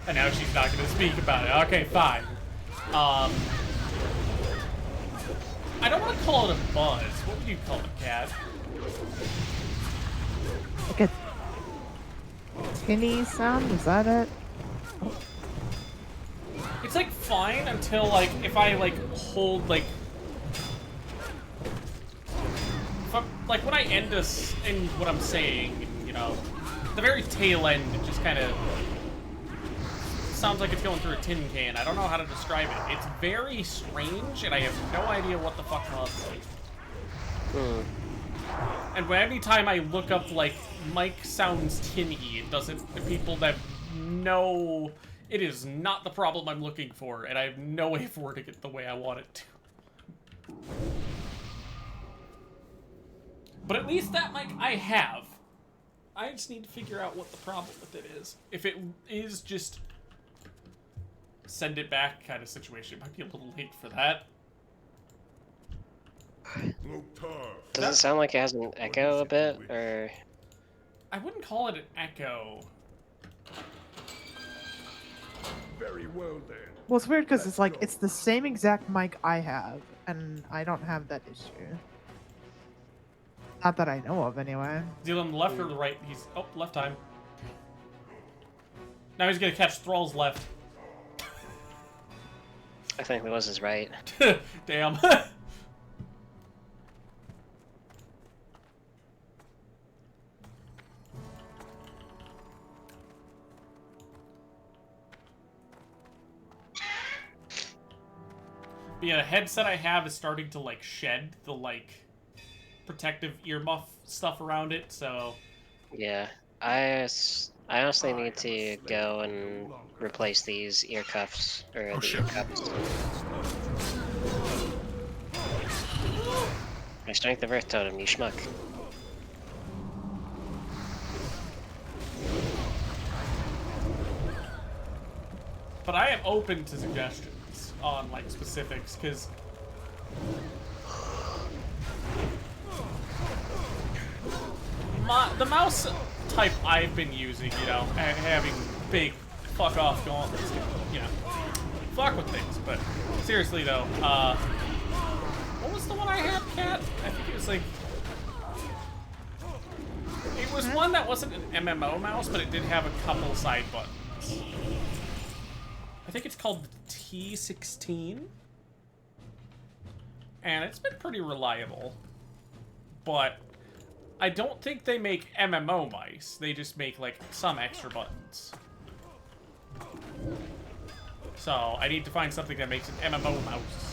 And now she's not going to speak about it. Okay, fine. I don't want to call it a buzz. What would you call it, Kat? Like a tinny sound? Is that it? It's like fine until like if I like hold like if I'm, like when I end this in what I'm saying, you know, the very tail end it just kind of sounds like it's going through a tin can. I don't know how to describe it. It's very strange, and I have no idea what the fuck to say. And every time I look up like Mike sounds tinny, it doesn't. The people that know it is not the problem I'm looking for, and I have no way for it to get the way I want it to. But at least that mic I have. I just need to figure out what the problem with it is. If it is just send it back kind of situation, might be a little late for that. Does it sound like it has an echo a bit, or? I wouldn't call it an echo. Very well then. Well, it's weird because it's like, it's the same exact mic I have, and I don't have that issue. Not that I know of, anyway. Is he on the left or the right? He's... Oh, left time. Now he's gonna catch Thrall's left. I think it was his right. Damn. Yeah, the headset I have is starting to like shed the like protective earmuff stuff around it, so Yeah, I honestly need to go and replace these ear cuffs, or the ear cuffs. My strength of earth totem, you schmuck. but I am open to suggestions on like specifics, because the mouse type I've been using, you know, having big fuck off gauntlets, you know, fuck with things. But seriously though, what was the one I had, Kat? I think it was like, it was one that wasn't an MMO mouse, but it did have a couple side buttons. I think it's called the T16. And it's been pretty reliable. But I don't think they make MMO mice. They just make, like, some extra buttons. So I need to find something that makes an MMO mouse.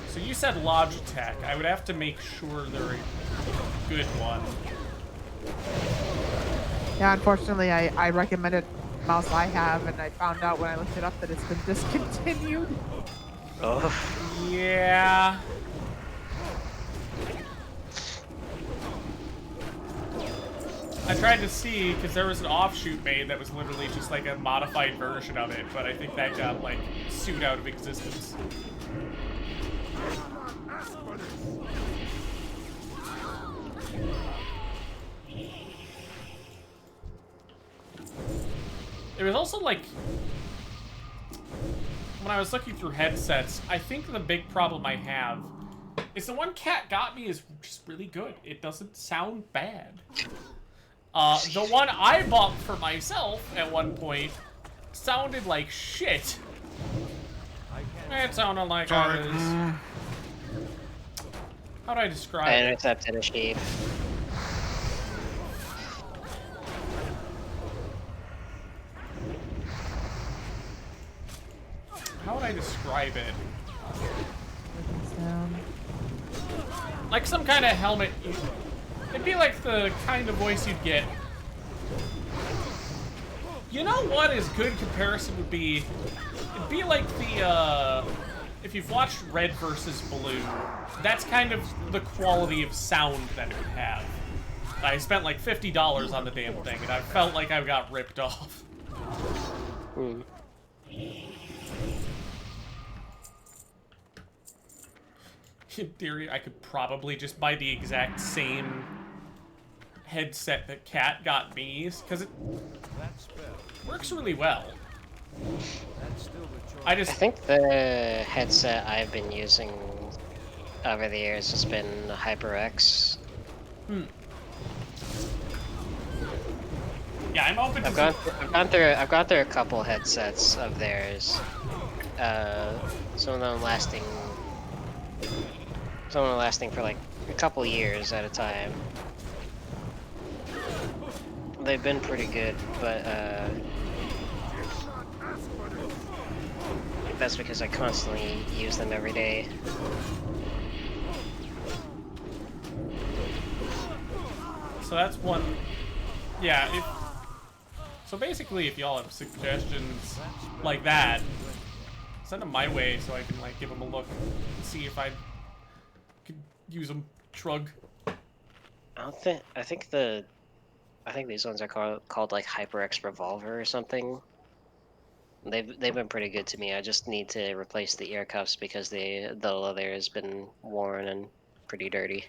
So you said Logitech. I would have to make sure they're a good one. Yeah, unfortunately, I recommended the mouse I have, and I found out when I looked it up that it's been discontinued. Oh. Yeah. I tried to see, because there was an offshoot made that was literally just like a modified version of it, but I think that got, like, sued out of existence. It was also, like, when I was looking through headsets, I think the big problem I have is the one Cat got me is just really good. It doesn't sound bad. The one I bought for myself at one point sounded like shit. It sounded like I was... How do I describe I it? intercepted a sheep. How would I describe it? Down. Like some kind of helmet. It'd be like the kind of voice you'd get. You know what is good comparison would be? It'd be like the, if you've watched Red versus Blue, that's kind of the quality of sound that it would have. I spent like $50 on the damn thing, and I felt like I got ripped off. Hmm. In theory, I could probably just buy the exact same headset that Cat got me, because it works really well. I think the headset I've been using over the years has been HyperX. Hmm. Yeah, I'm open to. I've gone through a couple headsets of theirs. Some of them lasting for like a couple years at a time. They've been pretty good, but that's because I constantly use them every day. So that's one. Yeah. So basically, if y'all have suggestions like that, send them my way so I can like give them a look and see if I could use them. Shrug. I think these ones are called like HyperX Revolver or something. They've been pretty good to me. I just need to replace the ear cuffs because the leather has been worn and pretty dirty.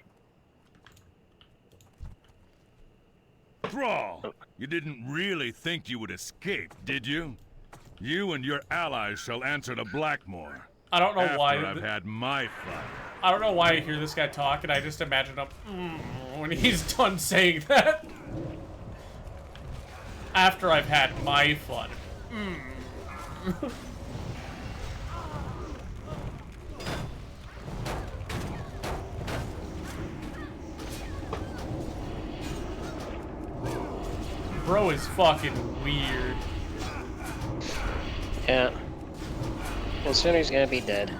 Thrall, you didn't really think you would escape, did you? You and your allies shall answer to Blackmore. I don't know why. After I've had my fun. I don't know why I hear this guy talk, and I just imagine him when he's done saying that. After I've had my fun. Bro is fucking weird. Yeah. And soon he's gonna be dead.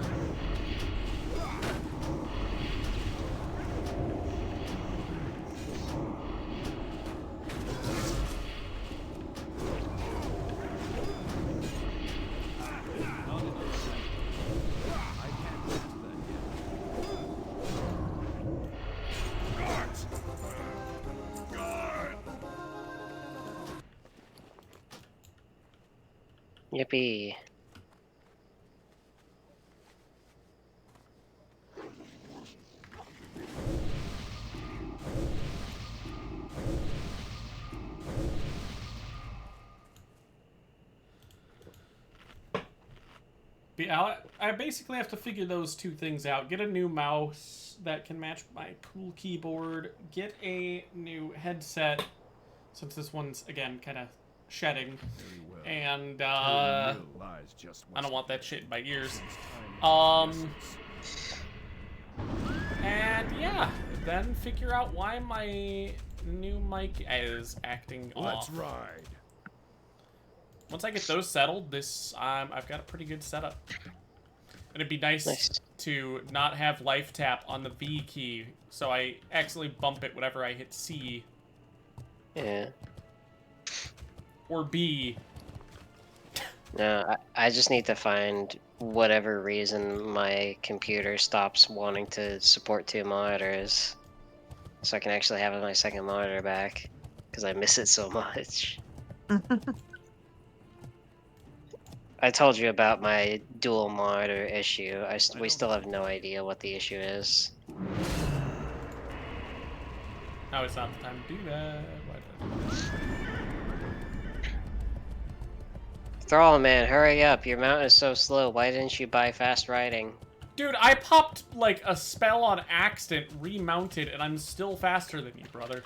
Yippee. I basically have to figure those two things out. Get a new mouse that can match my cool keyboard. Get a new headset, since this one's, again, kind of shedding. Very well. And, Her real lies just I don't must want be that shit in my ears. since time is of the essence. And, yeah, then figure out why my new mic is acting Let's off. ride. Once I get those settled, I've got a pretty good setup. And it'd be nice to not have life tap on the V key, so I accidentally bump it whenever I hit C. Yeah. Or B. No, I just need to find whatever reason my computer stops wanting to support 2 monitors, so I can actually have my second monitor back, because I miss it so much. I told you about my dual monitor issue. We still have no idea what the issue is. Now it's not the time to do that. Why did I do that? Thrall, man, hurry up. Your mount is so slow. Why didn't you buy fast riding? Dude, I popped, like, a spell on accident, remounted, and I'm still faster than you, brother.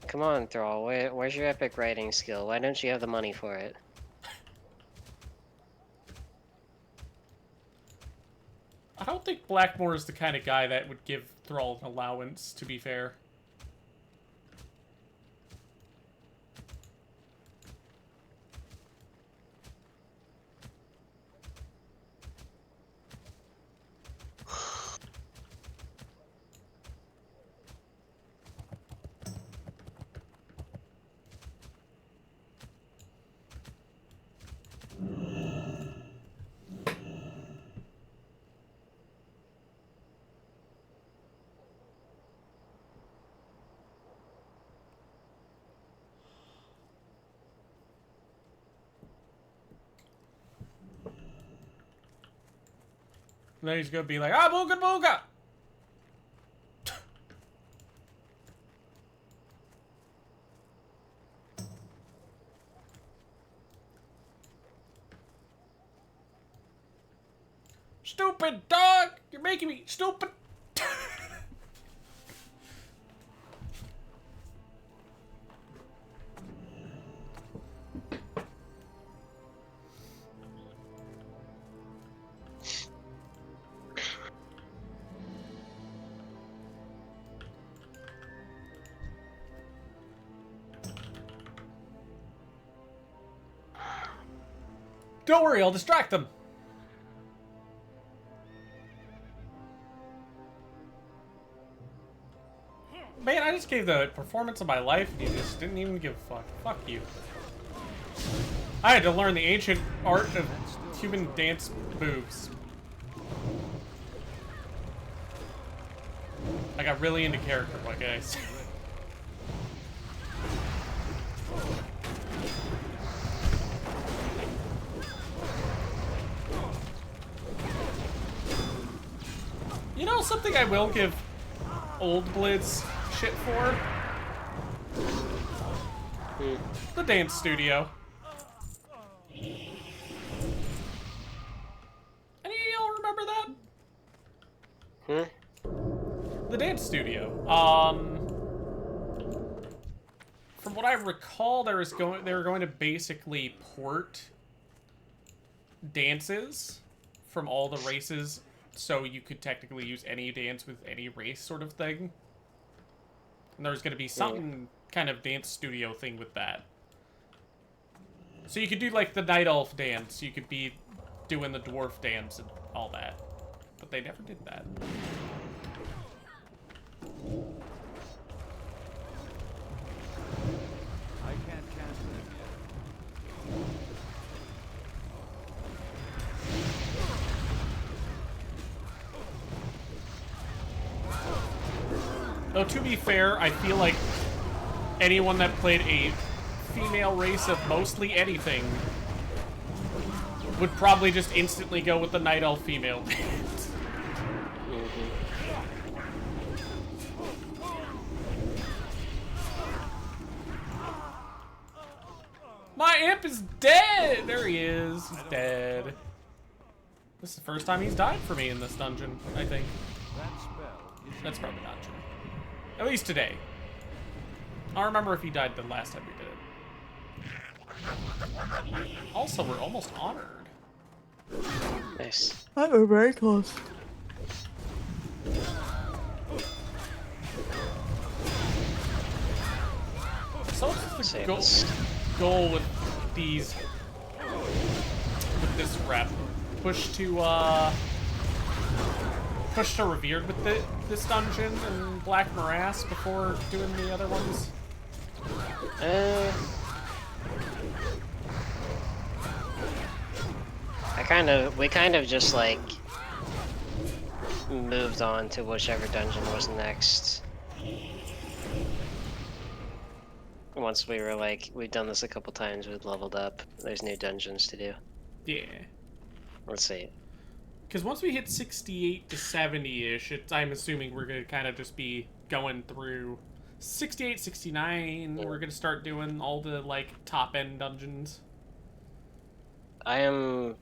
Come on, Thrall. Where's your epic riding skill? Why don't you have the money for it? I don't think Blackmore is the kind of guy that would give Thrall an allowance, to be fair. And then he's gonna be like, ah, booga booga! Stupid dog! You're making me stupid! Don't worry, I'll distract them. Man, I just gave the performance of my life and you just didn't even give a fuck. Fuck you. I had to learn the ancient art of human dance moves. I got really into character, like I said. You know something I will give Old Blitz shit for? The dance studio. Any of y'all remember that? The dance studio. From what I recall, they were going to basically port dances from all the races, so you could technically use any dance with any race, sort of thing. And there was going to be something kind of dance studio thing with that. So you could do like the Night Elf dance. You could be doing the dwarf dance and all that. But they never did that. I can't cast them yet. Though, to be fair, I feel like anyone that played a female race of mostly anything would probably just instantly go with the Night Elf female dance. My imp is dead! There he is. He's dead. This is the first time he's died for me in this dungeon, I think. That spell is That's probably not true. At least today. I don't remember if he died the last time we did it. Also, we're almost honored. Nice. We're very close. So what's the Same. goal with these, with this rep? Push to Revered with this dungeon and Black Morass before doing the other ones? We kind of just like moved on to whichever dungeon was next. Once we were like, we've done this a couple times, we've leveled up. There's new dungeons to do. Yeah. Let's see. Because once we hit 68 to 70-ish, I'm assuming we're going to kind of just be going through 68, 69. Yeah. We're going to start doing all the, like, top-end dungeons. I am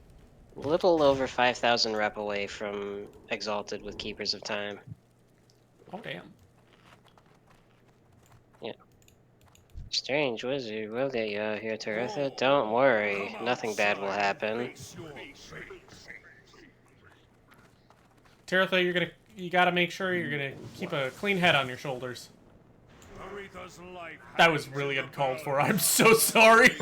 a little over 5,000 rep away from Exalted with Keepers of Time. Oh, damn. Yeah. Strange wizard, we'll get you out here, Taritha. Don't worry, nothing bad will happen. Taritha, you gotta make sure you're gonna keep a clean head on your shoulders. That was really uncalled for. I'm so sorry.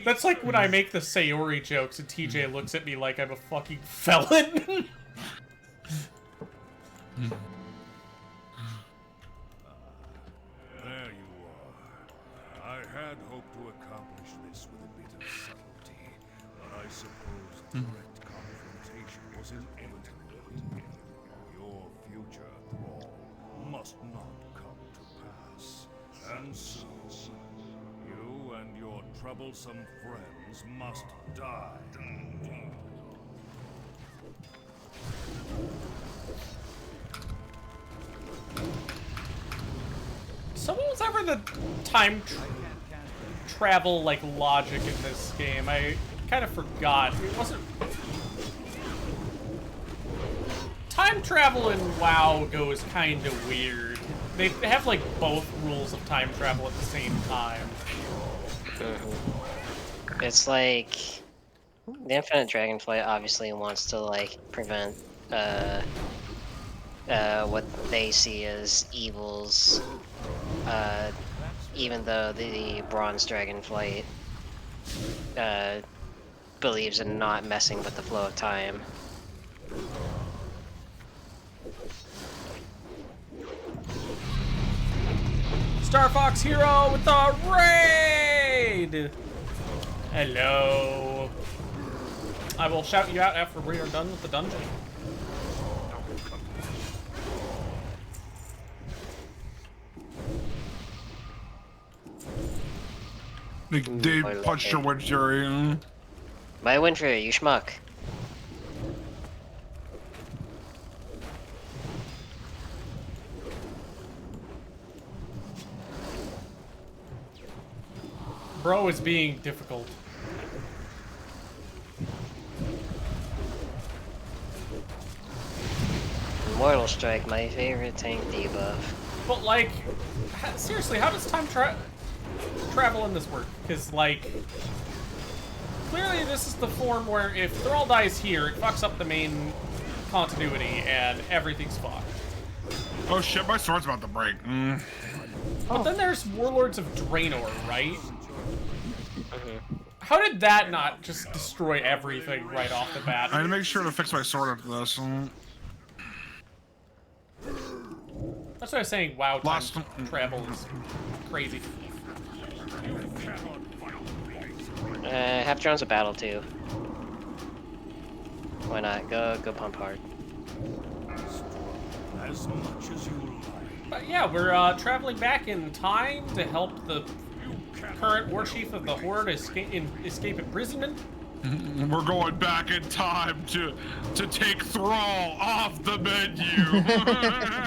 That's like when I make the Sayori jokes and TJ looks at me like I'm a fucking felon. There you are. I had hoped to accomplish this with a bit of subtlety, but I suppose direct confrontation was inevitable. Your future, Thrall, must not come to pass. And so, you and your troublesome friends must die. So what was ever the time travel, like, logic in this game? I kind of forgot. It wasn't... Time travel in WoW goes kind of weird. They have, like, both rules of time travel at the same time. It's like the Infinite Dragonflight obviously wants to like prevent what they see as evils, even though the Bronze Dragonflight believes in not messing with the flow of time. Star Fox Hero with the raid! Hello. I will shout you out after we are done with the dungeon. They punched your wind fury. My Winfrey, you schmuck. Bro is being difficult. Mortal Strike, my favorite tank debuff. But, like, seriously, how does time travel in this work? Because, like, clearly this is the form where if Thrall dies here, it fucks up the main continuity and everything's fucked. Oh shit, my sword's about to break. But then there's Warlords of Draenor, right? How did that not just destroy everything right off the bat? I had to make sure to fix my sword after this. That's what I was saying. WoW time travel is crazy. Half drone's a battle too. Why not? Go pump hard. As much as you like. But yeah, we're traveling back in time to help the current war chief of the Horde escape imprisonment. We're going back in time to take Thrall off the menu.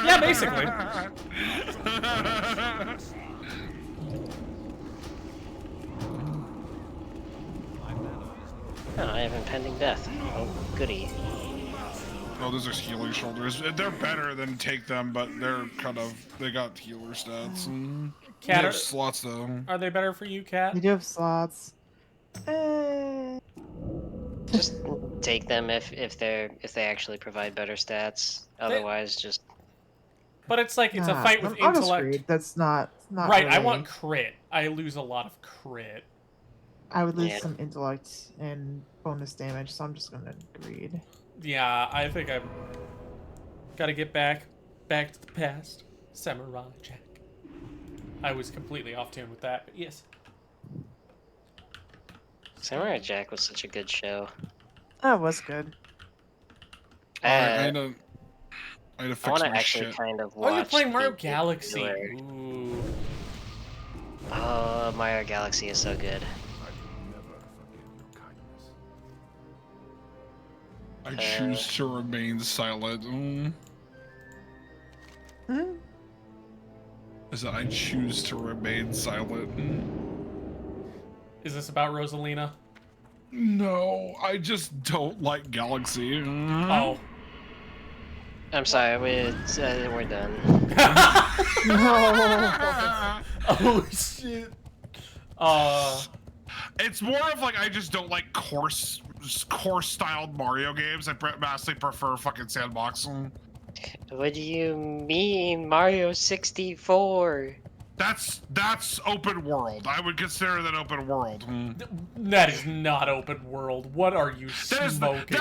Yeah, basically. Oh, I have impending death. Oh, goody. Oh, those are healing shoulders. They're better than take them, but they're kind of they got healer stats. They Cat, have slots though. are they better for you, Cat? You do have slots. Eh. Just take them if they actually provide better stats. Otherwise, just But it's like it's a Nah, fight with I'm intellect. screwed. That's not Right, I really- want crit. I lose a lot of crit. I would lose Yeah. some intellect and bonus damage, so I'm just gonna greed. Yeah, I think I'm gotta get back to the past. Samurai Jack. I was completely off tune with that, but yes. Samurai Jack was such a good show. That was good. I had to I fix want to my actually shit. kind of Oh, watch. you're playing Mario the Galaxy. viewer. Ooh. Oh, Mario Galaxy is so good. I will never forget your kindness. I choose to remain silent. Hmm? Is that I choose to remain silent? Is this about Rosalina? No, I just don't like Galaxy. Oh. I'm sorry, we're done. Oh shit. It's more of like I just don't like course styled Mario games. I vastly prefer fucking sandbox. What do you mean, Mario 64? That's open world. I would consider that open world. That is not open world. What are you That smoking?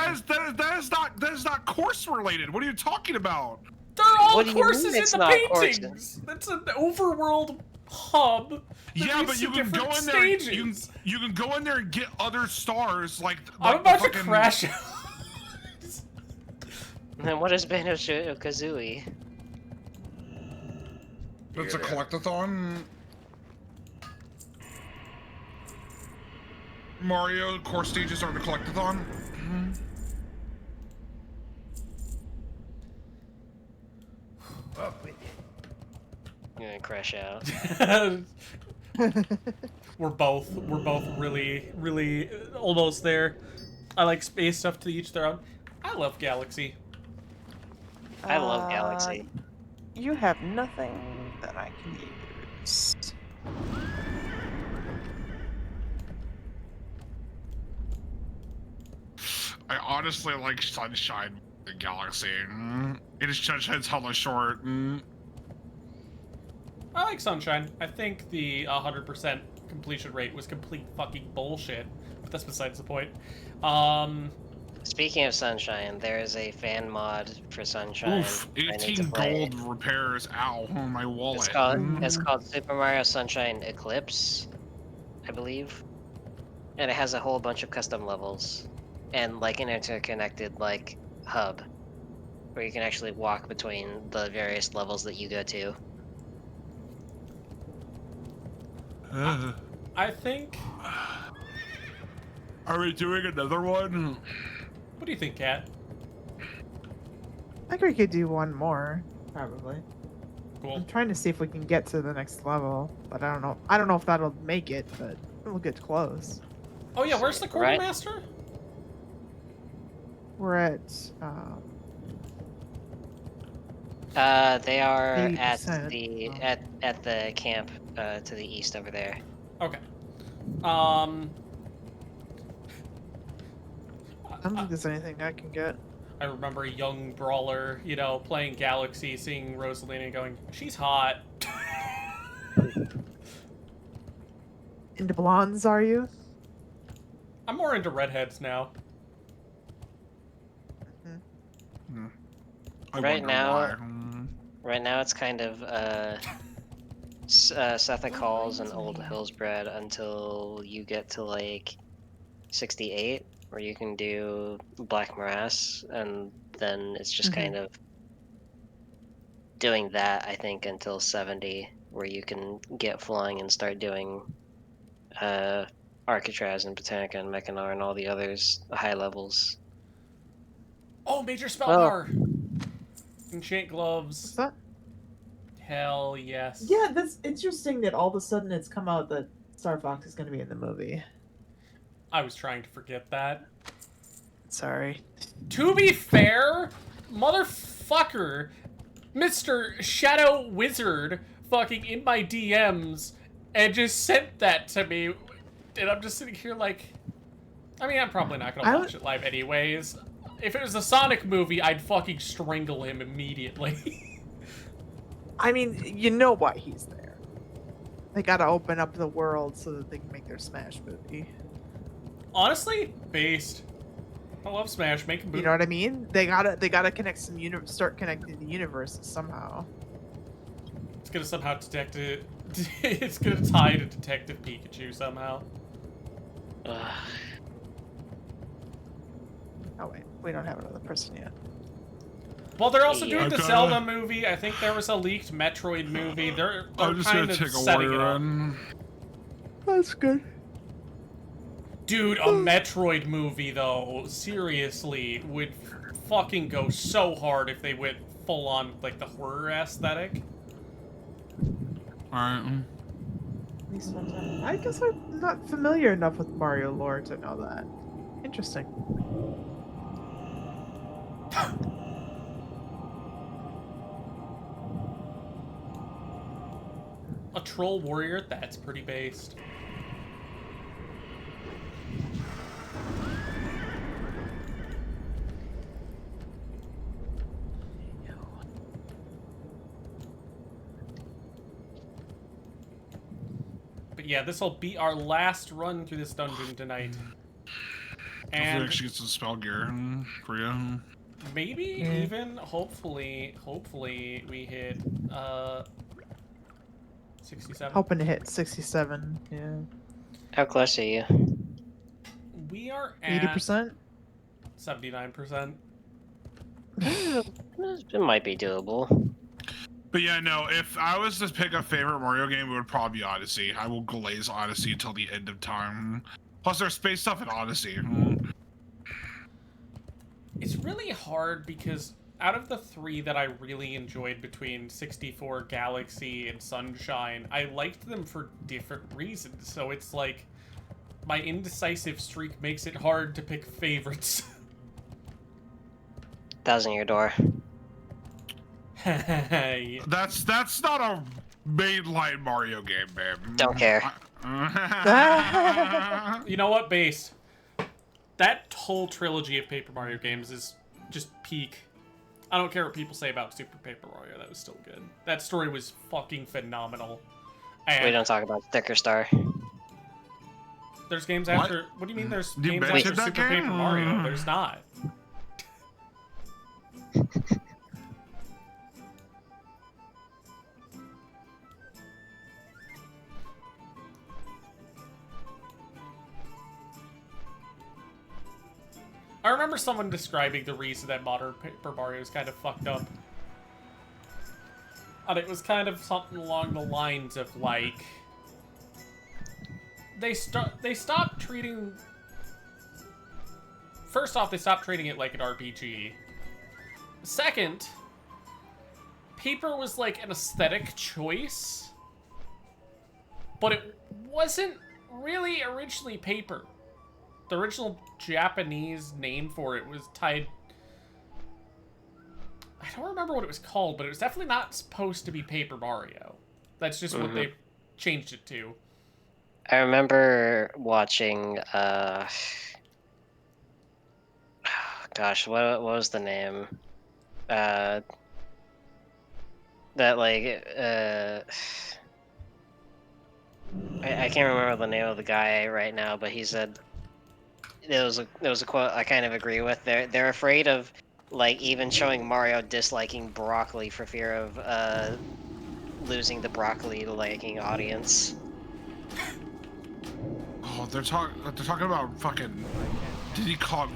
is not course related. What are you talking about? They're all What do you mean courses in it's the not paintings. That's an overworld hub. that Yeah, leads but to you can go different in there. stages. You can go in there and get other stars like. I'm like about the to fucking- crash out. And what is Banjo-Kazooie? It's a collectathon. Mario core stages are the collectathon. Up with it. You're gonna crash out. we're both really almost there. I like space stuff to each their own. I love Galaxy. I love Galaxy. You have nothing that I can use. I honestly like Sunshine the Galaxy. It is Sunshine's hella short. I like Sunshine. I think the 100% completion rate was complete fucking bullshit. But that's besides the point. Speaking of Sunshine, there is a fan mod for Sunshine. Oof, I need to 18 play. gold repairs. Ow, my wallet. It's called Super Mario Sunshine Eclipse, I believe. And it has a whole bunch of custom levels. And like an interconnected like hub. Where you can actually walk between the various levels that you go to. I think... Are we doing another one? What do you think, Kat? I think we could do one more, probably. Cool. I'm trying to see if we can get to the next level, but I don't know. I don't know if that'll make it, but we'll get close. Oh yeah, where's the Right. quartermaster? We're at They are at 80%. the Oh. at the camp to the east over there. Okay. I don't think there's anything I can get. I remember a young brawler, you know, playing Galaxy, seeing Rosalina and going, she's hot. Into blondes, are you? I'm more into redheads now. I Right wonder now- why. Right now it's kind of Seth calls and Old Hillsbred until you get to like 68, where you can do Black Morass, and then it's just kind of doing that, I think, until 70, where you can get flying and start doing Arcatraz and Botanica and Mechanar and all the others, the high levels. Oh, major spell Well- power! Enchant gloves. What's that? Hell yes. Yeah, that's interesting that all of a sudden it's come out that Star Fox is going to be in the movie. I was trying to forget that. Sorry. To be fair, motherfucker, Mr. Shadow Wizard fucking in my DMs and just sent that to me. And I'm just sitting here like, I mean, I'm probably not gonna watch it live anyways. If it was a Sonic movie, I'd fucking strangle him immediately. I mean, you know why he's there. They gotta open up the world so that they can make their Smash movie. Honestly, based. I love Smash. Make a movie. You know what I mean? They gotta connect some start connecting the universes somehow. It's gonna somehow detect it. It's gonna tie to Detective Pikachu somehow. Oh wait, we don't have another person yet. Well, they're also doing the Okay. Zelda movie. I think there was a leaked Metroid movie. They're I'm just kind gonna of take a setting it warrior up. in. That's good. Dude, a Metroid movie though, seriously, would fucking go so hard if they went full on like the horror aesthetic. Alright. At least one time. I guess I'm not familiar enough with Mario lore to know that. Interesting. A troll warrior? That's pretty based. But yeah, this will be our last run through this dungeon tonight. Hopefully And actually get some spell gear for you. maybe even, hopefully we hit 67. Hoping to hit 67. Yeah. How close are you? We are at 80%. 79%. It might be doable. But yeah, no, if I was to pick a favorite Mario game, it would probably be Odyssey. I will glaze Odyssey until the end of time. Plus, there's space stuff in Odyssey. It's really hard because out of the three that I really enjoyed between 64, Galaxy, and Sunshine, I liked them for different reasons. So it's like my indecisive streak makes it hard to pick favorites. Thousand Year Door. Hey. That's not a mainline Mario game, babe. Don't care. You know what, Base? That whole trilogy of Paper Mario games is just peak. I don't care what people say about Super Paper Mario, that was still good. That story was fucking phenomenal. And We don't talk about Sticker Star. there's games after... What do you mean there's You games mentioned after that Super game? Paper Mario? There's not. I remember someone describing the reason that modern Paper Mario is kind of fucked up. And it was kind of something along the lines of, like... They stopped treating... First off, they stopped treating it like an RPG. Second, paper was like an aesthetic choice. But it wasn't really originally paper. The original Japanese name for it was tied... I don't remember what it was called, but it was definitely not supposed to be Paper Mario. That's just what they changed it to. I remember watching, gosh, what was the name? That, like, I can't remember the name of the guy right now, but he said, there was a quote I kind of agree with. They're afraid of, like, even showing Mario disliking broccoli for fear of, losing the broccoli-liking audience. Oh, they're talking about fucking Diddy Kong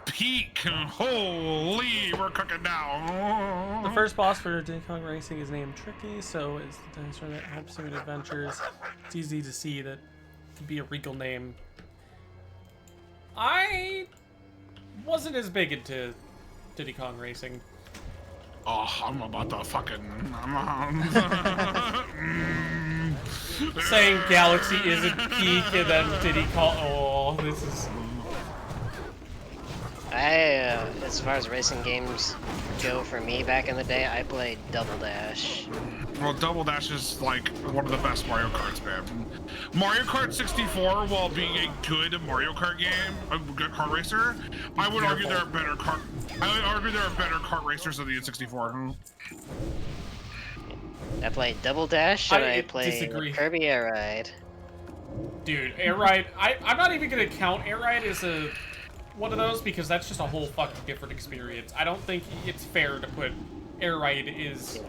Peak. Holy, we're cooking now. The first boss for Diddy Kong Racing is named Tricky, so it's the dinosaur that helps him in adventures. It's easy to see that it could be a regal name. I wasn't as big into Diddy Kong Racing. Oh, I'm about to fucking... Saying Galaxy isn't peak and then Diddy Kong... Oh. Wow, this is... As far as racing games go for me back in the day, I played Double Dash. Well, Double Dash is like one of the best Mario Karts, man. Mario Kart 64, while being a good Mario Kart game, a good kart racer, I would argue there are better kart racers than the N64. I played Double Dash and I played disagree. Kirby Air Ride. Dude, Air Ride, I'm not even gonna count Air Ride as one of those because that's just a whole fucking different experience. I don't think it's fair to put Air Ride is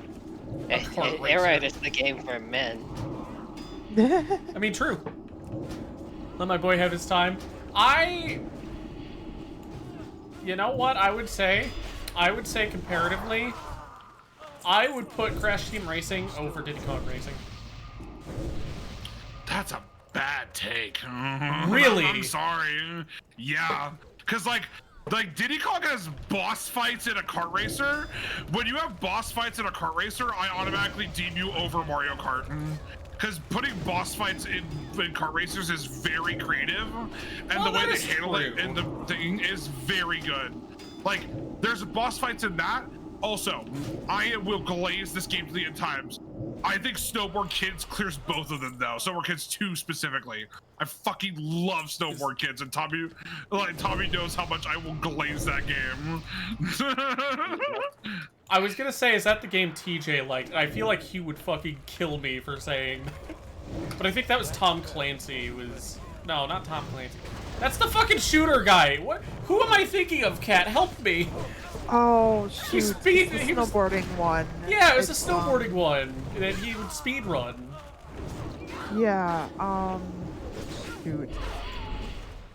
a kart racer. Air Ride is the game for men. I mean, true. Let my boy have his time. You know what I would say? I would say comparatively, I would put Crash Team Racing over Diddy Kong Racing. That's a bad take. Really? I'm sorry. Yeah, because like Diddy Kong has boss fights in a kart racer. When you have boss fights in a kart racer, I automatically deem you over Mario Kart. Because putting boss fights in kart racers is very creative, and the way they handle it in the thing is very good. Like, there's boss fights in that. Also, I will glaze this game to the end times. I think Snowboard Kids clears both of them, though. Snowboard Kids 2 specifically. I fucking love Snowboard Kids, and Tommy knows how much I will glaze that game. I was gonna say, is that the game TJ liked? I feel like he would fucking kill me for saying. But I think that was Tom Clancy. No, not Tom Clancy. That's the fucking shooter guy. What? Who am I thinking of, Cat? Help me. Oh, shoot. He was the snowboarding one. Yeah, it was a snowboarding one that he would speed run. Yeah, shoot.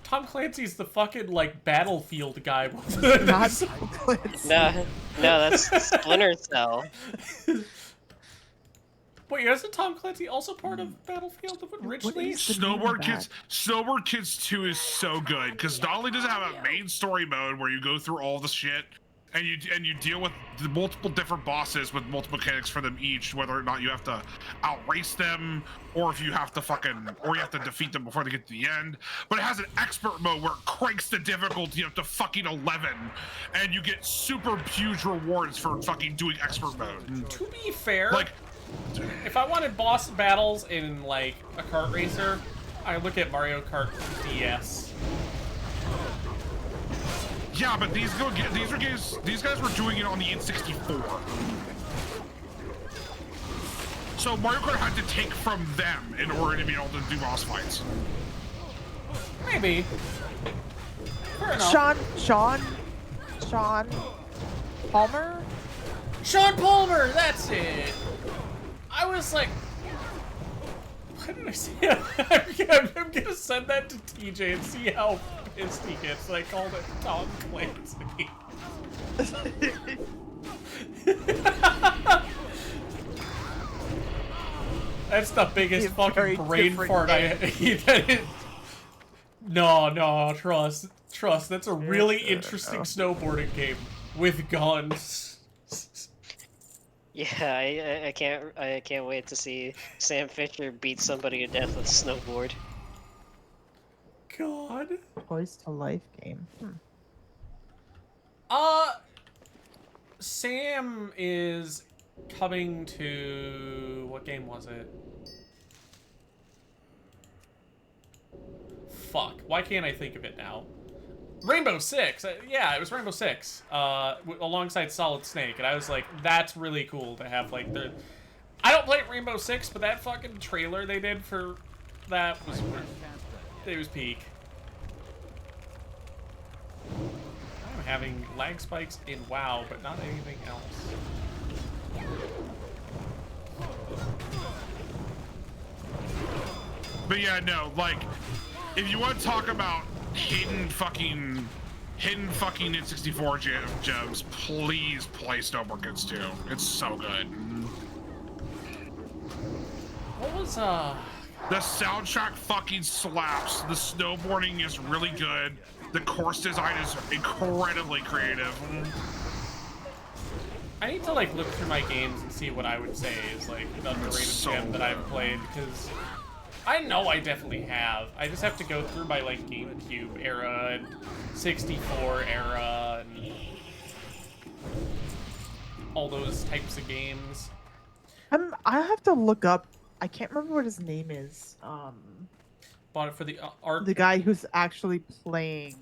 Tom Clancy's the fucking, like, Battlefield guy. Not Tom Clancy. No, that's Splinter Cell. Wait, isn't Tom Clancy also part of Battlefield originally? Snowboard Kids 2 is so good because not only does it have a main story mode where you go through all the shit and you deal with the multiple different bosses with multiple mechanics for them each, whether or not you have to outrace them or if you have to defeat them before they get to the end. But it has an expert mode where it cranks the difficulty up to fucking 11 and you get super huge rewards for fucking doing expert mode. To be fair, like, if I wanted boss battles in, like, a kart racer, I look at Mario Kart DS. Yeah, but these guys were doing it on the N64. So Mario Kart had to take from them in order to be able to do boss fights. Maybe. Fair enough. Sean Palmer? Sean Palmer, that's it. I was like, why did I say that? I'm gonna send that to TJ and see how pissed he gets. I called it Tom Clancy. That's the biggest fucking brain fart No, trust. That's a really interesting snowboarding game with guns. Yeah, I can't wait to see Sam Fisher beat somebody to death with a snowboard. God. Toys to Life game. Sam is coming to... What game was it? Fuck. Why can't I think of it now? Rainbow Six. Yeah, it was Rainbow Six. Alongside Solid Snake. And I was like, that's really cool to have, like, the... I don't play Rainbow Six, but that fucking trailer they did for that was... It was peak. I'm having lag spikes in WoW, but not anything else. But yeah, no, like, if you want to talk about hidden fucking N64 gems, please play Snowboard Kids 2. It's so good. What was, The soundtrack fucking slaps. The snowboarding is really good. The course design is incredibly creative. I need to, like, look through my games and see what I would say is, like, an underrated gem that I've played, because I know I definitely have. I just have to go through my like GameCube era and 64 era and all those types of games. I have to look up. I can't remember what his name is. Bought it for the art. The guy who's actually playing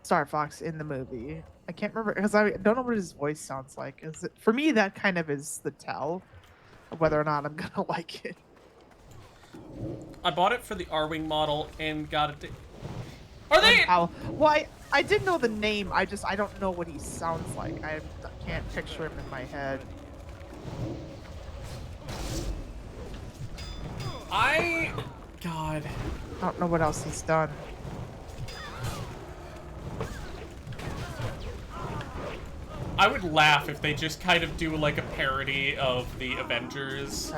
Star Fox in the movie. I can't remember because I don't know what his voice sounds like. For me, that kind of is the tell of whether or not I'm gonna like it. I bought it for the R-Wing model and got it. Are they? Well, I did know the name. I don't know what he sounds like. I can't picture him in my head. God. I don't know what else he's done. I would laugh if they just kind of do like a parody of the Avengers.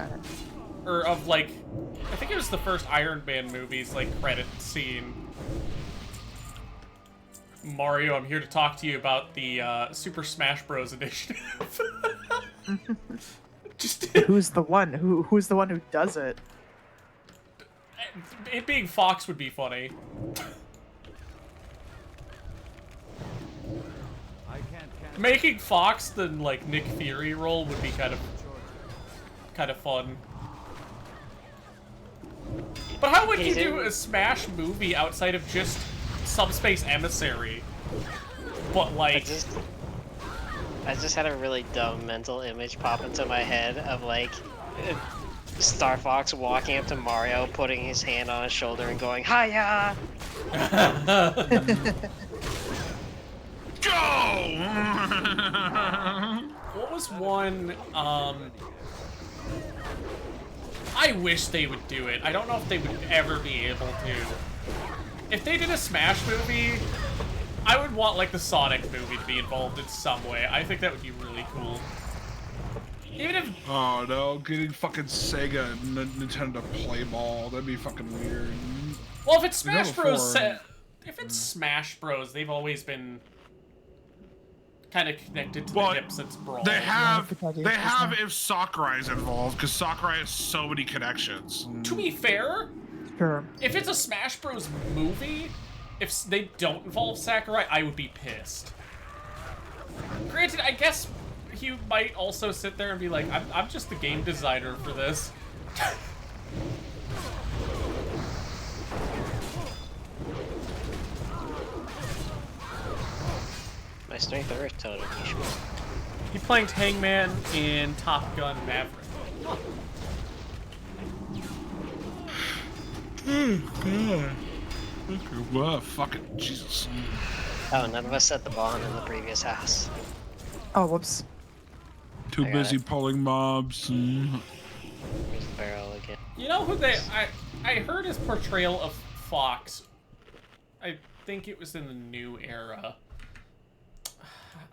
Or of like, I think it was the first Iron Man movie's like credit scene. Mario, I'm here to talk to you about the Super Smash Bros. Initiative. Just who's the one? Who's the one who does it? It being Fox would be funny. Making Fox the like Nick Fury role would be kind of fun. But how would you do a Smash movie outside of just Subspace Emissary? But like, I just had a really dumb mental image pop into my head of like Star Fox walking up to Mario, putting his hand on his shoulder and going, "Hiya!" Go! What was one, I wish they would do it. I don't know if they would ever be able to. If they did a Smash movie, I would want, like, the Sonic movie to be involved in some way. I think that would be really cool. Even if... Oh, no. Getting fucking Sega and Nintendo to play ball. That'd be fucking weird. Well, if it's Smash Bros... If it's Smash Bros, they've always been kind of connected to the hip since Brawl. They have if Sakurai's involved, because Sakurai has so many connections. To be fair, sure. If it's a Smash Bros movie, if they don't involve Sakurai, I would be pissed. Granted, I guess he might also sit there and be like, I'm just the game designer for this. My strength of earth totem, you sure? He playing Hangman in Top Gun Maverick. God. What? Fucking Jesus. Oh, none of us set the bond in the previous house. Oh, whoops. Too busy pulling mobs. Where's the barrel again? You know who I heard his portrayal of Fox. I think it was in the new era.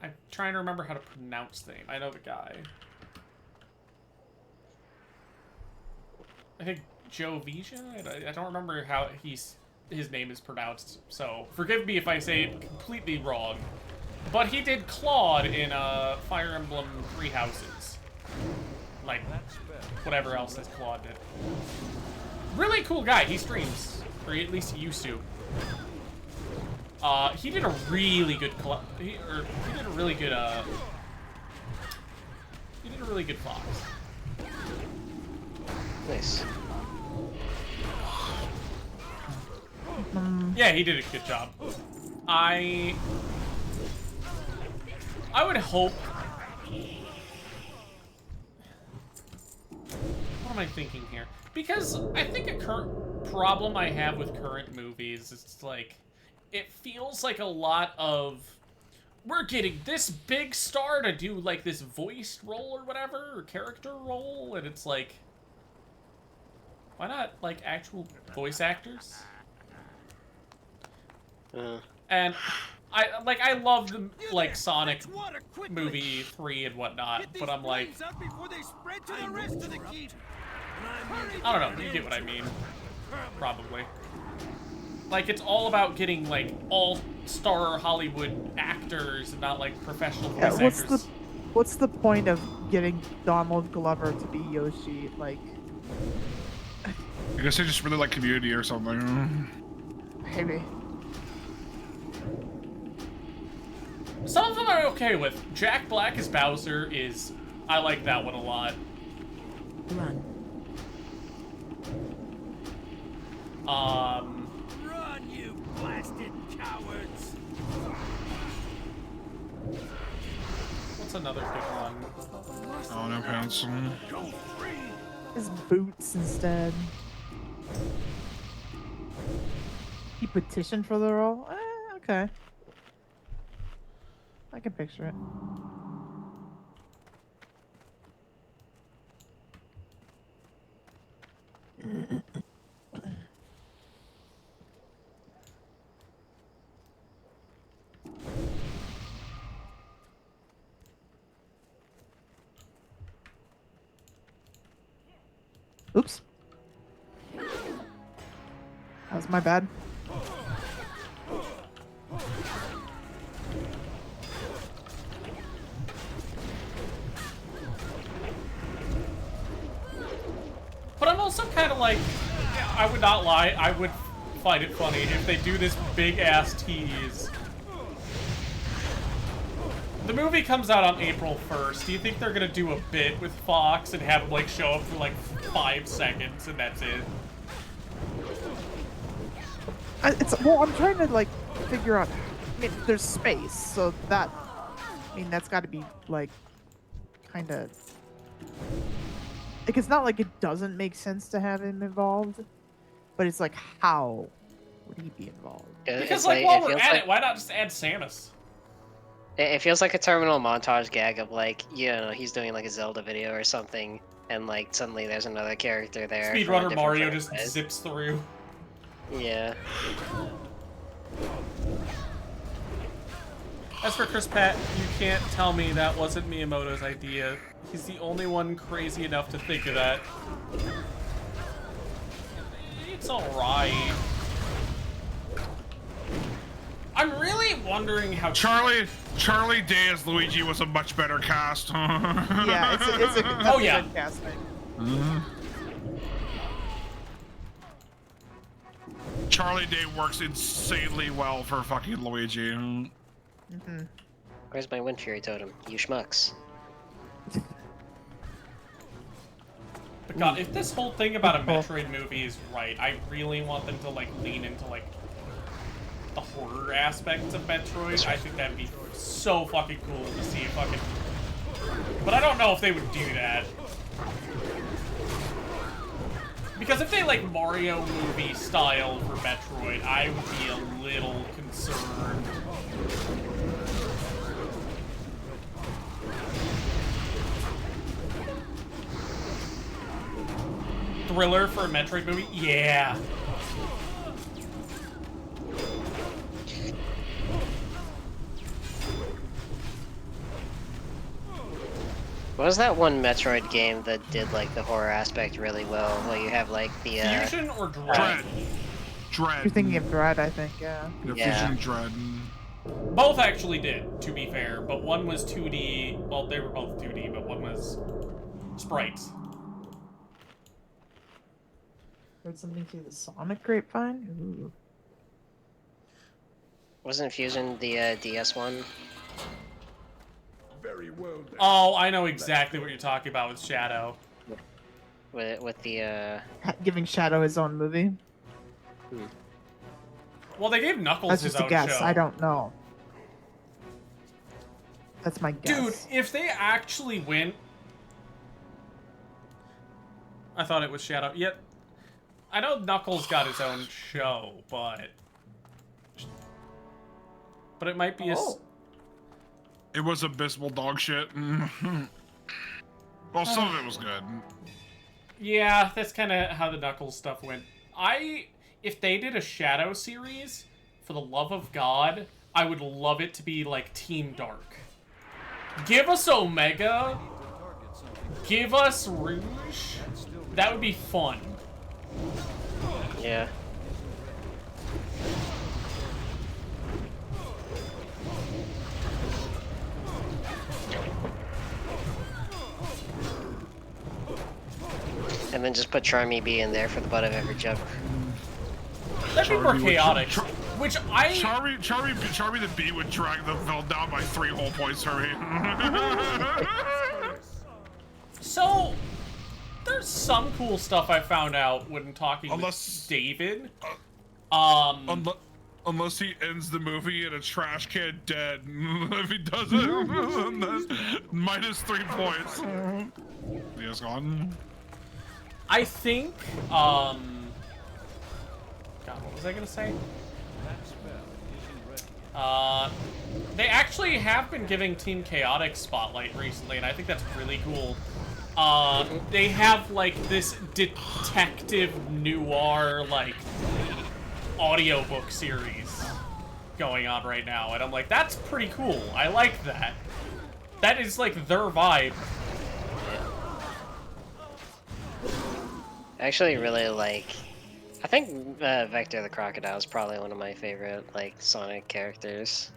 I'm trying to remember how to pronounce the name. I know the guy. I think Joe Vija? I don't remember how his name is pronounced, so forgive me if I say it completely wrong. But he did Claude in Fire Emblem Three Houses. Like, whatever else this Claude did. Really cool guy. He streams. Or at least he used to. He did a really good he did a really good Fox. Nice. Yeah, he did a good job. I would hope. What am I thinking here? Because I think a current problem I have with current movies is like, it feels like a lot of, we're getting this big star to do like this voiced role or whatever, or character role, and it's like, why not like actual voice actors? And I love the like Sonic movie 3 and whatnot, but I'm like, I don't know, you get what I mean, probably. Like, it's all about getting, like, all-star Hollywood actors and not, like, professional voice actors. What's the point of getting Donald Glover to be Yoshi? Like, I guess they just really like Community or something. Maybe. Some of them I'm okay with. Jack Black as Bowser is... I like that one a lot. Run. Run, you blasted cowards! What's another good one? Oh, no pencil. His boots instead. He petitioned for the role? Okay. I can picture it. Oops. That was my bad. But I'm also kind of like, yeah, I would not lie, I would find it funny if they do this big-ass tease. The movie comes out on April 1st. Do you think they're gonna do a bit with Fox and have him, like, show up for, like, 5 seconds and that's it? Well, I'm trying to, like, figure out... I mean, there's space, so that... I mean, that's gotta be, like, kinda... Like, it's not like it doesn't make sense to have him involved, but it's like, how would he be involved? Because, like, while we're at it, why not just add Samus? It feels like a terminal montage gag of, like, you know, he's doing, like, a Zelda video or something, and, like, suddenly there's another character there. Speedrunner Mario just zips through. Yeah. As for Chris Pratt, you can't tell me that wasn't Miyamoto's idea. He's the only one crazy enough to think of that. It's alright. I'm really wondering how... Charlie Day as Luigi was a much better cast. Yeah, it's a good, oh, yeah. good casting. Charlie Day works insanely well for fucking Luigi. Where's my Wind Fury totem? You schmucks. But God, if this whole thing about a Metroid movie is right, I really want them to, like, lean into, like, the horror aspects of Metroid. I think that'd be so fucking cool to see a fucking... But I don't know if they would do that. Because if they, like, Mario movie style for Metroid, I would be a little concerned. Thriller for a Metroid movie? Yeah. What was that one Metroid game that did, like, the horror aspect really well? Where you have, like, the, Fusion or Dread? Dread. You're thinking of Dread, I think, yeah. Fusion and Dread. Both actually did, to be fair, but one was 2D. Well, they were both 2D, but one was sprites. Heard something through the Sonic grapevine? Ooh. Wasn't Fusion the DS one? Very well then. Oh, I know exactly what you're talking about with Shadow. With the, Giving Shadow his own movie? Well, they gave Knuckles That's his just a own guess. show. I don't know. That's my guess. Dude, if they actually win... I thought it was Shadow. Yep. I know Knuckles got his own show, but... But it might be a... It was abysmal dog shit. Well, some of it was good. Yeah, that's kind of how the Knuckles stuff went. If they did a Shadow series, for the love of God, I would love it to be like Team Dark. Give us Omega. Give us Rouge. That would be fun. Yeah. And then just put Charmy B in there for the butt of every joke. That'd be more chaotic. Which I... Charmy the B would drag the film down by 3 whole points for me. So, there's some cool stuff I found out when talking Unless, with David. Unless he ends the movie in a trash can dead. If he doesn't, that's minus 3 points. Yes, gone. I think, God, what was I gonna say? They actually have been giving Team Chaotic spotlight recently, and I think that's really cool. They have, like, this detective noir, like, audiobook series going on right now, and I'm like, that's pretty cool. I like that. That is, like, their vibe. I actually really like... I think Vector the Crocodile is probably one of my favorite, like, Sonic characters.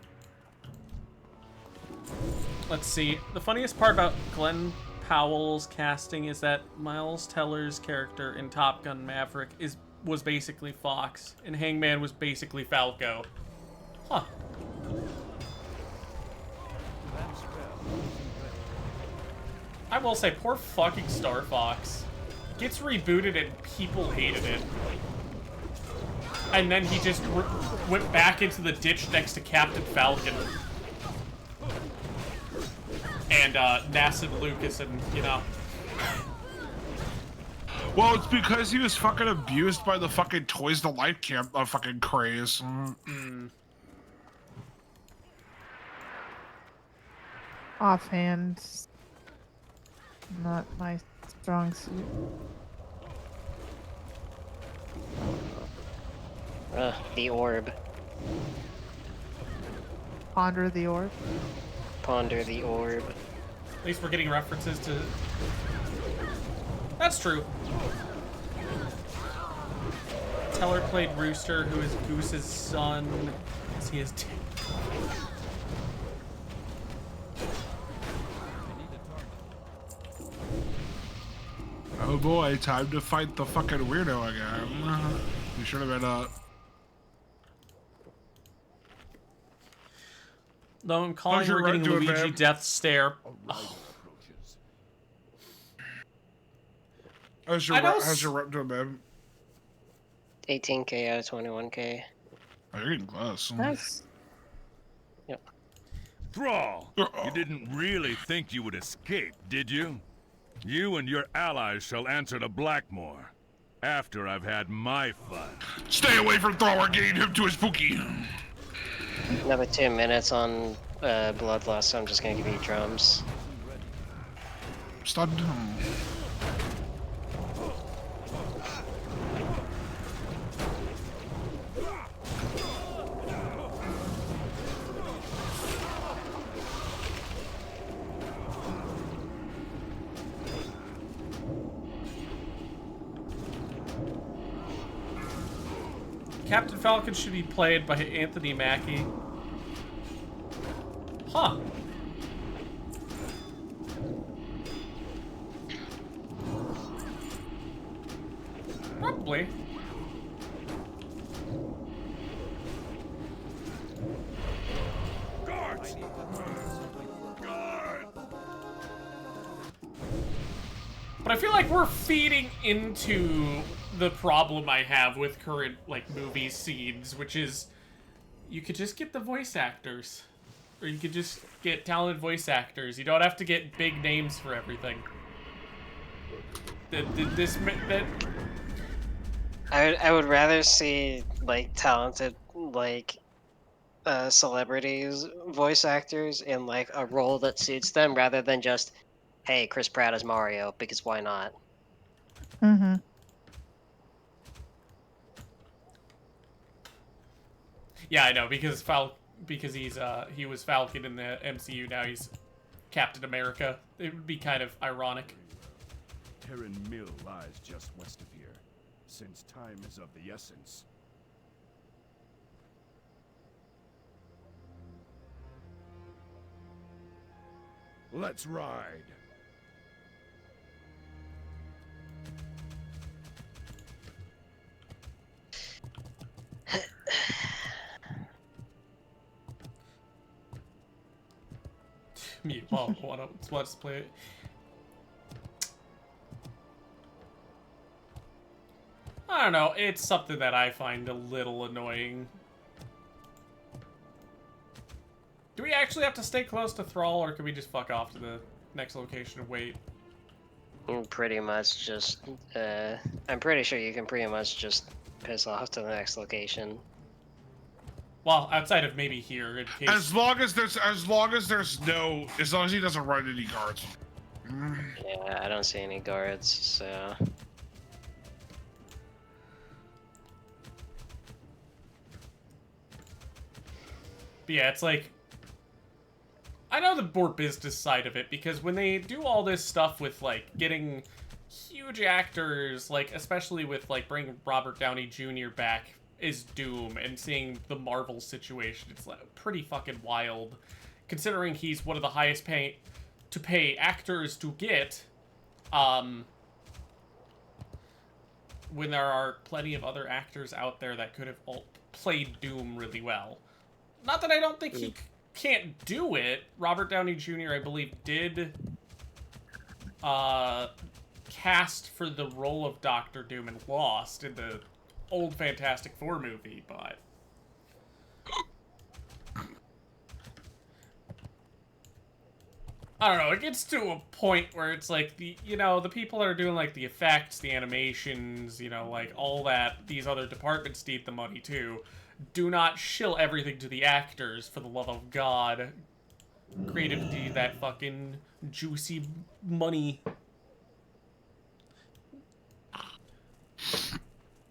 Let's see. The funniest part about Glenn Powell's casting is that Miles Teller's character in Top Gun Maverick was basically Fox, and Hangman was basically Falco. Huh. I will say, poor fucking Star Fox. Gets rebooted and people hated it. And then he just went back into the ditch next to Captain Falcon. And NASA Lucas and, you know. Well, it's because he was fucking abused by the fucking Toys to Life camp fucking craze. Offhand, not my strong suit. The orb. Ponder the orb. Ponder the orb. At least we're getting references to... That's true. Teller played Rooster, who is Goose's son. Is he his... Oh boy, time to fight the fucking weirdo again. You should have been Though I'm calling her getting Luigi death stare. Oh. How's your rep to a man? 18k out of 21k. Oh, you're getting close. Nice. Yep. Brawl, you didn't really think you would escape, did you? You and your allies shall answer to Blackmore after I've had my fun. Stay away from Thrower, getting him to his spooky. Another 2 minutes on Bloodlust, so I'm just gonna give you drums. Stunned. Captain Falcon should be played by Anthony Mackie. Huh. Probably. Guards! Guard! But I feel like we're feeding into the problem I have with current, like, movie scenes, which is you could just get the voice actors. Or you could just get talented voice actors. You don't have to get big names for everything. I would rather see, like, talented, like, celebrities, voice actors in, like, a role that suits them rather than just, hey, Chris Pratt as Mario, because why not? Mm-hmm. Yeah, I know, because he was Falcon in the MCU, now he's Captain America. It would be kind of ironic. Terran Mill lies just west of here, since time is of the essence. Let's ride. Mute. Well, let's play it. I don't know. It's something that I find a little annoying. Do we actually have to stay close to Thrall, or can we just fuck off to the next location and wait? Pretty much just, I'm pretty sure you can pretty much just piss off to the next location. Well, outside of maybe here, in case... As long as he doesn't run any guards. Yeah, I don't see any guards, so... But yeah, it's like... I know the more business side of it, because when they do all this stuff with, like, getting huge actors, like, especially with, like, bringing Robert Downey Jr. back as Doom and seeing the Marvel situation, it's like, pretty fucking wild. Considering he's one of the highest pay actors to get, when there are plenty of other actors out there that could have all played Doom really well. Not that I don't think he can't do it. Robert Downey Jr., I believe, did cast for the role of Doctor Doom and Lost in the old Fantastic Four movie, but... I don't know, it gets to a point where it's like, the people that are doing, like, the effects, the animations, like, all that, these other departments need the money, too. Do not shill everything to the actors, for the love of God. Creativity, that fucking juicy money.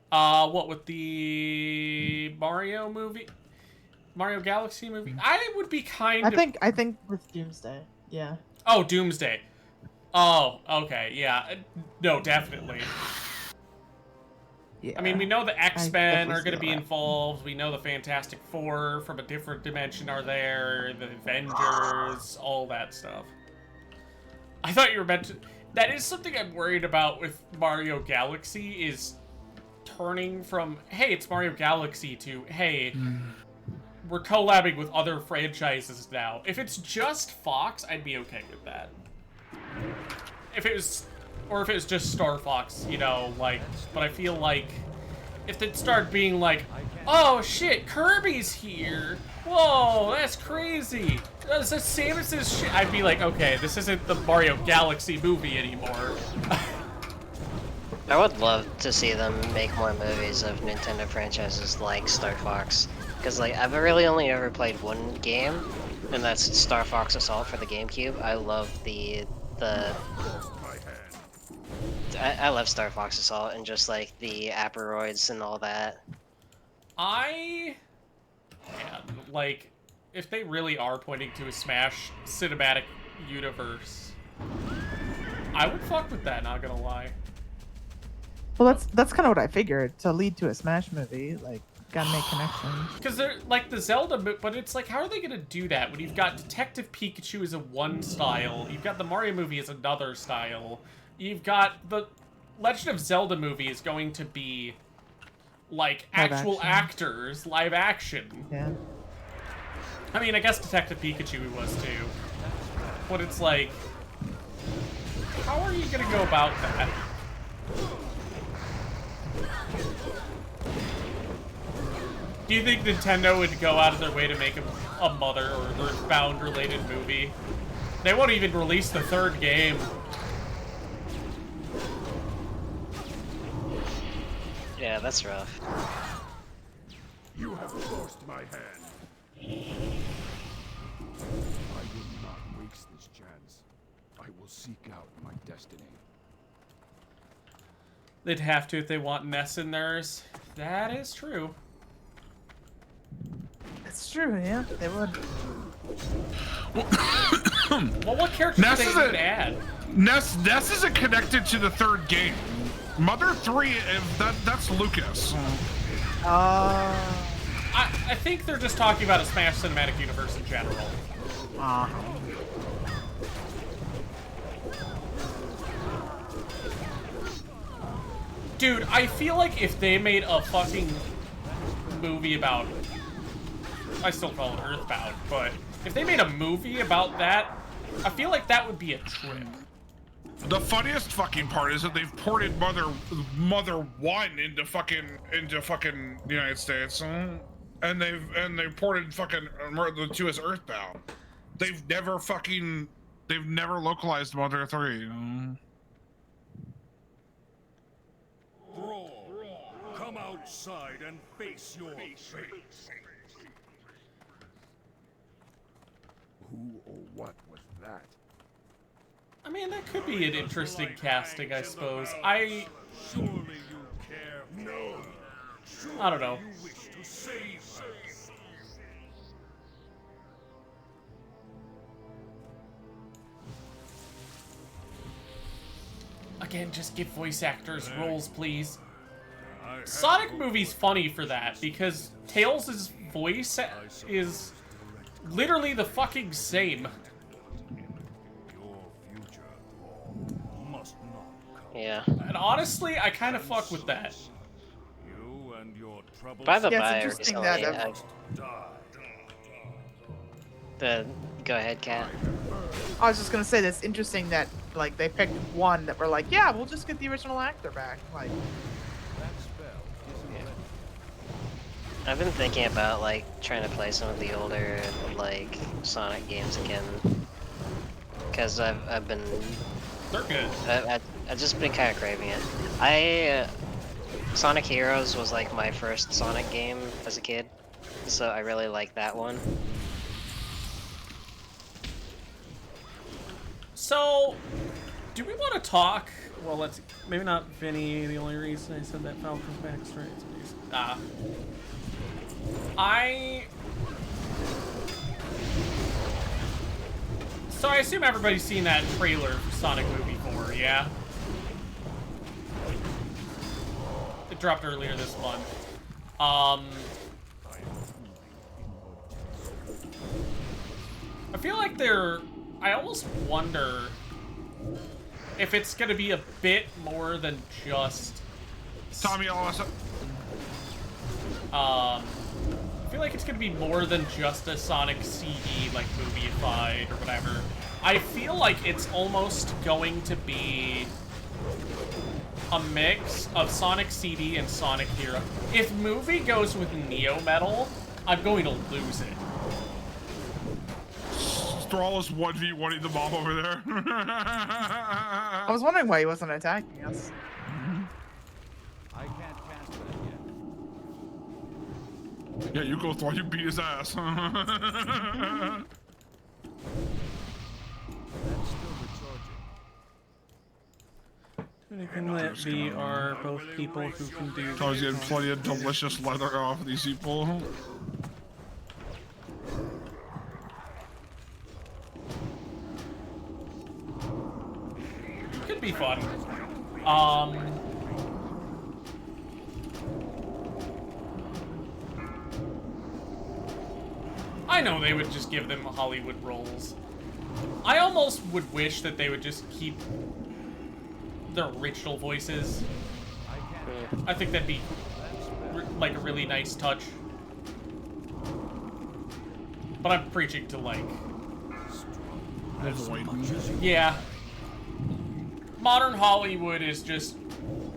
What with the Mario movie? Mario Galaxy movie? I would be I think with Doomsday, yeah. Oh, Doomsday. Oh, okay, yeah. No, definitely. Yeah, I mean, we know the X-Men are going to be involved. We know the Fantastic Four from a different dimension are there. The Avengers, all that stuff. I thought you were meant to... That is something I'm worried about with Mario Galaxy, is turning from, hey, it's Mario Galaxy, to, hey, we're collabing with other franchises now. If it's just Fox, I'd be okay with that. If it was... Or if it was just Star Fox, like... But I feel like... If it started being like, oh shit, Kirby's here! Whoa, that's crazy! That's the Samus's shit! I'd be like, okay, this isn't the Mario Galaxy movie anymore. I would love to see them make more movies of Nintendo franchises like Star Fox. Because, like, I've really only ever played one game, and that's Star Fox Assault for the GameCube. I love I love Star Fox Assault and just like the Aperoids and all that. Like, if they really are pointing to a Smash cinematic universe, I would fuck with that, not gonna lie. Well, that's kind of what I figured, to lead to a Smash movie, like, gotta make connections. Because they're, like, the Zelda, but it's like, how are they gonna do that when you've got Detective Pikachu as a one style, you've got the Mario movie as another style, you've got the Legend of Zelda movie is going to be, like, actual actors, live action. Yeah. I mean, I guess Detective Pikachu was too. But it's like, how are you gonna go about that? Do you think Nintendo would go out of their way to make a Mother or Earthbound related movie? They won't even release the third game. Yeah, that's rough. You have forced my hand. I will not waste this chance. I will seek out my destiny. They'd have to if they want Ness in theirs. That is true. It's true, yeah, they would. Well, what character do they even add? Ness isn't connected to the third game. Mother 3, that's Lucas. I think they're just talking about a Smash Cinematic Universe in general. Dude, I feel like if they made a fucking movie about... I still call it Earthbound, but if they made a movie about that I feel like that would be a trip. The funniest fucking part is that they've ported Mother 1 into fucking United States, and they've ported fucking the 2 as Earthbound. They've never localized Mother 3. Come outside and face your fate. Who or what was that? I mean, that could be an interesting casting, I suppose. Surely you care. No. I don't know. You wish to save her. Again, just give voice actors roles, please. Sonic movie's funny for that, because Tails' voice is literally the fucking same. Your future must not come. Yeah. And honestly, I kind of fuck with that. You and your troubles By the Yeah, by, it's interesting recently, that go ahead, Kat. I was just gonna say that's interesting that like they picked one that were like, yeah, we'll just get the original actor back. Like, I've been thinking about like trying to play some of the older like Sonic games again, because I've been They're good. I've just been kind of craving it. Sonic Heroes was like my first Sonic game as a kid, so I really like that one. So, do we want to talk? Well, let's maybe not Vinny. The only reason I said that Falcon's back straight. So I assume everybody's seen that trailer for Sonic Movie 4, yeah? It dropped earlier this month. I feel like I almost wonder if it's gonna be a bit more than just... Tommie, also. I feel like it's gonna be more than just a Sonic CD, like movie-ified or whatever. I feel like it's almost going to be a mix of Sonic CD and Sonic Hero. If movie goes with Neo Metal, I'm going to lose it. Thrall is 1v1ing the mob over there. I was wondering why he wasn't attacking us. I can't cast that yet. Yeah, you go Thrall, you beat his ass. That's still recharging. Anything that we are both people who can do. Tommie's getting plenty of delicious leather off these people. Could be fun. I know they would just give them Hollywood roles. I almost would wish that they would just keep their original voices. I think that'd be like a really nice touch. But I'm preaching to like... Yeah. Modern Hollywood is just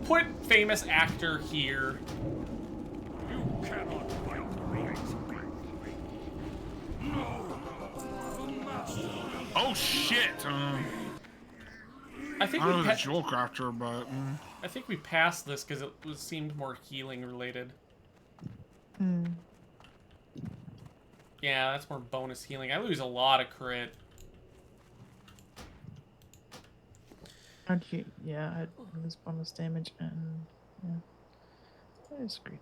put famous actor here. You cannot fight me. No. The master. Oh shit! I think I don't know we the jewel crafter, but I think we passed this because it seemed more healing related. Hmm. Yeah, that's more bonus healing. I lose a lot of crit. Yeah, I lose bonus damage and yeah, that is great.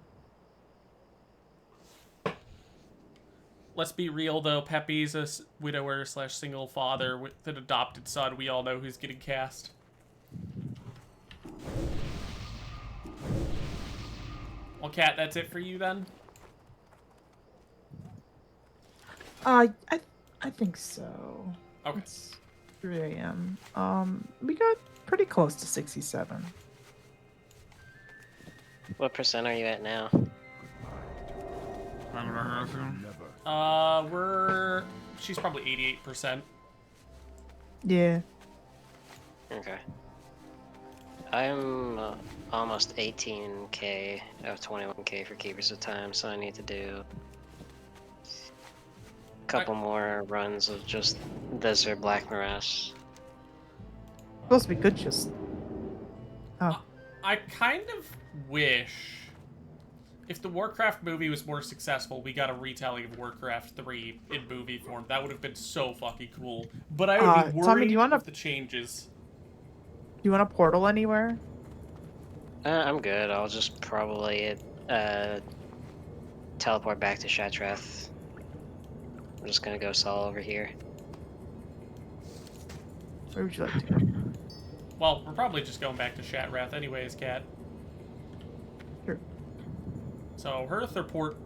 Let's be real though. Pepe's a widower / single father with an adopted son. We all know who's getting cast. Well, Kat, that's it for you then. I think so. Okay. It's 3 a.m. We got pretty close to 67. What percent are you at now? I don't know. She's probably 88%. Yeah. Okay. I'm almost 18k of 21k for Keepers of Time, so I need to do a couple more runs of just Desert Black Morass. Supposed to be good, just. Oh. I kind of wish if the Warcraft movie was more successful, we got a retelling of Warcraft 3 in movie form. That would have been so fucking cool. But I would be worried Tommie, do you with the changes. Do you want a portal anywhere? I'm good. I'll just probably teleport back to Shatrath. I'm just gonna go Saul over here. Where would you like to go? Well, we're probably just going back to Shatrath anyways, Cat. Sure. So, Hearth or Port?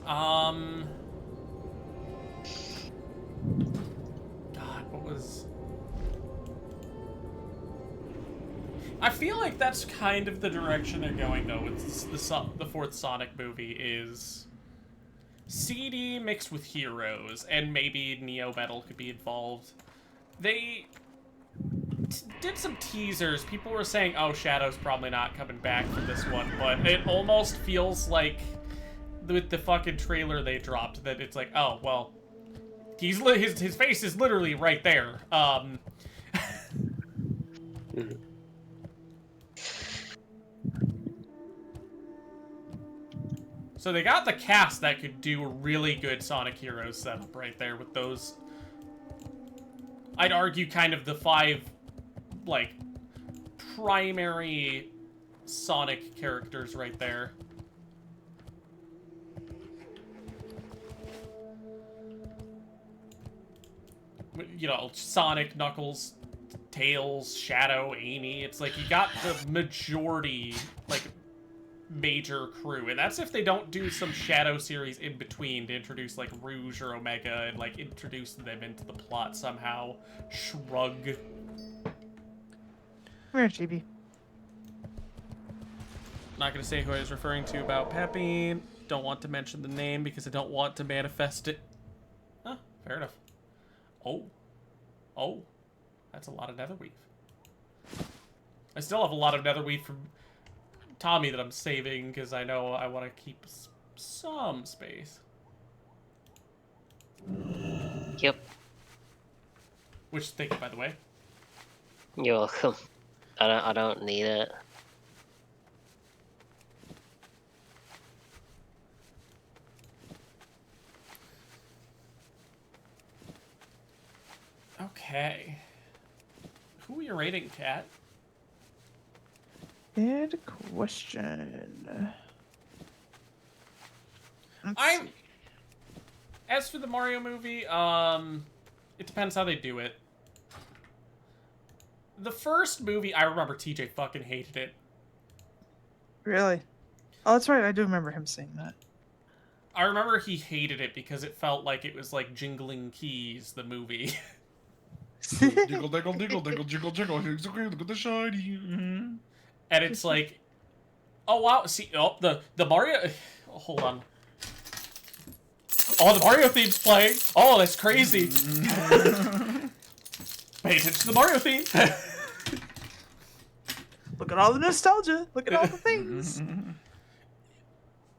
God, what was... I feel like that's kind of the direction they're going, though, with the fourth Sonic movie, is CD mixed with Heroes, and maybe Neo Metal could be involved. They did some teasers. People were saying, oh, Shadow's probably not coming back for this one, but it almost feels like, with the fucking trailer they dropped, that it's like, oh, well, his face is literally right there. So they got the cast that could do a really good Sonic Heroes setup right there with those, I'd argue, kind of the 5, like, primary Sonic characters right there. You know, Sonic, Knuckles, Tails, Shadow, Amy. It's like you got the majority, like, major crew, and that's if they don't do some Shadow series in between to introduce, like, Rouge or Omega and, like, introduce them into the plot somehow. Shrug. Where, Chibi? Not gonna say who I was referring to about Peppy. Don't want to mention the name because I don't want to manifest it. Huh, fair enough. Oh, that's a lot of Netherweave. I still have a lot of Netherweave from Tommie that I'm saving because I know I want to keep some space. Yep. Which you think, by the way? You're welcome. I don't need it. Okay. Who are you rating, Cat? Good question. As for the Mario movie, it depends how they do it. The first movie, I remember TJ fucking hated it. Really? Oh, that's right. I do remember him saying that. I remember he hated it because it felt like it was like Jingling Keys, the movie. Diggle, diggle, diggle, diggle, jiggle, jiggle. It's okay, look at the shiny. And it's like, oh wow, see, oh, the Mario, oh, hold on. Oh, the Mario theme's playing. Oh, that's crazy. Pay attention to the Mario theme. Look at all the nostalgia. Look at all the things.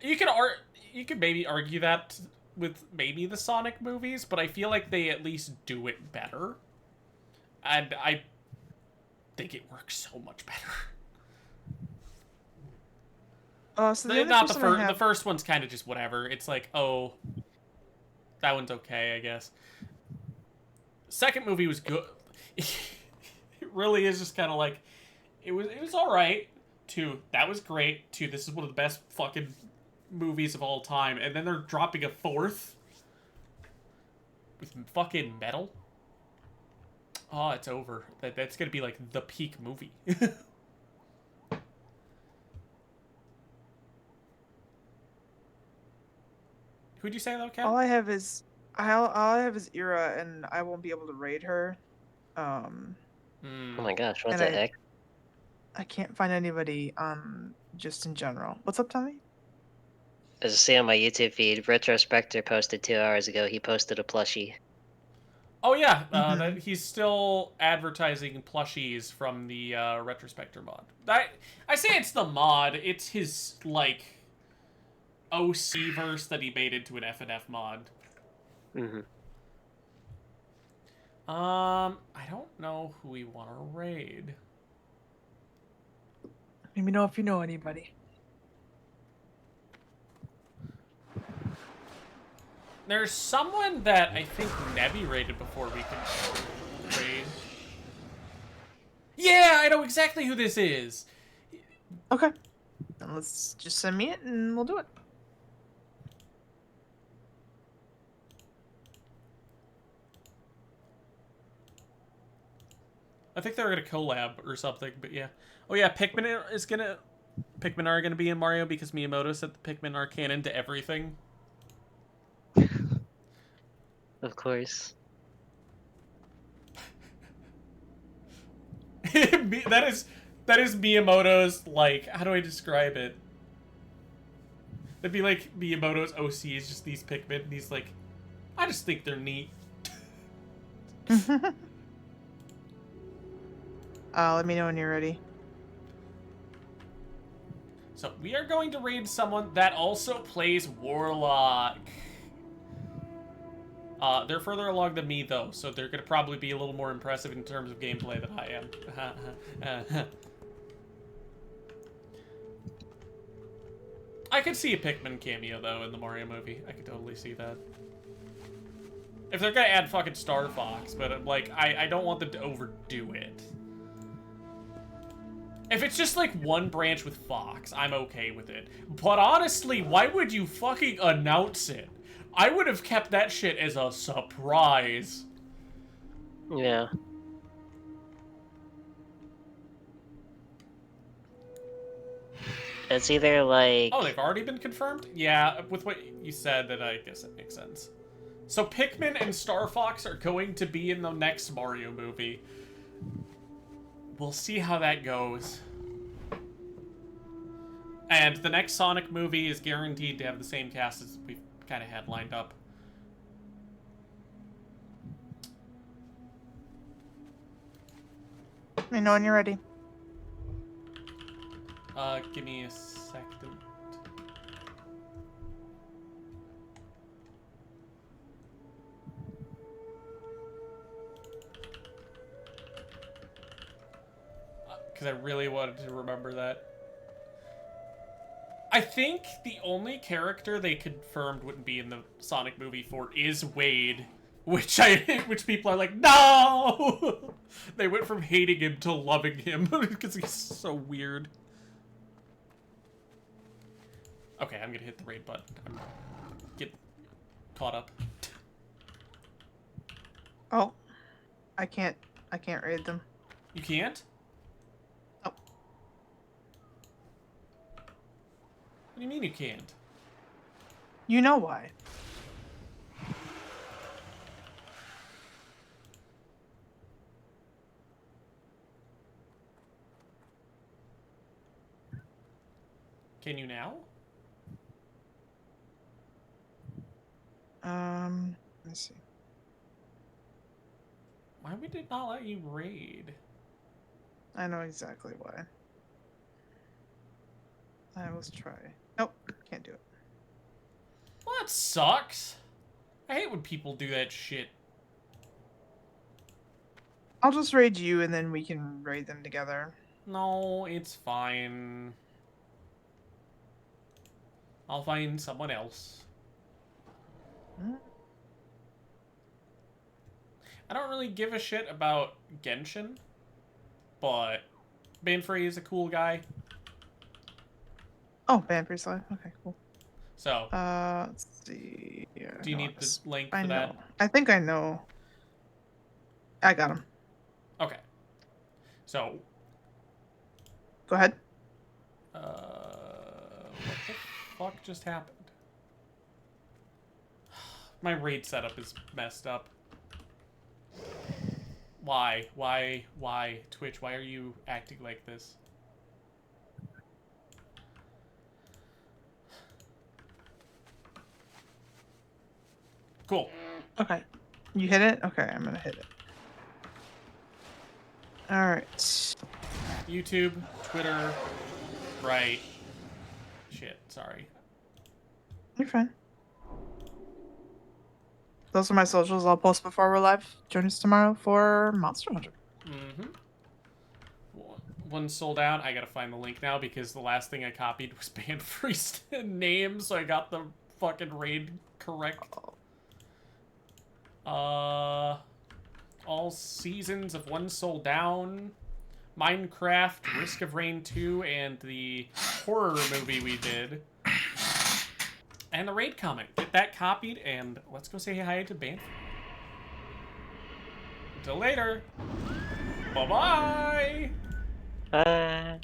You could maybe argue that with maybe the Sonic movies, but I feel like they at least do it better. And I think it works so much better. So the first one's kind of just whatever. It's like, oh, that one's okay, I guess. Second movie was good. It really is just kind of like, it was all right. 2, that was great. 2, this is one of the best fucking movies of all time. And then they're dropping a 4th with fucking metal. Oh, it's over. That's gonna be like the peak movie. Who'd you say though, Kat? All I have is Ira, and I won't be able to raid her. Oh my gosh, what the heck? I can't find anybody just in general. What's up, Tommie? As I see on my YouTube feed, Retrospector posted 2 hours ago. He posted a plushie. Oh yeah, Mhm. that he's still advertising plushies from the Retrospector mod. I say it's the mod. It's his like OC verse that he made into an FNF mod. Mm-hmm. I don't know who we want to raid. Let me know if you know anybody. There's someone that I think Nebby raided before we could raid. Yeah, I know exactly who this is. Okay. Then let's just send me it and we'll do it. I think they're gonna collab or something, but yeah. Oh yeah, Pikmin are gonna be in Mario because Miyamoto said the Pikmin are canon to everything. Of course. that is Miyamoto's, like, how do I describe it? It'd be like Miyamoto's OC is just these Pikmin, and he's like, I just think they're neat. Let me know when you're ready. So we are going to raid someone that also plays Warlock. They're further along than me, though, so they're going to probably be a little more impressive in terms of gameplay than I am. I could see a Pikmin cameo, though, in the Mario movie. I could totally see that. If they're going to add fucking Star Fox, but, like, I don't want them to overdo it. If it's just, like, one branch with Fox, I'm okay with it. But honestly, why would you fucking announce it? I would have kept that shit as a surprise. Yeah. It's either like... Oh, they've already been confirmed? Yeah, with what you said, that I guess it makes sense. So Pikmin and Star Fox are going to be in the next Mario movie. We'll see how that goes. And the next Sonic movie is guaranteed to have the same cast as we've kind of had lined up. Let me know when you're ready. Give me a second. Because I really wanted to remember that. I think the only character they confirmed wouldn't be in the Sonic movie 4 is Wade, which people are like, no! They went from hating him to loving him because he's so weird. Okay, I'm gonna hit the raid button. Get caught up. Oh, I can't raid them. You can't? Oh. What do you mean you can't? You know why. Can you now? Let me see. Why would it not let you raid? I know exactly why. I will try. Nope, can't do it. Well, that sucks. I hate when people do that shit. I'll just raid you and then we can raid them together. No, it's fine. I'll find someone else. Hmm? I don't really give a shit about Genshin, but Banfrey is a cool guy. Oh, Banfrey's live. Okay, cool. So, Let's see. Yeah, do you need the link I for know. that? I think I know. I got him. Okay. So, Go ahead. what the fuck just happened? My raid setup is messed up. Why? Why? Twitch, why are you acting like this? Cool. Okay. You hit it? Okay, I'm gonna hit it. Alright. YouTube, Twitter, right. Shit, sorry. You're fine. Those are my socials. I'll post before we're live. Join us tomorrow for Monster Hunter. Mm-hmm. One sold out. I gotta find the link now because the last thing I copied was Banfree's name, so I got the fucking raid correct. All seasons of One Soul Down, Minecraft, Risk of Rain 2, and the horror movie we did. And the raid comment. Get that copied, and let's go say hi to Banff. Until later. Bye-bye! Uh...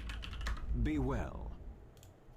Be well.